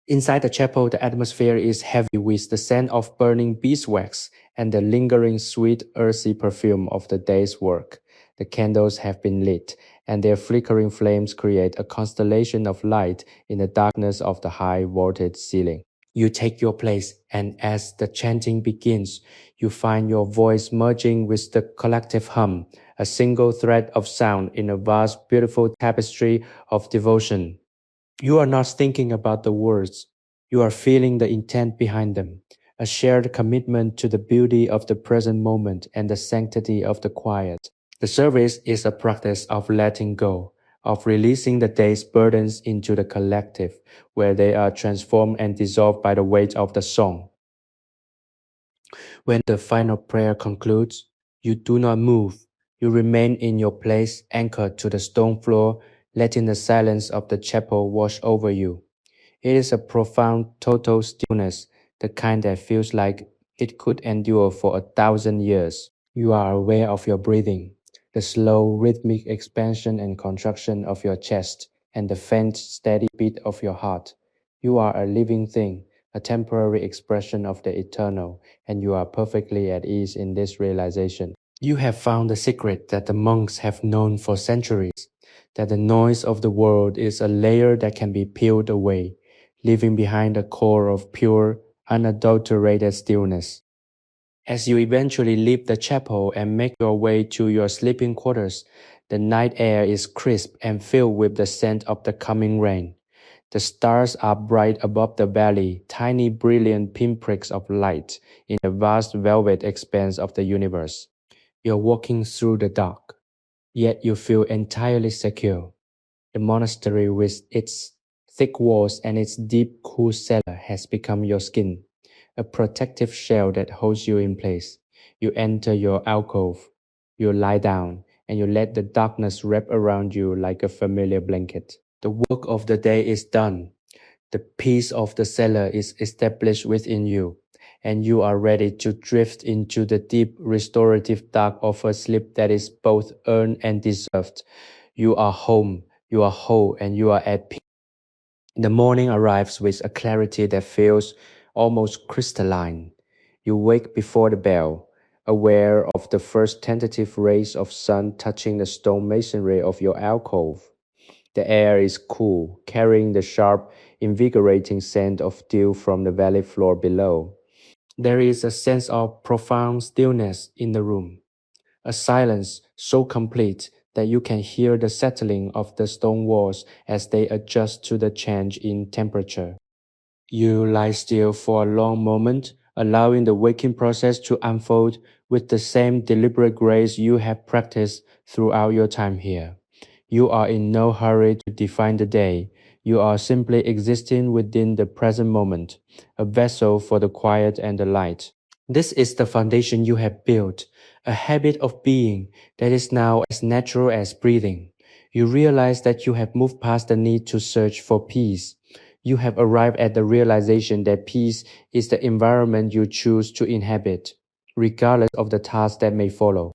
Inside the chapel, the atmosphere is heavy with the scent of burning beeswax and the lingering sweet, earthy perfume of the day's work. The candles have been lit, and their flickering flames create a constellation of light in the darkness of the high vaulted ceiling. You take your place, and as the chanting begins, you find your voice merging with the collective hum, a single thread of sound in a vast, beautiful tapestry of devotion. You are not thinking about the words. You are feeling the intent behind them, a shared commitment to the beauty of the present moment and the sanctity of the quiet. The service is a practice of letting go, of releasing the day's burdens into the collective, where they are transformed and dissolved by the weight of the song. When the final prayer concludes, you do not move. You remain in your place, anchored to the stone floor, letting the silence of the chapel wash over you. It is a profound, total stillness, the kind that feels like it could endure for 1,000 years. You are aware of your breathing, the slow, rhythmic expansion and contraction of your chest, and the faint, steady beat of your heart. You are a living thing, a temporary expression of the eternal, and you are perfectly at ease in this realization. You have found the secret that the monks have known for centuries, that the noise of the world is a layer that can be peeled away, leaving behind a core of pure, unadulterated stillness. As you eventually leave the chapel and make your way to your sleeping quarters, the night air is crisp and filled with the scent of the coming rain. The stars are bright above the valley, tiny brilliant pinpricks of light in the vast velvet expanse of the universe. You're walking through the dark, yet you feel entirely secure. The monastery with its thick walls and its deep, cool cellar has become your skin, a protective shell that holds you in place. You enter your alcove, you lie down, and you let the darkness wrap around you like a familiar blanket. The work of the day is done. The peace of the cellar is established within you, and you are ready to drift into the deep, restorative dark of a sleep that is both earned and deserved. You are home, You are whole and you are at peace. The morning arrives with a clarity that feels almost crystalline. You wake before the bell, aware of the first tentative rays of sun touching the stone masonry of your alcove. The air is cool, carrying the sharp, invigorating scent of dew from the valley floor below. There is a sense of profound stillness in the room, a silence so complete that you can hear the settling of the stone walls as they adjust to the change in temperature. You lie still for a long moment, allowing the waking process to unfold with the same deliberate grace you have practiced throughout your time here. You are in no hurry to define the day. You are simply existing within the present moment, a vessel for the quiet and the light. This is the foundation you have built, a habit of being that is now as natural as breathing. You realize that you have moved past the need to search for peace. You have arrived at the realization that peace is the environment you choose to inhabit, regardless of the tasks that may follow.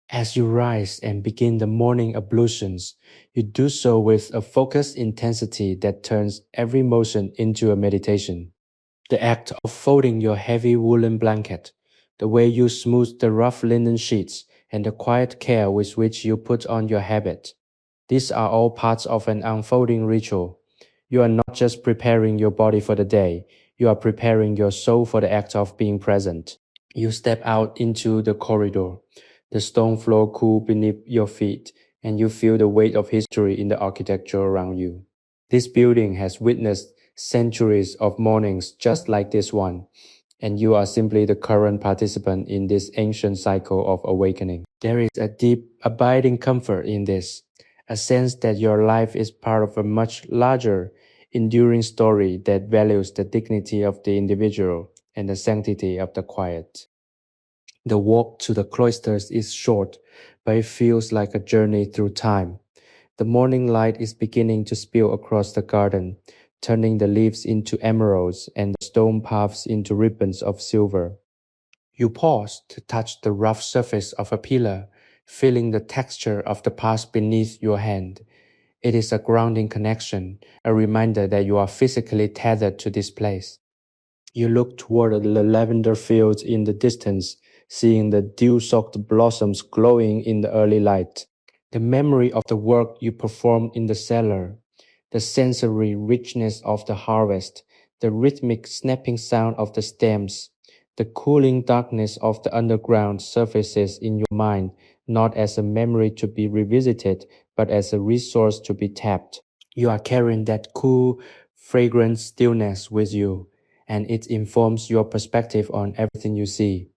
As you rise and begin the morning ablutions, you do so with a focused intensity that turns every motion into a meditation. The act of folding your heavy woolen blanket, the way you smooth the rough linen sheets, and the quiet care with which you put on your habit. These are all parts of an unfolding ritual. You are not just preparing your body for the day, you are preparing your soul for the act of being present. You step out into the corridor, the stone floor cool beneath your feet, and you feel the weight of history in the architecture around you. This building has witnessed centuries of mornings just like this one, and you are simply the current participant in this ancient cycle of awakening. There is a deep, abiding comfort in this, a sense that your life is part of a much larger, enduring story that values the dignity of the individual and the sanctity of the quiet. The walk to the cloisters is short, but it feels like a journey through time. The morning light is beginning to spill across the garden, turning the leaves into emeralds and the stone paths into ribbons of silver. You pause to touch the rough surface of a pillar, feeling the texture of the past beneath your hand. It is a grounding connection, a reminder that you are physically tethered to this place. You look toward the lavender fields in the distance, seeing the dew-soaked blossoms glowing in the early light. The memory of the work you performed in the cellar, the sensory richness of the harvest, the rhythmic snapping sound of the stems, the cooling darkness of the underground surfaces in your mind, not as a memory to be revisited, but as a resource to be tapped. You are carrying that cool, fragrant stillness with you, and it informs your perspective on everything you see.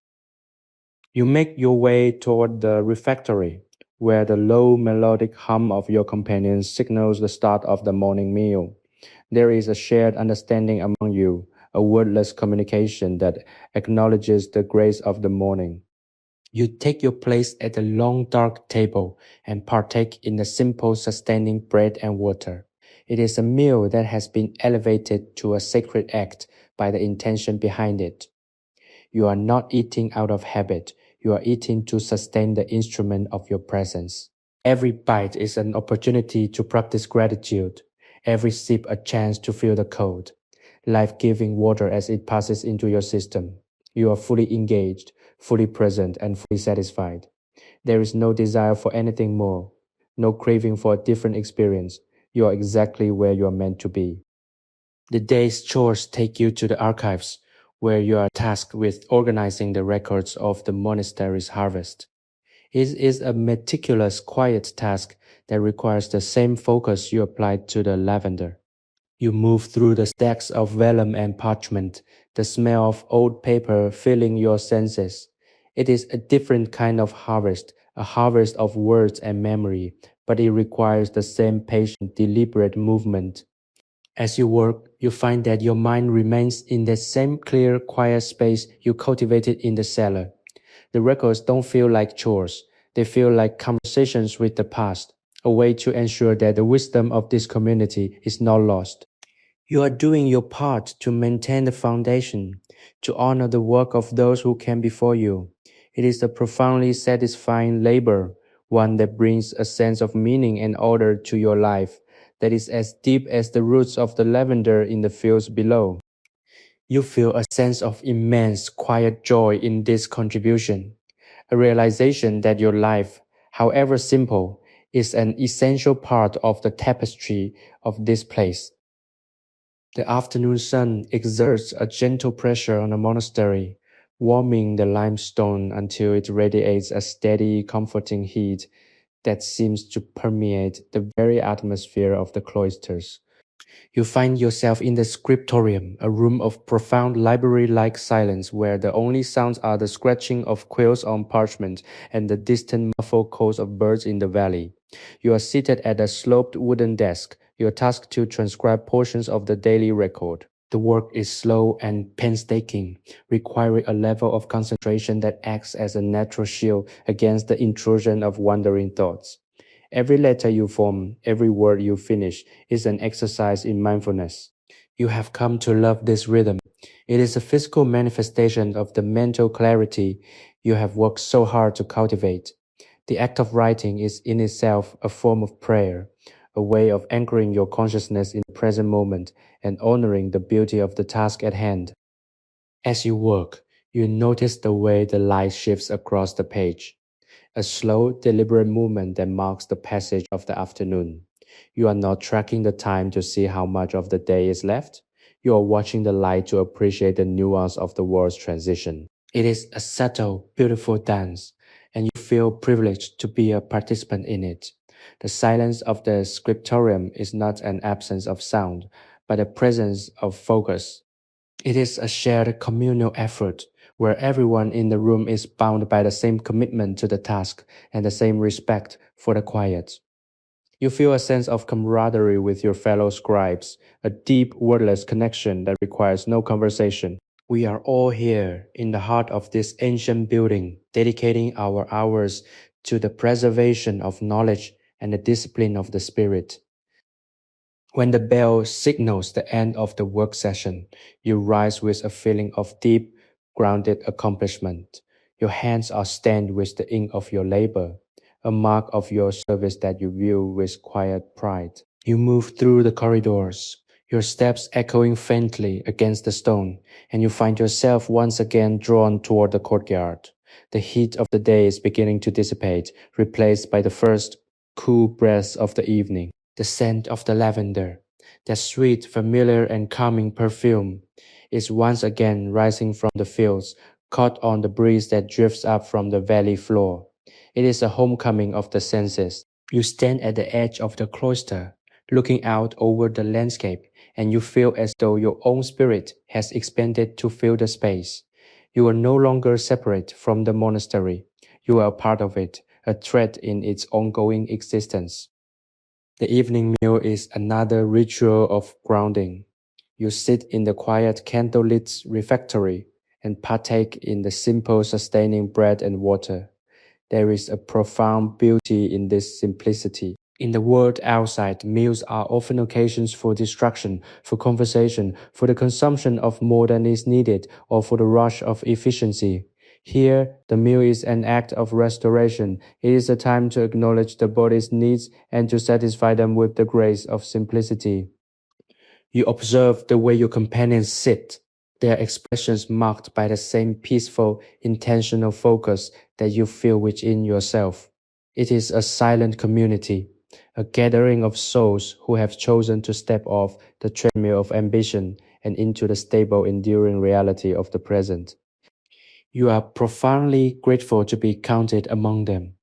You make your way toward the refectory, where the low melodic hum of your companions signals the start of the morning meal. There is a shared understanding among you, a wordless communication that acknowledges the grace of the morning. You take your place at the long dark table and partake in the simple sustaining bread and water. It is a meal that has been elevated to a sacred act by the intention behind it. You are not eating out of habit, you are eating to sustain the instrument of your presence. Every bite is an opportunity to practice gratitude, every sip a chance to feel the cold, life-giving water as it passes into your system. You are fully engaged, fully present, and fully satisfied. There is no desire for anything more, no craving for a different experience. You are exactly where you are meant to be. The day's chores take you to the archives, where you are tasked with organizing the records of the monastery's harvest. It is a meticulous, quiet task that requires the same focus you applied to the lavender. You move through the stacks of vellum and parchment, the smell of old paper filling your senses. It is a different kind of harvest, a harvest of words and memory, but it requires the same patient, deliberate movement. As you work, you find that your mind remains in that same clear, quiet space you cultivated in the cellar. The records don't feel like chores. They feel like conversations with the past, a way to ensure that the wisdom of this community is not lost. You are doing your part to maintain the foundation, to honor the work of those who came before you. It is a profoundly satisfying labor, one that brings a sense of meaning and order to your life that is as deep as the roots of the lavender in the fields below. You feel a sense of immense quiet joy in this contribution, a realization that your life, however simple, is an essential part of the tapestry of this place. The afternoon sun exerts a gentle pressure on the monastery, warming the limestone until it radiates a steady, comforting heat that seems to permeate the very atmosphere of the cloisters. You find yourself in the scriptorium, a room of profound library-like silence where the only sounds are the scratching of quills on parchment and the distant muffled calls of birds in the valley. You are seated at a sloped wooden desk, your task to transcribe portions of the daily record. The work is slow and painstaking, requiring a level of concentration that acts as a natural shield against the intrusion of wandering thoughts. Every letter you form, every word you finish, is an exercise in mindfulness. You have come to love this rhythm. It is a physical manifestation of the mental clarity you have worked so hard to cultivate. The act of writing is in itself a form of prayer, a way of anchoring your consciousness in the present moment and honoring the beauty of the task at hand. As you work, you notice the way the light shifts across the page, a slow, deliberate movement that marks the passage of the afternoon. You are not tracking the time to see how much of the day is left. You are watching the light to appreciate the nuance of the world's transition. It is a subtle, beautiful dance, and you feel privileged to be a participant in it. The silence of the scriptorium is not an absence of sound, but a presence of focus. It is a shared communal effort where everyone in the room is bound by the same commitment to the task and the same respect for the quiet. You feel a sense of camaraderie with your fellow scribes, a deep, wordless connection that requires no conversation. We are all here in the heart of this ancient building, dedicating our hours to the preservation of knowledge and the discipline of the spirit. When the bell signals the end of the work session, you rise with a feeling of deep, grounded accomplishment. Your hands are stained with the ink of your labor, a mark of your service that you view with quiet pride. You move through the corridors, your steps echoing faintly against the stone, and you find yourself once again drawn toward the courtyard. The heat of the day is beginning to dissipate, replaced by the first cool breaths of the evening. The scent of the lavender, that sweet, familiar, and calming perfume, is once again rising from the fields, caught on the breeze that drifts up from the valley floor. It is a homecoming of the senses. You stand at the edge of the cloister, looking out over the landscape, and you feel as though your own spirit has expanded to fill the space. You are no longer separate from the monastery. You are a part of it, a thread in its ongoing existence. The evening meal is another ritual of grounding. You sit in the quiet candlelit refectory and partake in the simple sustaining bread and water. There is a profound beauty in this simplicity. In the world outside, meals are often occasions for distraction, for conversation, for the consumption of more than is needed, or for the rush of efficiency. Here, the meal is an act of restoration. It is a time to acknowledge the body's needs and to satisfy them with the grace of simplicity. You observe the way your companions sit, their expressions marked by the same peaceful, intentional focus that you feel within yourself. It is a silent community, a gathering of souls who have chosen to step off the treadmill of ambition and into the stable, enduring reality of the present. You are profoundly grateful to be counted among them.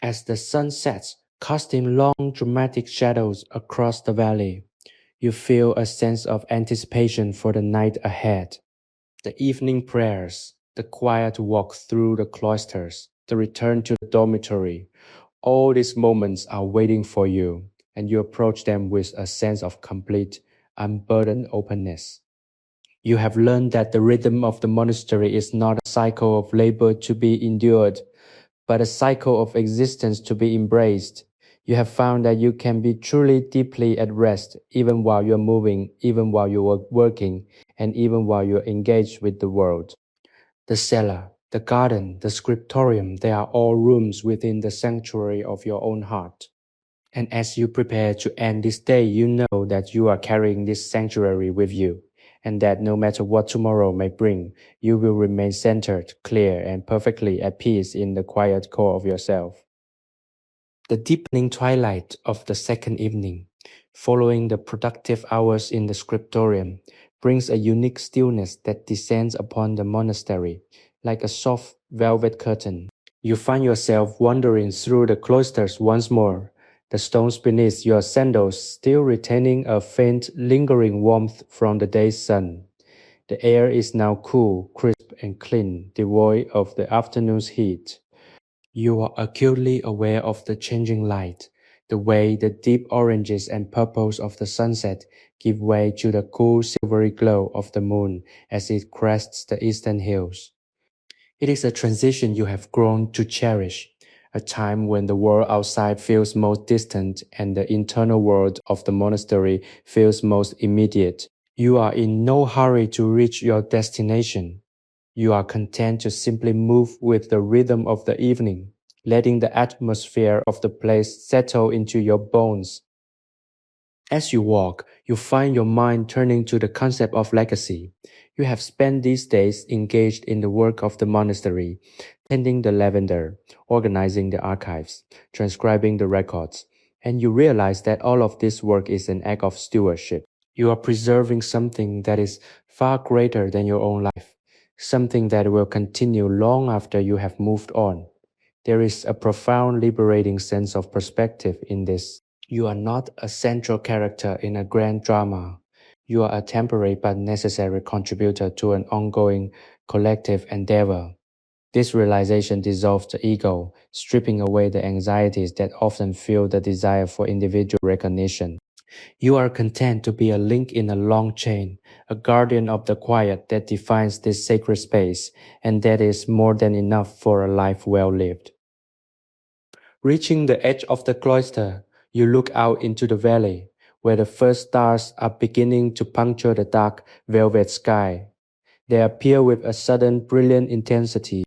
As the sun sets, casting long dramatic shadows across the valley, you feel a sense of anticipation for the night ahead. The evening prayers, the quiet walk through the cloisters, the return to the dormitory, all these moments are waiting for you, and you approach them with a sense of complete, unburdened openness. You have learned that the rhythm of the monastery is not a cycle of labor to be endured, but a cycle of existence to be embraced. You have found that you can be truly deeply at rest even while you're moving, even while you're working, and even while you're engaged with the world. The cellar. The garden, the scriptorium, they are all rooms within the sanctuary of your own heart. And as you prepare to end this day, you know that you are carrying this sanctuary with you, and that no matter what tomorrow may bring, you will remain centered, clear, and perfectly at peace in the quiet core of yourself. The deepening twilight of the second evening, following the productive hours in the scriptorium, brings a unique stillness that descends upon the monastery, like a soft velvet curtain. You find yourself wandering through the cloisters once more, the stones beneath your sandals still retaining a faint, lingering warmth from the day's sun. The air is now cool, crisp, and clean, devoid of the afternoon's heat. You are acutely aware of the changing light, the way the deep oranges and purples of the sunset give way to the cool silvery glow of the moon as it crests the eastern hills. It is a transition you have grown to cherish, a time when the world outside feels most distant and the internal world of the monastery feels most immediate. You are in no hurry to reach your destination. You are content to simply move with the rhythm of the evening, letting the atmosphere of the place settle into your bones. As you walk, you find your mind turning to the concept of legacy. You have spent these days engaged in the work of the monastery, tending the lavender, organizing the archives, transcribing the records, and you realize that all of this work is an act of stewardship. You are preserving something that is far greater than your own life, something that will continue long after you have moved on. There is a profound liberating sense of perspective in this. You are not a central character in a grand drama. You are a temporary but necessary contributor to an ongoing collective endeavor. This realization dissolves the ego, stripping away the anxieties that often fuel the desire for individual recognition. You are content to be a link in a long chain, a guardian of the quiet that defines this sacred space, and that is more than enough for a life well lived. Reaching the edge of the cloister, you look out into the valley, where the first stars are beginning to puncture the dark velvet sky. They appear with a sudden brilliant intensity,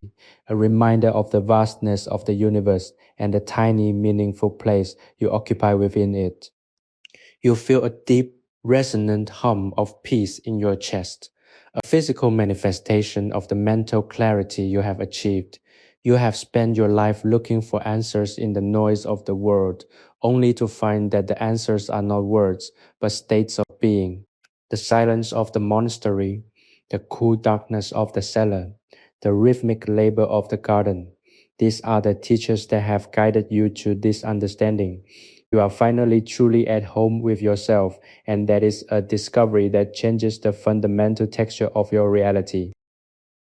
a reminder of the vastness of the universe and the tiny, meaningful place you occupy within it. You feel a deep, resonant hum of peace in your chest, a physical manifestation of the mental clarity you have achieved. You have spent your life looking for answers in the noise of the world, only to find that the answers are not words, but states of being. The silence of the monastery, the cool darkness of the cellar, the rhythmic labor of the garden. These are the teachers that have guided you to this understanding. You are finally truly at home with yourself, and that is a discovery that changes the fundamental texture of your reality.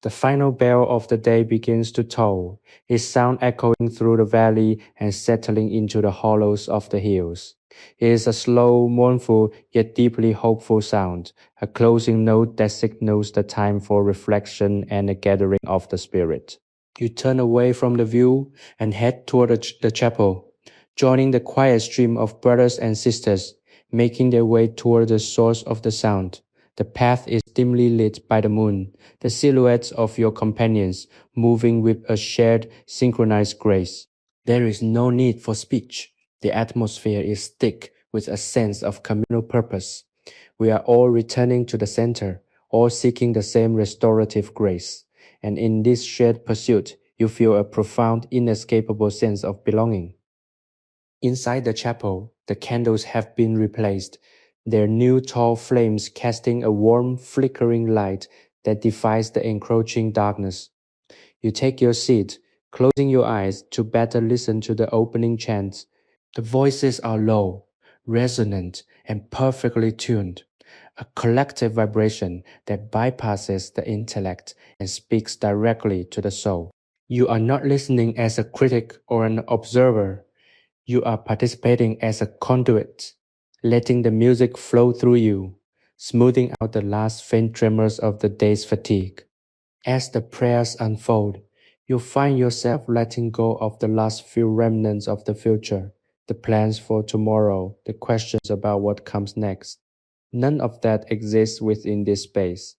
The final bell of the day begins to toll, its sound echoing through the valley and settling into the hollows of the hills. It is a slow, mournful, yet deeply hopeful sound, a closing note that signals the time for reflection and the gathering of the spirit. You turn away from the view and head toward the chapel, joining the quiet stream of brothers and sisters, making their way toward the source of the sound. The path is dimly lit by the moon, the silhouettes of your companions moving with a shared, synchronized grace. There is no need for speech. The atmosphere is thick with a sense of communal purpose. We are all returning to the center, all seeking the same restorative grace. And in this shared pursuit, you feel a profound, inescapable sense of belonging. Inside the chapel, the candles have been replaced, their new tall flames casting a warm, flickering light that defies the encroaching darkness. You take your seat, closing your eyes to better listen to the opening chants. The voices are low, resonant, and perfectly tuned, a collective vibration that bypasses the intellect and speaks directly to the soul. You are not listening as a critic or an observer. You are participating as a conduit, letting the music flow through you, smoothing out the last faint tremors of the day's fatigue. As the prayers unfold, you find yourself letting go of the last few remnants of the future, the plans for tomorrow, the questions about what comes next. None of that exists within this space.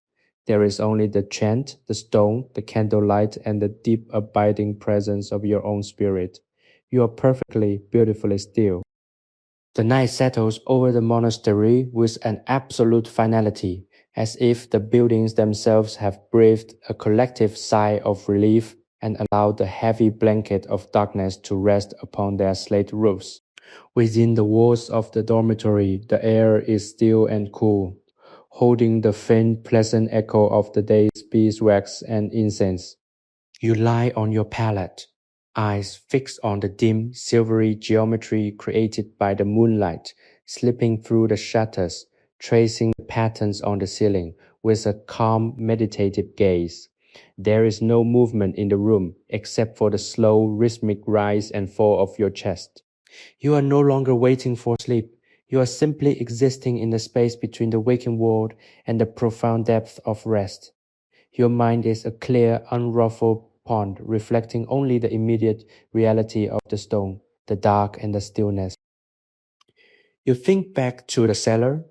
There is only the chant, the stone, the candlelight, and the deep abiding presence of your own spirit. You are perfectly, beautifully still. The night settles over the monastery with an absolute finality, as if the buildings themselves have breathed a collective sigh of relief and allowed the heavy blanket of darkness to rest upon their slate roofs. Within the walls of the dormitory, the air is still and cool, holding the faint, pleasant echo of the day's beeswax and incense. You lie on your pallet, eyes fixed on the dim, silvery geometry created by the moonlight, slipping through the shutters, tracing the patterns on the ceiling with a calm, meditative gaze. There is no movement in the room except for the slow, rhythmic rise and fall of your chest. You are no longer waiting for sleep. You are simply existing in the space between the waking world and the profound depth of rest. Your mind is a clear, unruffled pond reflecting only the immediate reality of the stone, the dark, and the stillness. You think back to the cellar,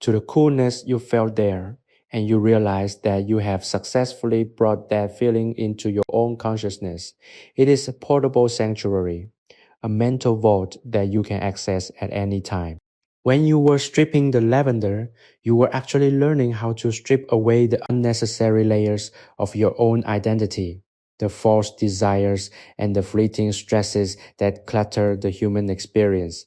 to the coolness you felt there, and you realize that you have successfully brought that feeling into your own consciousness. It is a portable sanctuary, a mental vault that you can access at any time. When you were stripping the lavender, you were actually learning how to strip away the unnecessary layers of your own identity, the false desires and the fleeting stresses that clutter the human experience.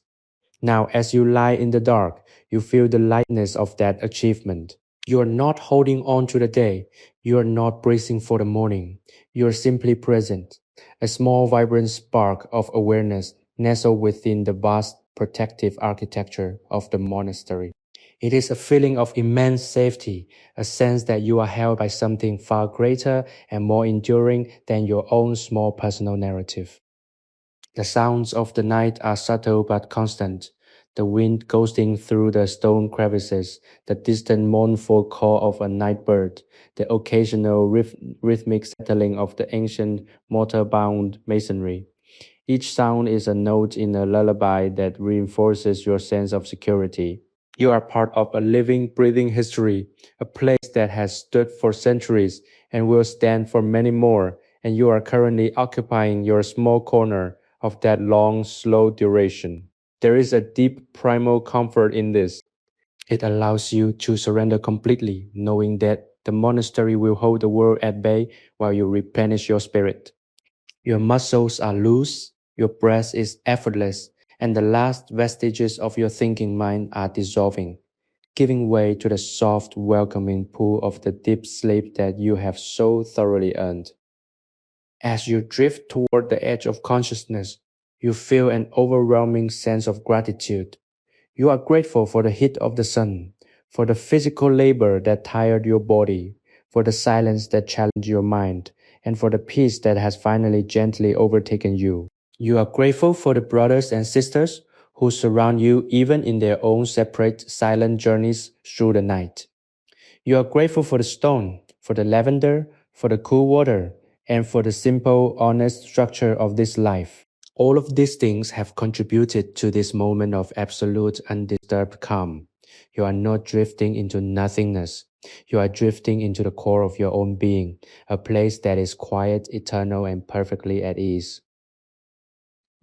Now, as you lie in the dark, you feel the lightness of that achievement. You are not holding on to the day. You are not bracing for the morning. You are simply present, a small vibrant spark of awareness nestled within the vast protective architecture of the monastery. It is a feeling of immense safety, a sense that you are held by something far greater and more enduring than your own small personal narrative. The sounds of the night are subtle but constant. The wind ghosting through the stone crevices, the distant mournful call of a night bird, the occasional rhythmic settling of the ancient mortar-bound masonry. Each sound is a note in a lullaby that reinforces your sense of security. You are part of a living, breathing history, a place that has stood for centuries and will stand for many more, and you are currently occupying your small corner of that long, slow duration. There is a deep primal comfort in this. It allows you to surrender completely, knowing that the monastery will hold the world at bay while you replenish your spirit. Your muscles are loose, your breath is effortless, and the last vestiges of your thinking mind are dissolving, giving way to the soft, welcoming pull of the deep sleep that you have so thoroughly earned. As you drift toward the edge of consciousness, you feel an overwhelming sense of gratitude. You are grateful for the heat of the sun, for the physical labor that tired your body, for the silence that challenged your mind, and for the peace that has finally gently overtaken you. You are grateful for the brothers and sisters who surround you even in their own separate, silent journeys through the night. You are grateful for the stone, for the lavender, for the cool water, and for the simple, honest structure of this life. All of these things have contributed to this moment of absolute undisturbed calm. You are not drifting into nothingness. You are drifting into the core of your own being, a place that is quiet, eternal, and perfectly at ease.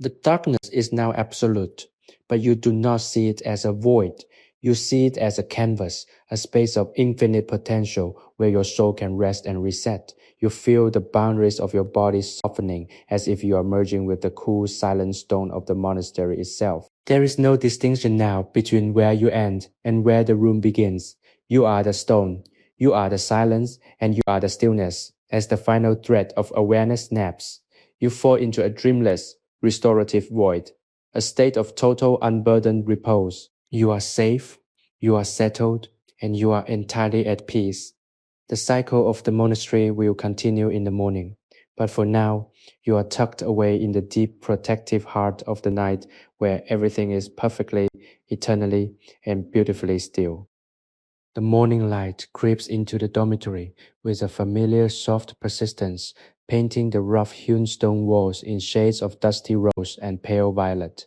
The darkness is now absolute, but you do not see it as a void. You see it as a canvas, a space of infinite potential where your soul can rest and reset. You feel the boundaries of your body softening as if you are merging with the cool, silent stone of the monastery itself. There is no distinction now between where you end and where the room begins. You are the stone, you are the silence, and you are the stillness. As the final thread of awareness snaps, you fall into a dreamless, restorative void, a state of total unburdened repose. You are safe, you are settled, and you are entirely at peace. The cycle of the monastery will continue in the morning, but for now, you are tucked away in the deep protective heart of the night where everything is perfectly, eternally, and beautifully still. The morning light creeps into the dormitory with a familiar soft persistence, painting the rough-hewn stone walls in shades of dusty rose and pale violet.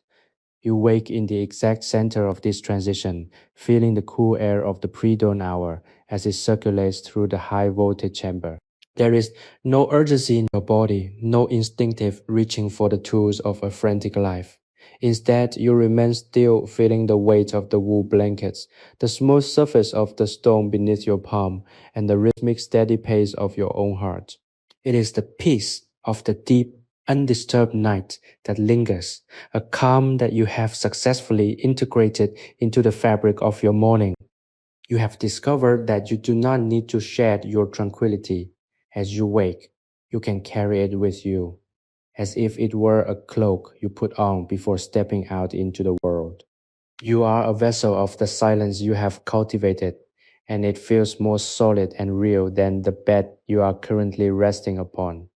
You wake in the exact center of this transition, feeling the cool air of the pre-dawn hour as it circulates through the high-voltage chamber. There is no urgency in your body, no instinctive reaching for the tools of a frantic life. Instead, you remain still, feeling the weight of the wool blankets, the smooth surface of the stone beneath your palm, and the rhythmic steady pace of your own heart. It is the peace of the deep, undisturbed night that lingers, a calm that you have successfully integrated into the fabric of your morning. You have discovered that you do not need to shed your tranquility. As you wake, you can carry it with you, as if it were a cloak you put on before stepping out into the world. You are a vessel of the silence you have cultivated, and it feels more solid and real than the bed you are currently resting upon.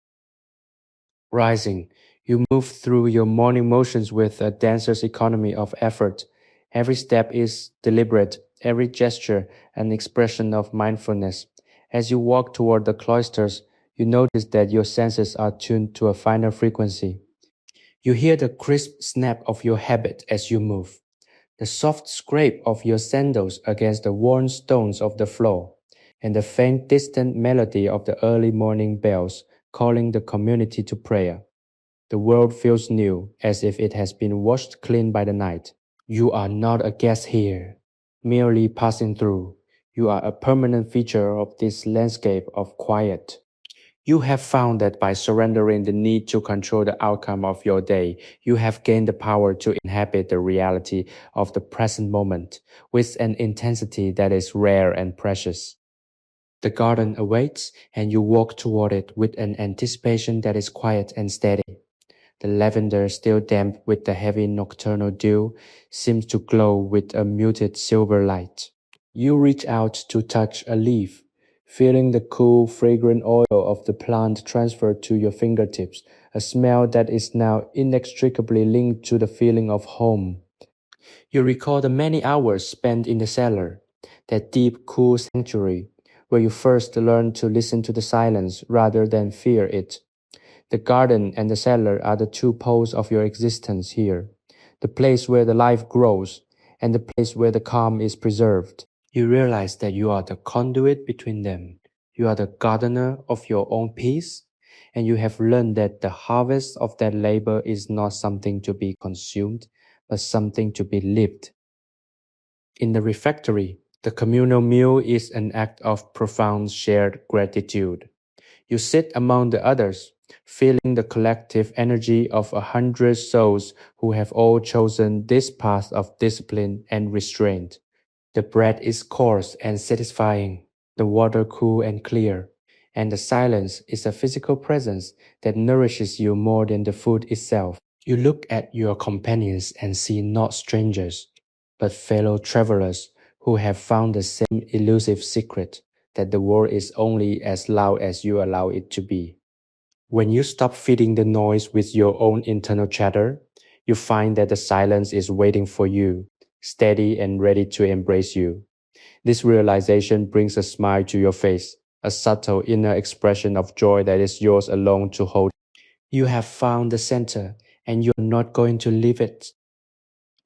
Rising, you move through your morning motions with a dancer's economy of effort. Every step is deliberate, every gesture an expression of mindfulness. As you walk toward the cloisters, you notice that your senses are tuned to a finer frequency. You hear the crisp snap of your habit as you move, the soft scrape of your sandals against the worn stones of the floor, and the faint distant melody of the early morning bells calling the community to prayer. The world feels new, as if it has been washed clean by the night. You are not a guest here, merely passing through. You are a permanent feature of this landscape of quiet. You have found that by surrendering the need to control the outcome of your day, you have gained the power to inhabit the reality of the present moment with an intensity that is rare and precious. The garden awaits, and you walk toward it with an anticipation that is quiet and steady. The lavender, still damp with the heavy nocturnal dew, seems to glow with a muted silver light. You reach out to touch a leaf, feeling the cool, fragrant oil of the plant transfer to your fingertips, a smell that is now inextricably linked to the feeling of home. You recall the many hours spent in the cellar, that deep, cool sanctuary, where you first learned to listen to the silence rather than fear it. The garden and the cellar are the two poles of your existence here, the place where the life grows and the place where the calm is preserved. You realize that you are the conduit between them. You are the gardener of your own peace, and you have learned that the harvest of that labor is not something to be consumed, but something to be lived. In the refectory, the communal meal is an act of profound shared gratitude. You sit among the others, feeling the collective energy of 100 souls who have all chosen this path of discipline and restraint. The bread is coarse and satisfying, the water cool and clear, and the silence is a physical presence that nourishes you more than the food itself. You look at your companions and see not strangers, but fellow travelers who have found the same elusive secret that the world is only as loud as you allow it to be. When you stop feeding the noise with your own internal chatter, you find that the silence is waiting for you, steady and ready to embrace you. This realization brings a smile to your face, a subtle inner expression of joy that is yours alone to hold. You have found the center, and you are not going to leave it.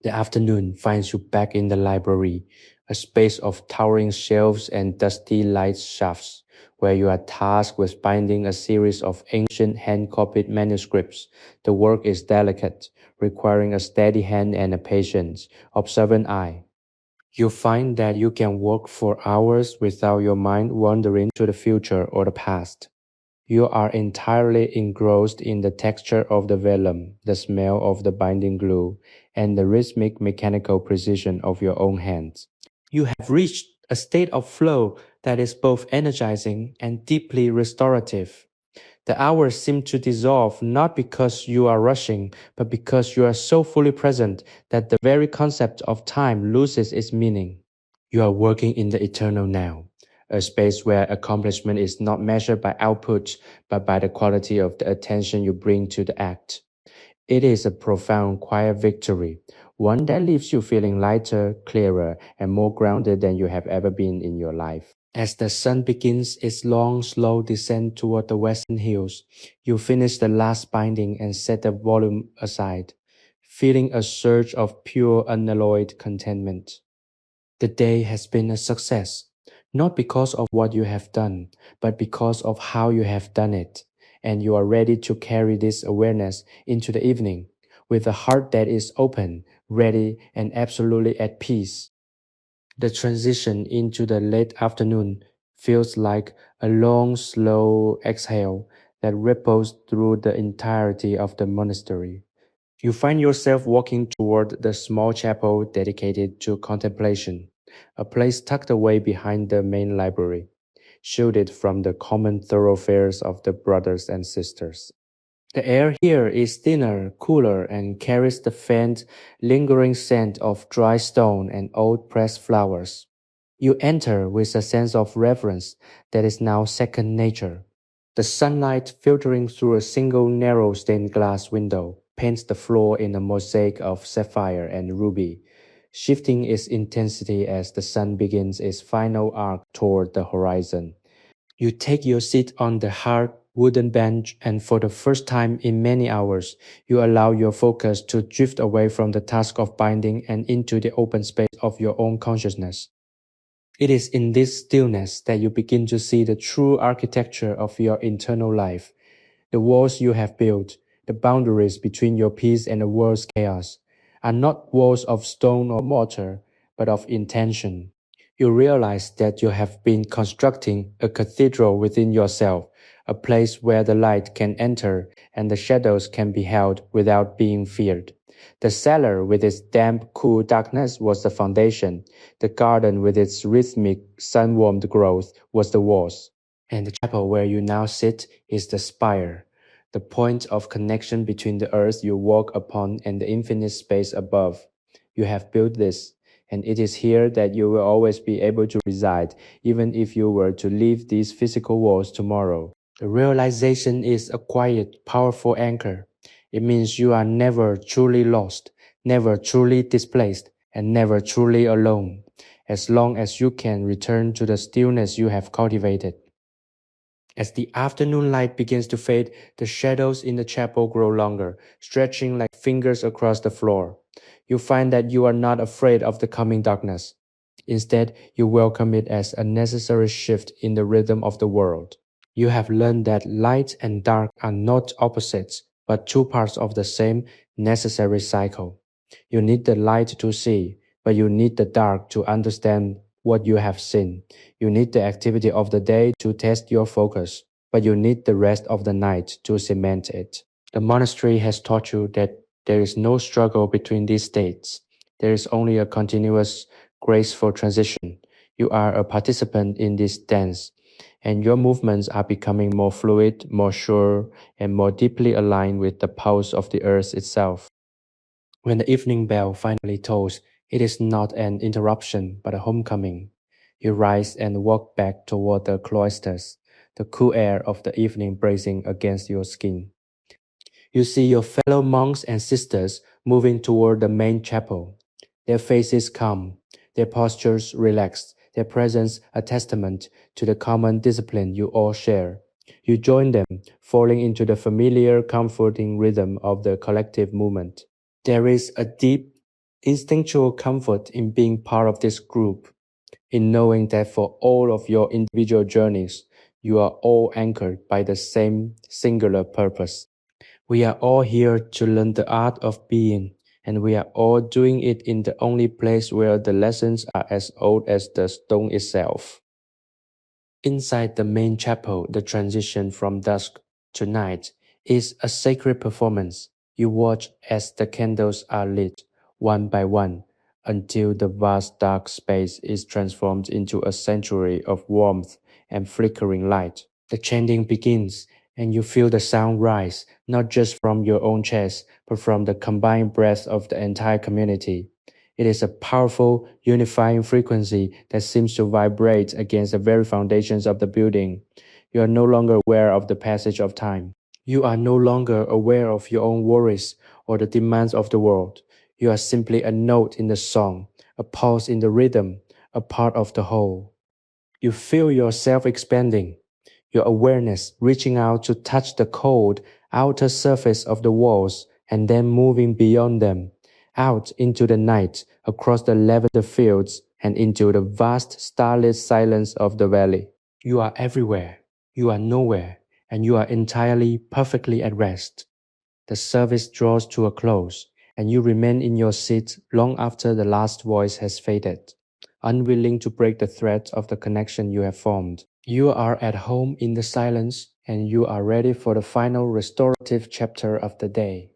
The afternoon finds you back in the library, a space of towering shelves and dusty light shafts, where you are tasked with binding a series of ancient hand-copied manuscripts. The work is delicate, requiring a steady hand and a patient, observant eye. You find that you can work for hours without your mind wandering to the future or the past. You are entirely engrossed in the texture of the vellum, the smell of the binding glue, and the rhythmic mechanical precision of your own hands. You have reached a state of flow that is both energizing and deeply restorative. The hours seem to dissolve not because you are rushing, but because you are so fully present that the very concept of time loses its meaning. You are working in the eternal now, a space where accomplishment is not measured by output, but by the quality of the attention you bring to the act. It is a profound, quiet victory, one that leaves you feeling lighter, clearer, and more grounded than you have ever been in your life. As the sun begins its long, slow descent toward the western hills, you finish the last binding and set the volume aside, feeling a surge of pure unalloyed contentment. The day has been a success, not because of what you have done, but because of how you have done it, and you are ready to carry this awareness into the evening with a heart that is open, ready, and absolutely at peace. The transition into the late afternoon feels like a long, slow exhale that ripples through the entirety of the monastery. You find yourself walking toward the small chapel dedicated to contemplation, a place tucked away behind the main library, shielded from the common thoroughfares of the brothers and sisters. The air here is thinner, cooler, and carries the faint, lingering scent of dry stone and old pressed flowers. You enter with a sense of reverence that is now second nature. The sunlight filtering through a single narrow stained glass window paints the floor in a mosaic of sapphire and ruby, shifting its intensity as the sun begins its final arc toward the horizon. You take your seat on the hard wooden bench, and for the first time in many hours, you allow your focus to drift away from the task of binding and into the open space of your own consciousness. It is in this stillness that you begin to see the true architecture of your internal life. The walls you have built, the boundaries between your peace and the world's chaos, are not walls of stone or mortar, but of intention. You realize that you have been constructing a cathedral within yourself, a place where the light can enter and the shadows can be held without being feared. The cellar with its damp, cool darkness was the foundation. The garden with its rhythmic, sun-warmed growth was the walls. And the chapel where you now sit is the spire, the point of connection between the earth you walk upon and the infinite space above. You have built this, and it is here that you will always be able to reside, even if you were to leave these physical walls tomorrow. The realization is a quiet, powerful anchor. It means you are never truly lost, never truly displaced, and never truly alone, as long as you can return to the stillness you have cultivated. As the afternoon light begins to fade, the shadows in the chapel grow longer, stretching like fingers across the floor. You find that you are not afraid of the coming darkness. Instead, you welcome it as a necessary shift in the rhythm of the world. You have learned that light and dark are not opposites, but two parts of the same necessary cycle. You need the light to see, but you need the dark to understand what you have seen. You need the activity of the day to test your focus, but you need the rest of the night to cement it. The monastery has taught you that there is no struggle between these states. There is only a continuous, graceful transition. You are a participant in this dance, and your movements are becoming more fluid, more sure, and more deeply aligned with the pulse of the earth itself. When the evening bell finally tolls, it is not an interruption but a homecoming. You rise and walk back toward the cloisters, the cool air of the evening bracing against your skin. You see your fellow monks and sisters moving toward the main chapel. Their faces calm, their postures relaxed, their presence a testament to the common discipline you all share. You join them, falling into the familiar, comforting rhythm of the collective movement. There is a deep, instinctual comfort in being part of this group, in knowing that for all of your individual journeys, you are all anchored by the same singular purpose. We are all here to learn the art of being, and we are all doing it in the only place where the lessons are as old as the stone itself. Inside the main chapel, the transition from dusk to night is a sacred performance. You watch as the candles are lit, one by one, until the vast dark space is transformed into a sanctuary of warmth and flickering light. The chanting begins, and you feel the sound rise, not just from your own chest, but from the combined breath of the entire community. It is a powerful, unifying frequency that seems to vibrate against the very foundations of the building. You are no longer aware of the passage of time. You are no longer aware of your own worries or the demands of the world. You are simply a note in the song, a pulse in the rhythm, a part of the whole. You feel yourself expanding, your awareness reaching out to touch the cold outer surface of the walls and then moving beyond them, out into the night, across the lavender fields, and into the vast starlit silence of the valley. You are everywhere, you are nowhere, and you are entirely, perfectly at rest. The service draws to a close, and you remain in your seat long after the last voice has faded, unwilling to break the thread of the connection you have formed. You are at home in the silence, and you are ready for the final restorative chapter of the day.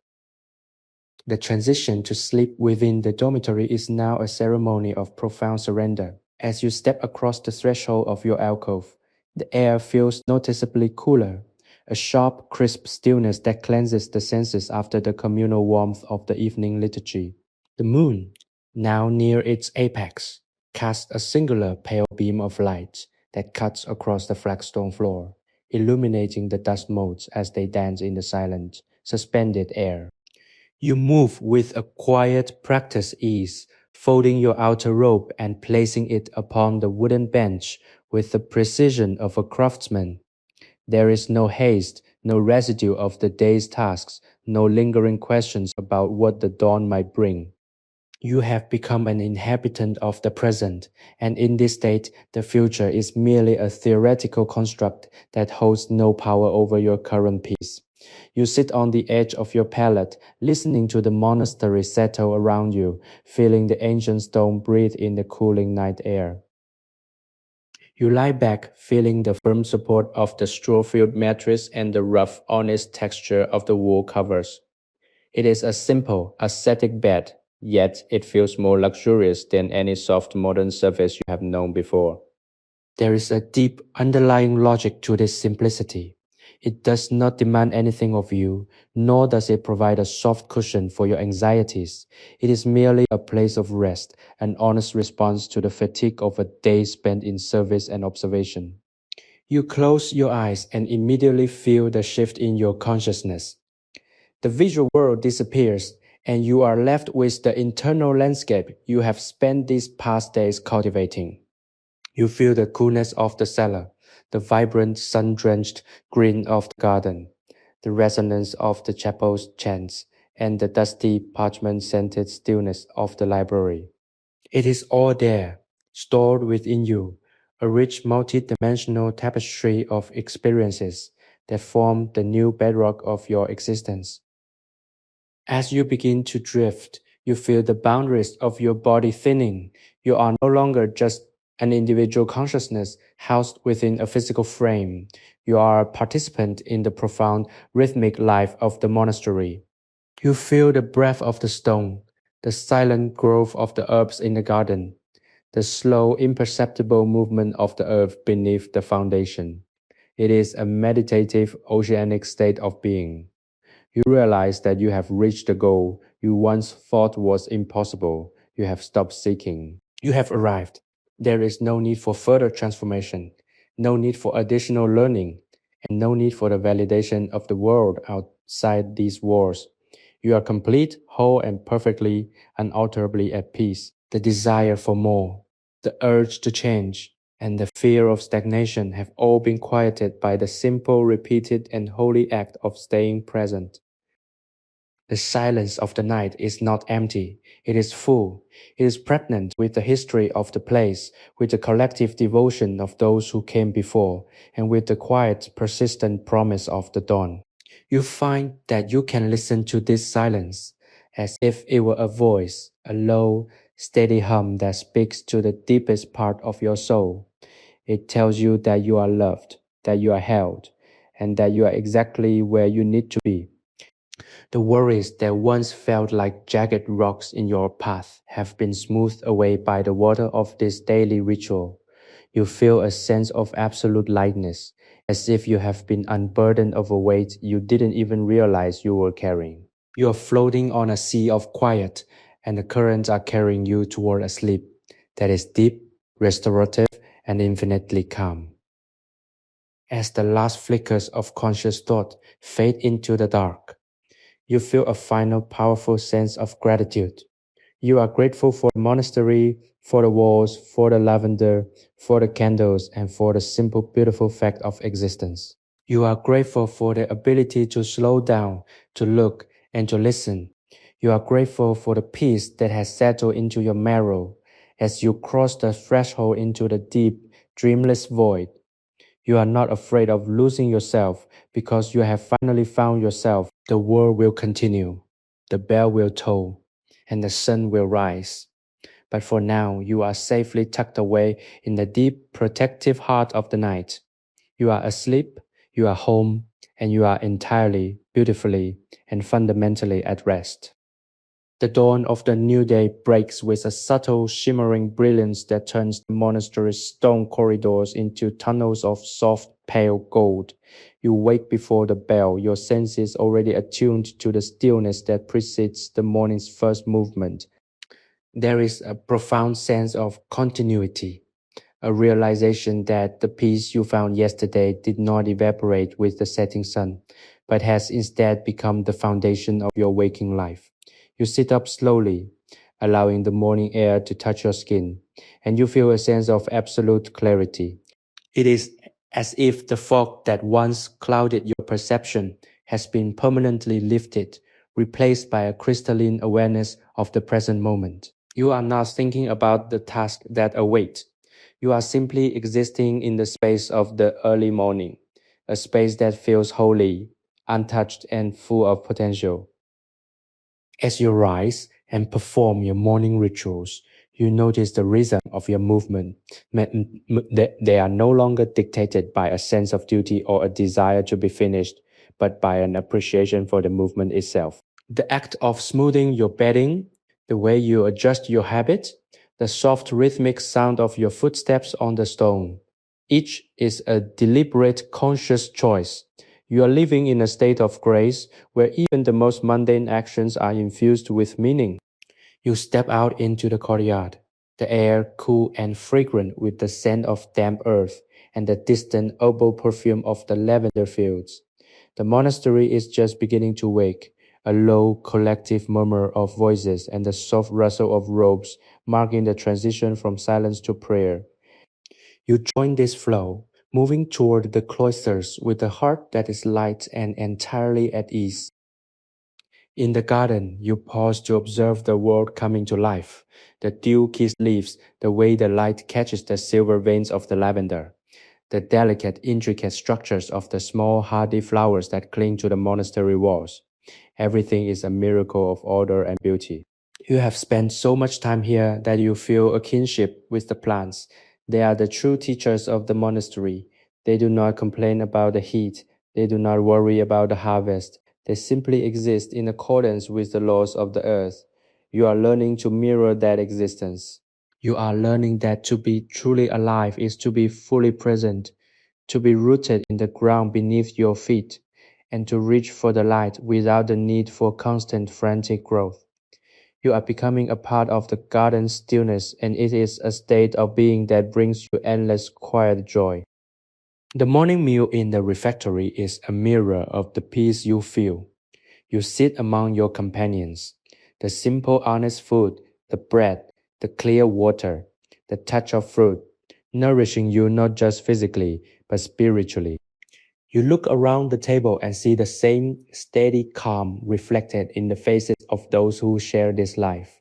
The transition to sleep within the dormitory is now a ceremony of profound surrender. As you step across the threshold of your alcove, the air feels noticeably cooler, a sharp, crisp stillness that cleanses the senses after the communal warmth of the evening liturgy. The moon, now near its apex, casts a singular pale beam of light that cuts across the flagstone floor, illuminating the dust motes as they dance in the silent, suspended air. You move with a quiet, practiced ease, folding your outer robe and placing it upon the wooden bench with the precision of a craftsman. There is no haste, no residue of the day's tasks, no lingering questions about what the dawn might bring. You have become an inhabitant of the present, and in this state, the future is merely a theoretical construct that holds no power over your current peace. You sit on the edge of your pallet, listening to the monastery settle around you, feeling the ancient stone breathe in the cooling night air. You lie back, feeling the firm support of the straw-filled mattress and the rough, honest texture of the wool covers. It is a simple, ascetic bed, yet it feels more luxurious than any soft modern surface you have known before. There is a deep underlying logic to this simplicity. It does not demand anything of you, nor does it provide a soft cushion for your anxieties. It is merely a place of rest, an honest response to the fatigue of a day spent in service and observation. You close your eyes and immediately feel the shift in your consciousness. The visual world disappears, and you are left with the internal landscape you have spent these past days cultivating. You feel the coolness of the cellar, the vibrant, sun-drenched green of the garden, the resonance of the chapel's chants, and the dusty, parchment-scented stillness of the library. It is all there, stored within you, a rich multi-dimensional tapestry of experiences that form the new bedrock of your existence. As you begin to drift, you feel the boundaries of your body thinning. You are no longer just an individual consciousness housed within a physical frame. You are a participant in the profound rhythmic life of the monastery. You feel the breath of the stone, the silent growth of the herbs in the garden, the slow, imperceptible movement of the earth beneath the foundation. It is a meditative, oceanic state of being. You realize that you have reached the goal you once thought was impossible. You have stopped seeking. You have arrived. There is no need for further transformation, no need for additional learning, and no need for the validation of the world outside these walls. You are complete, whole, and perfectly, unalterably at peace. The desire for more, the urge to change, and the fear of stagnation have all been quieted by the simple, repeated, and holy act of staying present. The silence of the night is not empty, it is full. It is pregnant with the history of the place, with the collective devotion of those who came before, and with the quiet, persistent promise of the dawn. You find that you can listen to this silence as if it were a voice, a low, steady hum that speaks to the deepest part of your soul. It tells you that you are loved, that you are held, and that you are exactly where you need to be. The worries that once felt like jagged rocks in your path have been smoothed away by the water of this daily ritual. You feel a sense of absolute lightness, as if you have been unburdened of a weight you didn't even realize you were carrying. You are floating on a sea of quiet, and the currents are carrying you toward a sleep that is deep, restorative, and infinitely calm. As the last flickers of conscious thought fade into the dark, you feel a final powerful sense of gratitude. You are grateful for the monastery, for the walls, for the lavender, for the candles, and for the simple, beautiful fact of existence. You are grateful for the ability to slow down, to look, and to listen. You are grateful for the peace that has settled into your marrow as you cross the threshold into the deep, dreamless void. You are not afraid of losing yourself because you have finally found yourself. The world will continue, the bell will toll, and the sun will rise. But for now, you are safely tucked away in the deep, protective heart of the night. You are asleep, you are home, and you are entirely, beautifully, and fundamentally at rest. The dawn of the new day breaks with a subtle, shimmering brilliance that turns the monastery's stone corridors into tunnels of soft, pale gold. You wake before the bell, your senses already attuned to the stillness that precedes the morning's first movement. There is a profound sense of continuity, a realization that the peace you found yesterday did not evaporate with the setting sun, but has instead become the foundation of your waking life. You sit up slowly, allowing the morning air to touch your skin, and you feel a sense of absolute clarity. It is as if the fog that once clouded your perception has been permanently lifted, replaced by a crystalline awareness of the present moment. You are not thinking about the task that awaits. You are simply existing in the space of the early morning, a space that feels holy, untouched, and full of potential. As you rise and perform your morning rituals, you notice the rhythm of your movement. They are no longer dictated by a sense of duty or a desire to be finished, but by an appreciation for the movement itself. The act of smoothing your bedding, the way you adjust your habit, the soft rhythmic sound of your footsteps on the stone. Each is a deliberate, conscious choice. You are living in a state of grace where even the most mundane actions are infused with meaning. You step out into the courtyard, the air cool and fragrant with the scent of damp earth and the distant herbal perfume of the lavender fields. The monastery is just beginning to wake, a low, collective murmur of voices and the soft rustle of robes marking the transition from silence to prayer. You join this flow, moving toward the cloisters with a heart that is light and entirely at ease. In the garden, you pause to observe the world coming to life, the dew-kissed leaves, the way the light catches the silver veins of the lavender, the delicate, intricate structures of the small, hardy flowers that cling to the monastery walls. Everything is a miracle of order and beauty. You have spent so much time here that you feel a kinship with the plants. They are the true teachers of the monastery. They do not complain about the heat. They do not worry about the harvest. They simply exist in accordance with the laws of the earth. You are learning to mirror that existence. You are learning that to be truly alive is to be fully present, to be rooted in the ground beneath your feet, and to reach for the light without the need for constant frantic growth. You are becoming a part of the garden's stillness, and it is a state of being that brings you endless quiet joy. The morning meal in the refectory is a mirror of the peace you feel. You sit among your companions. The simple, honest food, the bread, the clear water, the touch of fruit, nourishing you not just physically, but spiritually. You look around the table and see the same steady calm reflected in the faces of those who share this life.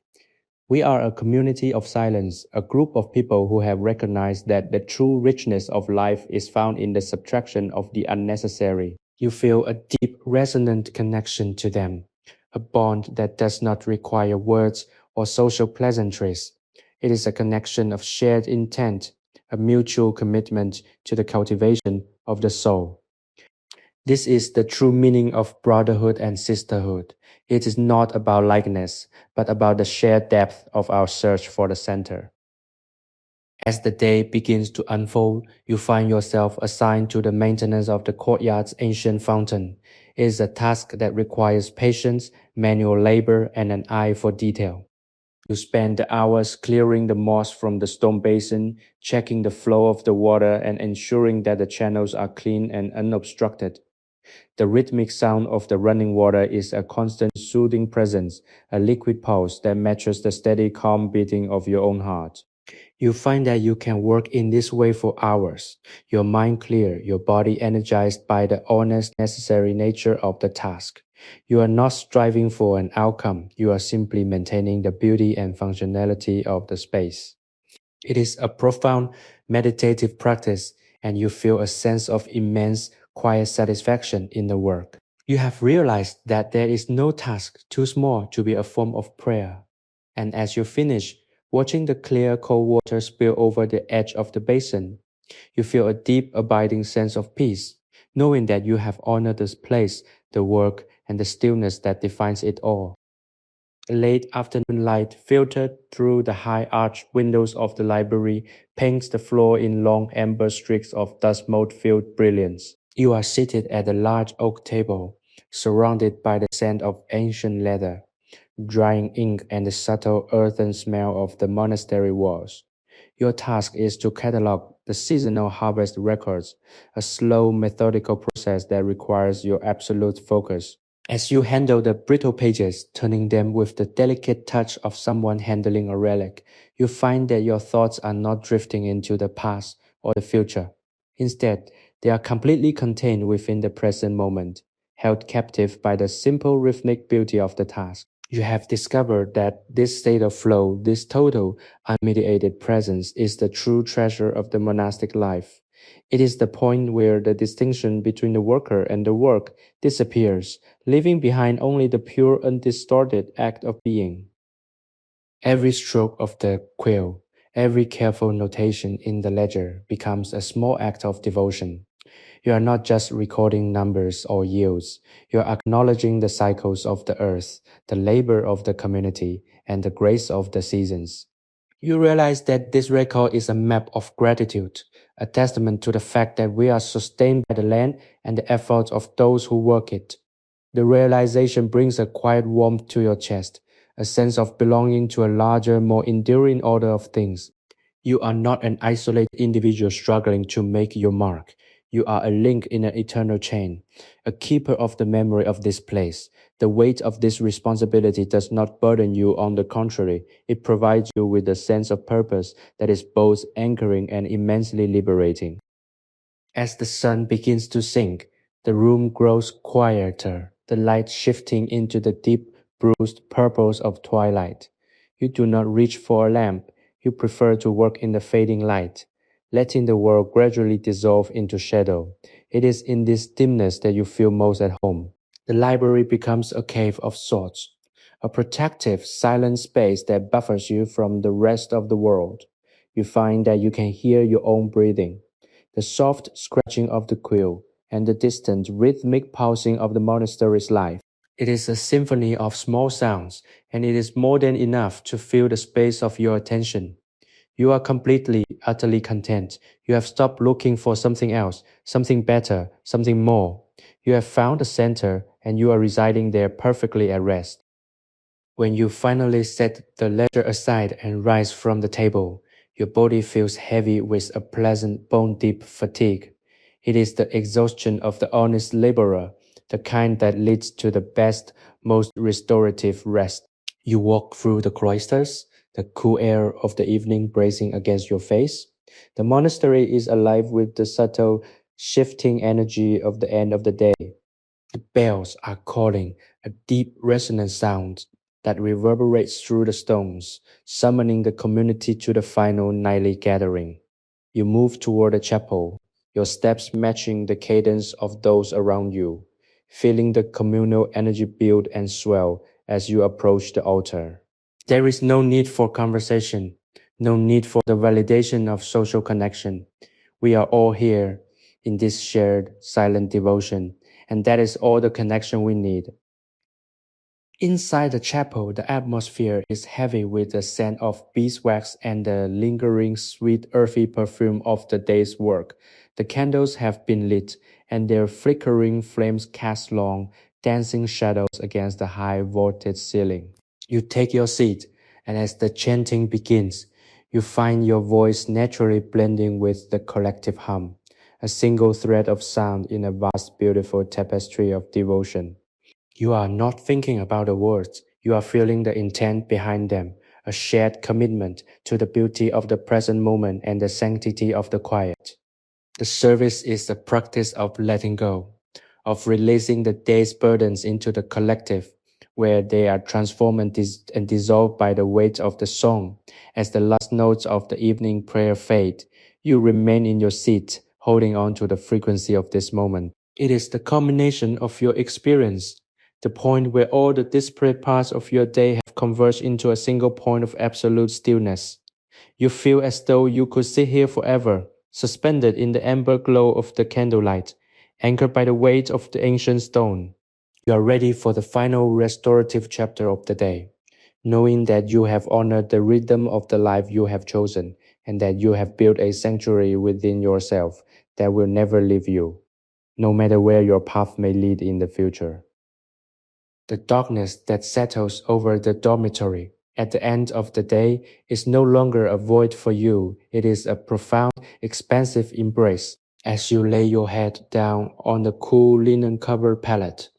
We are a community of silence, a group of people who have recognized that the true richness of life is found in the subtraction of the unnecessary. You feel a deep, resonant connection to them, a bond that does not require words or social pleasantries. It is a connection of shared intent, a mutual commitment to the cultivation of the soul. This is the true meaning of brotherhood and sisterhood. It is not about likeness, but about the shared depth of our search for the center. As the day begins to unfold, you find yourself assigned to the maintenance of the courtyard's ancient fountain. It is a task that requires patience, manual labor, and an eye for detail. You spend the hours clearing the moss from the stone basin, checking the flow of the water, and ensuring that the channels are clean and unobstructed. The rhythmic sound of the running water is a constant soothing presence, a liquid pulse that matches the steady calm beating of your own heart. You find that you can work in this way for hours, your mind clear, your body energized by the honest, necessary nature of the task. You are not striving for an outcome, you are simply maintaining the beauty and functionality of the space. It is a profound meditative practice, and you feel a sense of immense quiet satisfaction in the work. You have realized that there is no task too small to be a form of prayer. And as you finish, watching the clear cold water spill over the edge of the basin, you feel a deep, abiding sense of peace, knowing that you have honored this place, the work, and the stillness that defines it all. Late afternoon light filtered through the high arched windows of the library paints the floor in long amber streaks of dust mold-filled brilliance. You are seated at a large oak table, surrounded by the scent of ancient leather, drying ink, and the subtle earthen smell of the monastery walls. Your task is to catalog the seasonal harvest records, a slow, methodical process that requires your absolute focus. As you handle the brittle pages, turning them with the delicate touch of someone handling a relic, you find that your thoughts are not drifting into the past or the future. Instead, they are completely contained within the present moment, held captive by the simple rhythmic beauty of the task. You have discovered that this state of flow, this total, unmediated presence, is the true treasure of the monastic life. It is the point where the distinction between the worker and the work disappears, leaving behind only the pure, undistorted act of being. Every stroke of the quill, every careful notation in the ledger becomes a small act of devotion. You are not just recording numbers or yields, you are acknowledging the cycles of the earth, the labor of the community, and the grace of the seasons. You realize that this record is a map of gratitude, a testament to the fact that we are sustained by the land and the efforts of those who work it. The realization brings a quiet warmth to your chest, a sense of belonging to a larger, more enduring order of things. You are not an isolated individual struggling to make your mark. You are a link in an eternal chain, a keeper of the memory of this place. The weight of this responsibility does not burden you, on the contrary, it provides you with a sense of purpose that is both anchoring and immensely liberating. As the sun begins to sink, the room grows quieter, the light shifting into the deep, bruised purples of twilight. You do not reach for a lamp, you prefer to work in the fading light, letting the world gradually dissolve into shadow. It is in this dimness that you feel most at home. The library becomes a cave of sorts, a protective, silent space that buffers you from the rest of the world. You find that you can hear your own breathing, the soft scratching of the quill, and the distant, rhythmic pulsing of the monastery's life. It is a symphony of small sounds, and it is more than enough to fill the space of your attention. You are completely, utterly content. You have stopped looking for something else, something better, something more. You have found the center, and you are residing there perfectly at rest. When you finally set the ledger aside and rise from the table, your body feels heavy with a pleasant bone-deep fatigue. It is the exhaustion of the honest laborer, the kind that leads to the best, most restorative rest. You walk through the cloisters, the cool air of the evening bracing against your face. The monastery is alive with the subtle, shifting energy of the end of the day. The bells are calling, a deep resonant sound that reverberates through the stones, summoning the community to the final nightly gathering. You move toward the chapel, your steps matching the cadence of those around you, feeling the communal energy build and swell as you approach the altar. There is no need for conversation, no need for the validation of social connection. We are all here in this shared, silent devotion, and that is all the connection we need. Inside the chapel, the atmosphere is heavy with the scent of beeswax and the lingering sweet earthy perfume of the day's work. The candles have been lit, and their flickering flames cast long, dancing shadows against the high vaulted ceiling. You take your seat, and as the chanting begins, you find your voice naturally blending with the collective hum, a single thread of sound in a vast, beautiful tapestry of devotion. You are not thinking about the words, you are feeling the intent behind them, a shared commitment to the beauty of the present moment and the sanctity of the quiet. The service is the practice of letting go, of releasing the day's burdens into the collective, where they are transformed and dissolved by the weight of the song. As the last notes of the evening prayer fade, you remain in your seat, holding on to the frequency of this moment. It is the culmination of your experience, the point where all the disparate parts of your day have converged into a single point of absolute stillness. You feel as though you could sit here forever, suspended in the amber glow of the candlelight, anchored by the weight of the ancient stone. You are ready for the final restorative chapter of the day, knowing that you have honored the rhythm of the life you have chosen, and that you have built a sanctuary within yourself that will never leave you, no matter where your path may lead in the future. The darkness that settles over the dormitory at the end of the day is no longer a void for you. It is a profound, expansive embrace. As you lay your head down on the cool linen-covered pallet,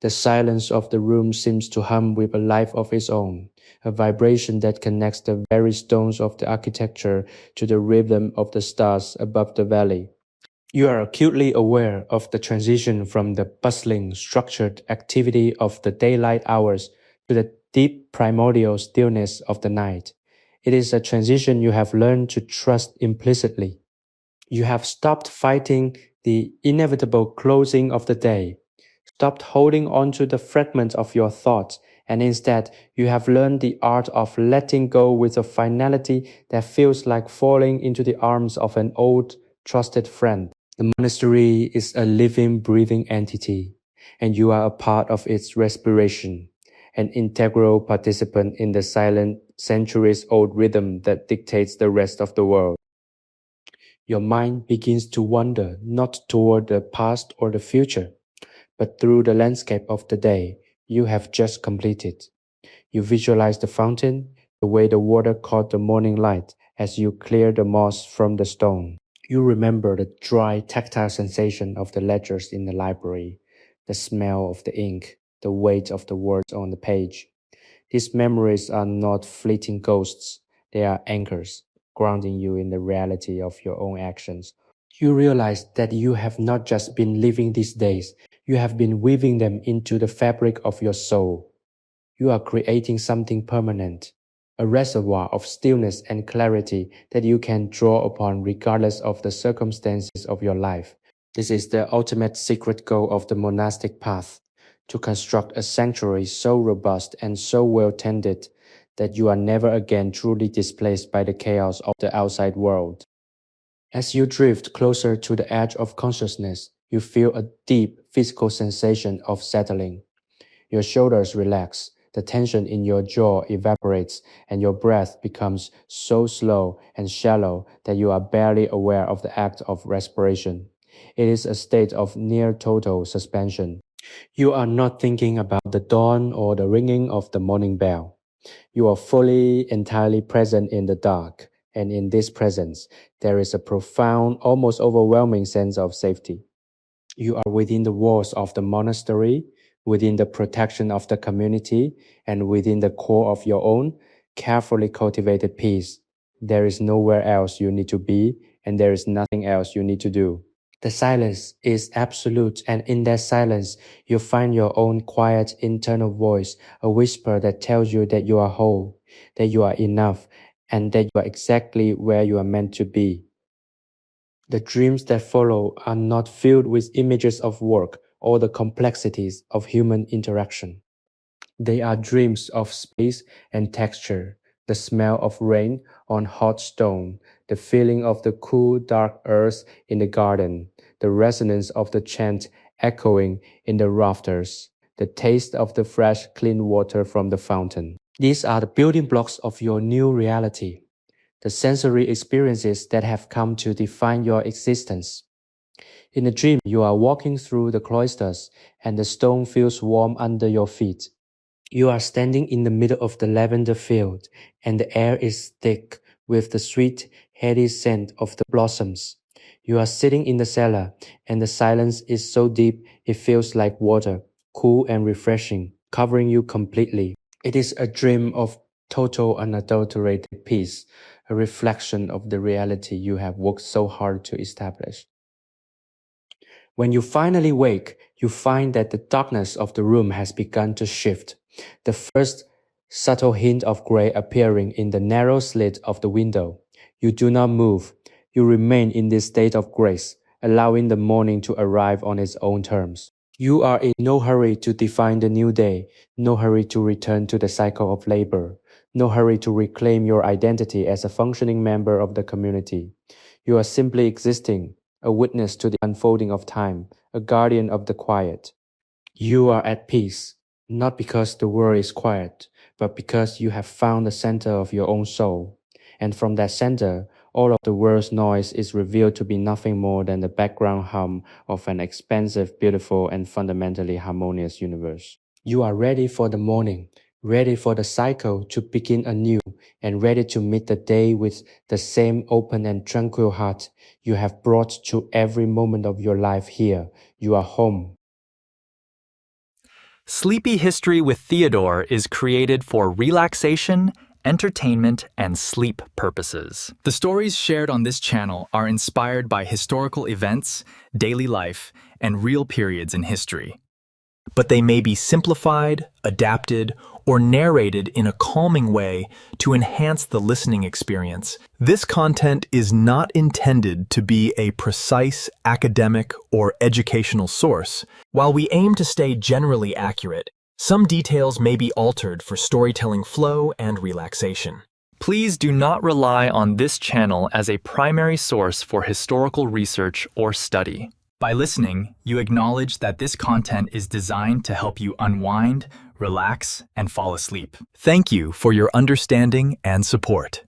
the silence of the room seems to hum with a life of its own, a vibration that connects the very stones of the architecture to the rhythm of the stars above the valley. You are acutely aware of the transition from the bustling, structured activity of the daylight hours to the deep primordial stillness of the night. It is a transition you have learned to trust implicitly. You have stopped fighting the inevitable closing of the day, stopped holding on to the fragments of your thoughts, and instead you have learned the art of letting go with a finality that feels like falling into the arms of an old, trusted friend. The monastery is a living, breathing entity, and you are a part of its respiration, an integral participant in the silent, centuries-old rhythm that dictates the rest of the world. Your mind begins to wander not toward the past or the future, but through the landscape of the day you have just completed. You visualize the fountain, the way the water caught the morning light as you clear the moss from the stone. You remember the dry, tactile sensation of the ledgers in the library, the smell of the ink, the weight of the words on the page. These memories are not fleeting ghosts, they are anchors, grounding you in the reality of your own actions. You realize that you have not just been living these days, you have been weaving them into the fabric of your soul. You are creating something permanent, a reservoir of stillness and clarity that you can draw upon regardless of the circumstances of your life. This is the ultimate secret goal of the monastic path, to construct a sanctuary so robust and so well tended that you are never again truly displaced by the chaos of the outside world. As you drift closer to the edge of consciousness, you feel a deep physical sensation of settling. Your shoulders relax, the tension in your jaw evaporates, and your breath becomes so slow and shallow that you are barely aware of the act of respiration. It is a state of near total suspension. You are not thinking about the dawn or the ringing of the morning bell. You are fully, entirely present in the dark, and in this presence, there is a profound, almost overwhelming sense of safety. You are within the walls of the monastery, within the protection of the community, and within the core of your own carefully cultivated peace. There is nowhere else you need to be, and there is nothing else you need to do. The silence is absolute, and in that silence, you find your own quiet internal voice, a whisper that tells you that you are whole, that you are enough, and that you are exactly where you are meant to be. The dreams that follow are not filled with images of work or the complexities of human interaction. They are dreams of space and texture, the smell of rain on hot stone, the feeling of the cool, dark earth in the garden, the resonance of the chant echoing in the rafters, the taste of the fresh, clean water from the fountain. These are the building blocks of your new reality, the sensory experiences that have come to define your existence. In a dream, you are walking through the cloisters and the stone feels warm under your feet. You are standing in the middle of the lavender field, and the air is thick with the sweet, heady scent of the blossoms. You are sitting in the cellar, and the silence is so deep it feels like water, cool and refreshing, covering you completely. It is a dream of total unadulterated peace, a reflection of the reality you have worked so hard to establish. When you finally wake, you find that the darkness of the room has begun to shift. The first subtle hint of gray appearing in the narrow slit of the window. You do not move. You remain in this state of grace, allowing the morning to arrive on its own terms. You are in no hurry to define the new day, no hurry to return to the cycle of labor, no hurry to reclaim your identity as a functioning member of the community. You are simply existing, a witness to the unfolding of time, a guardian of the quiet. You are at peace, not because the world is quiet, but because you have found the center of your own soul. And from that center, all of the world's noise is revealed to be nothing more than the background hum of an expansive, beautiful, and fundamentally harmonious universe. You are ready for the morning, ready for the cycle to begin anew, and ready to meet the day with the same open and tranquil heart you have brought to every moment of your life here. You are home. Sleepy History with Theodore is created for relaxation, entertainment, and sleep purposes. The stories shared on this channel are inspired by historical events, daily life, and real periods in history. But they may be simplified, adapted, or narrated in a calming way to enhance the listening experience. This content is not intended to be a precise academic or educational source. While we aim to stay generally accurate, some details may be altered for storytelling flow and relaxation. Please do not rely on this channel as a primary source for historical research or study. By listening, you acknowledge that this content is designed to help you unwind, relax, and fall asleep. Thank you for your understanding and support.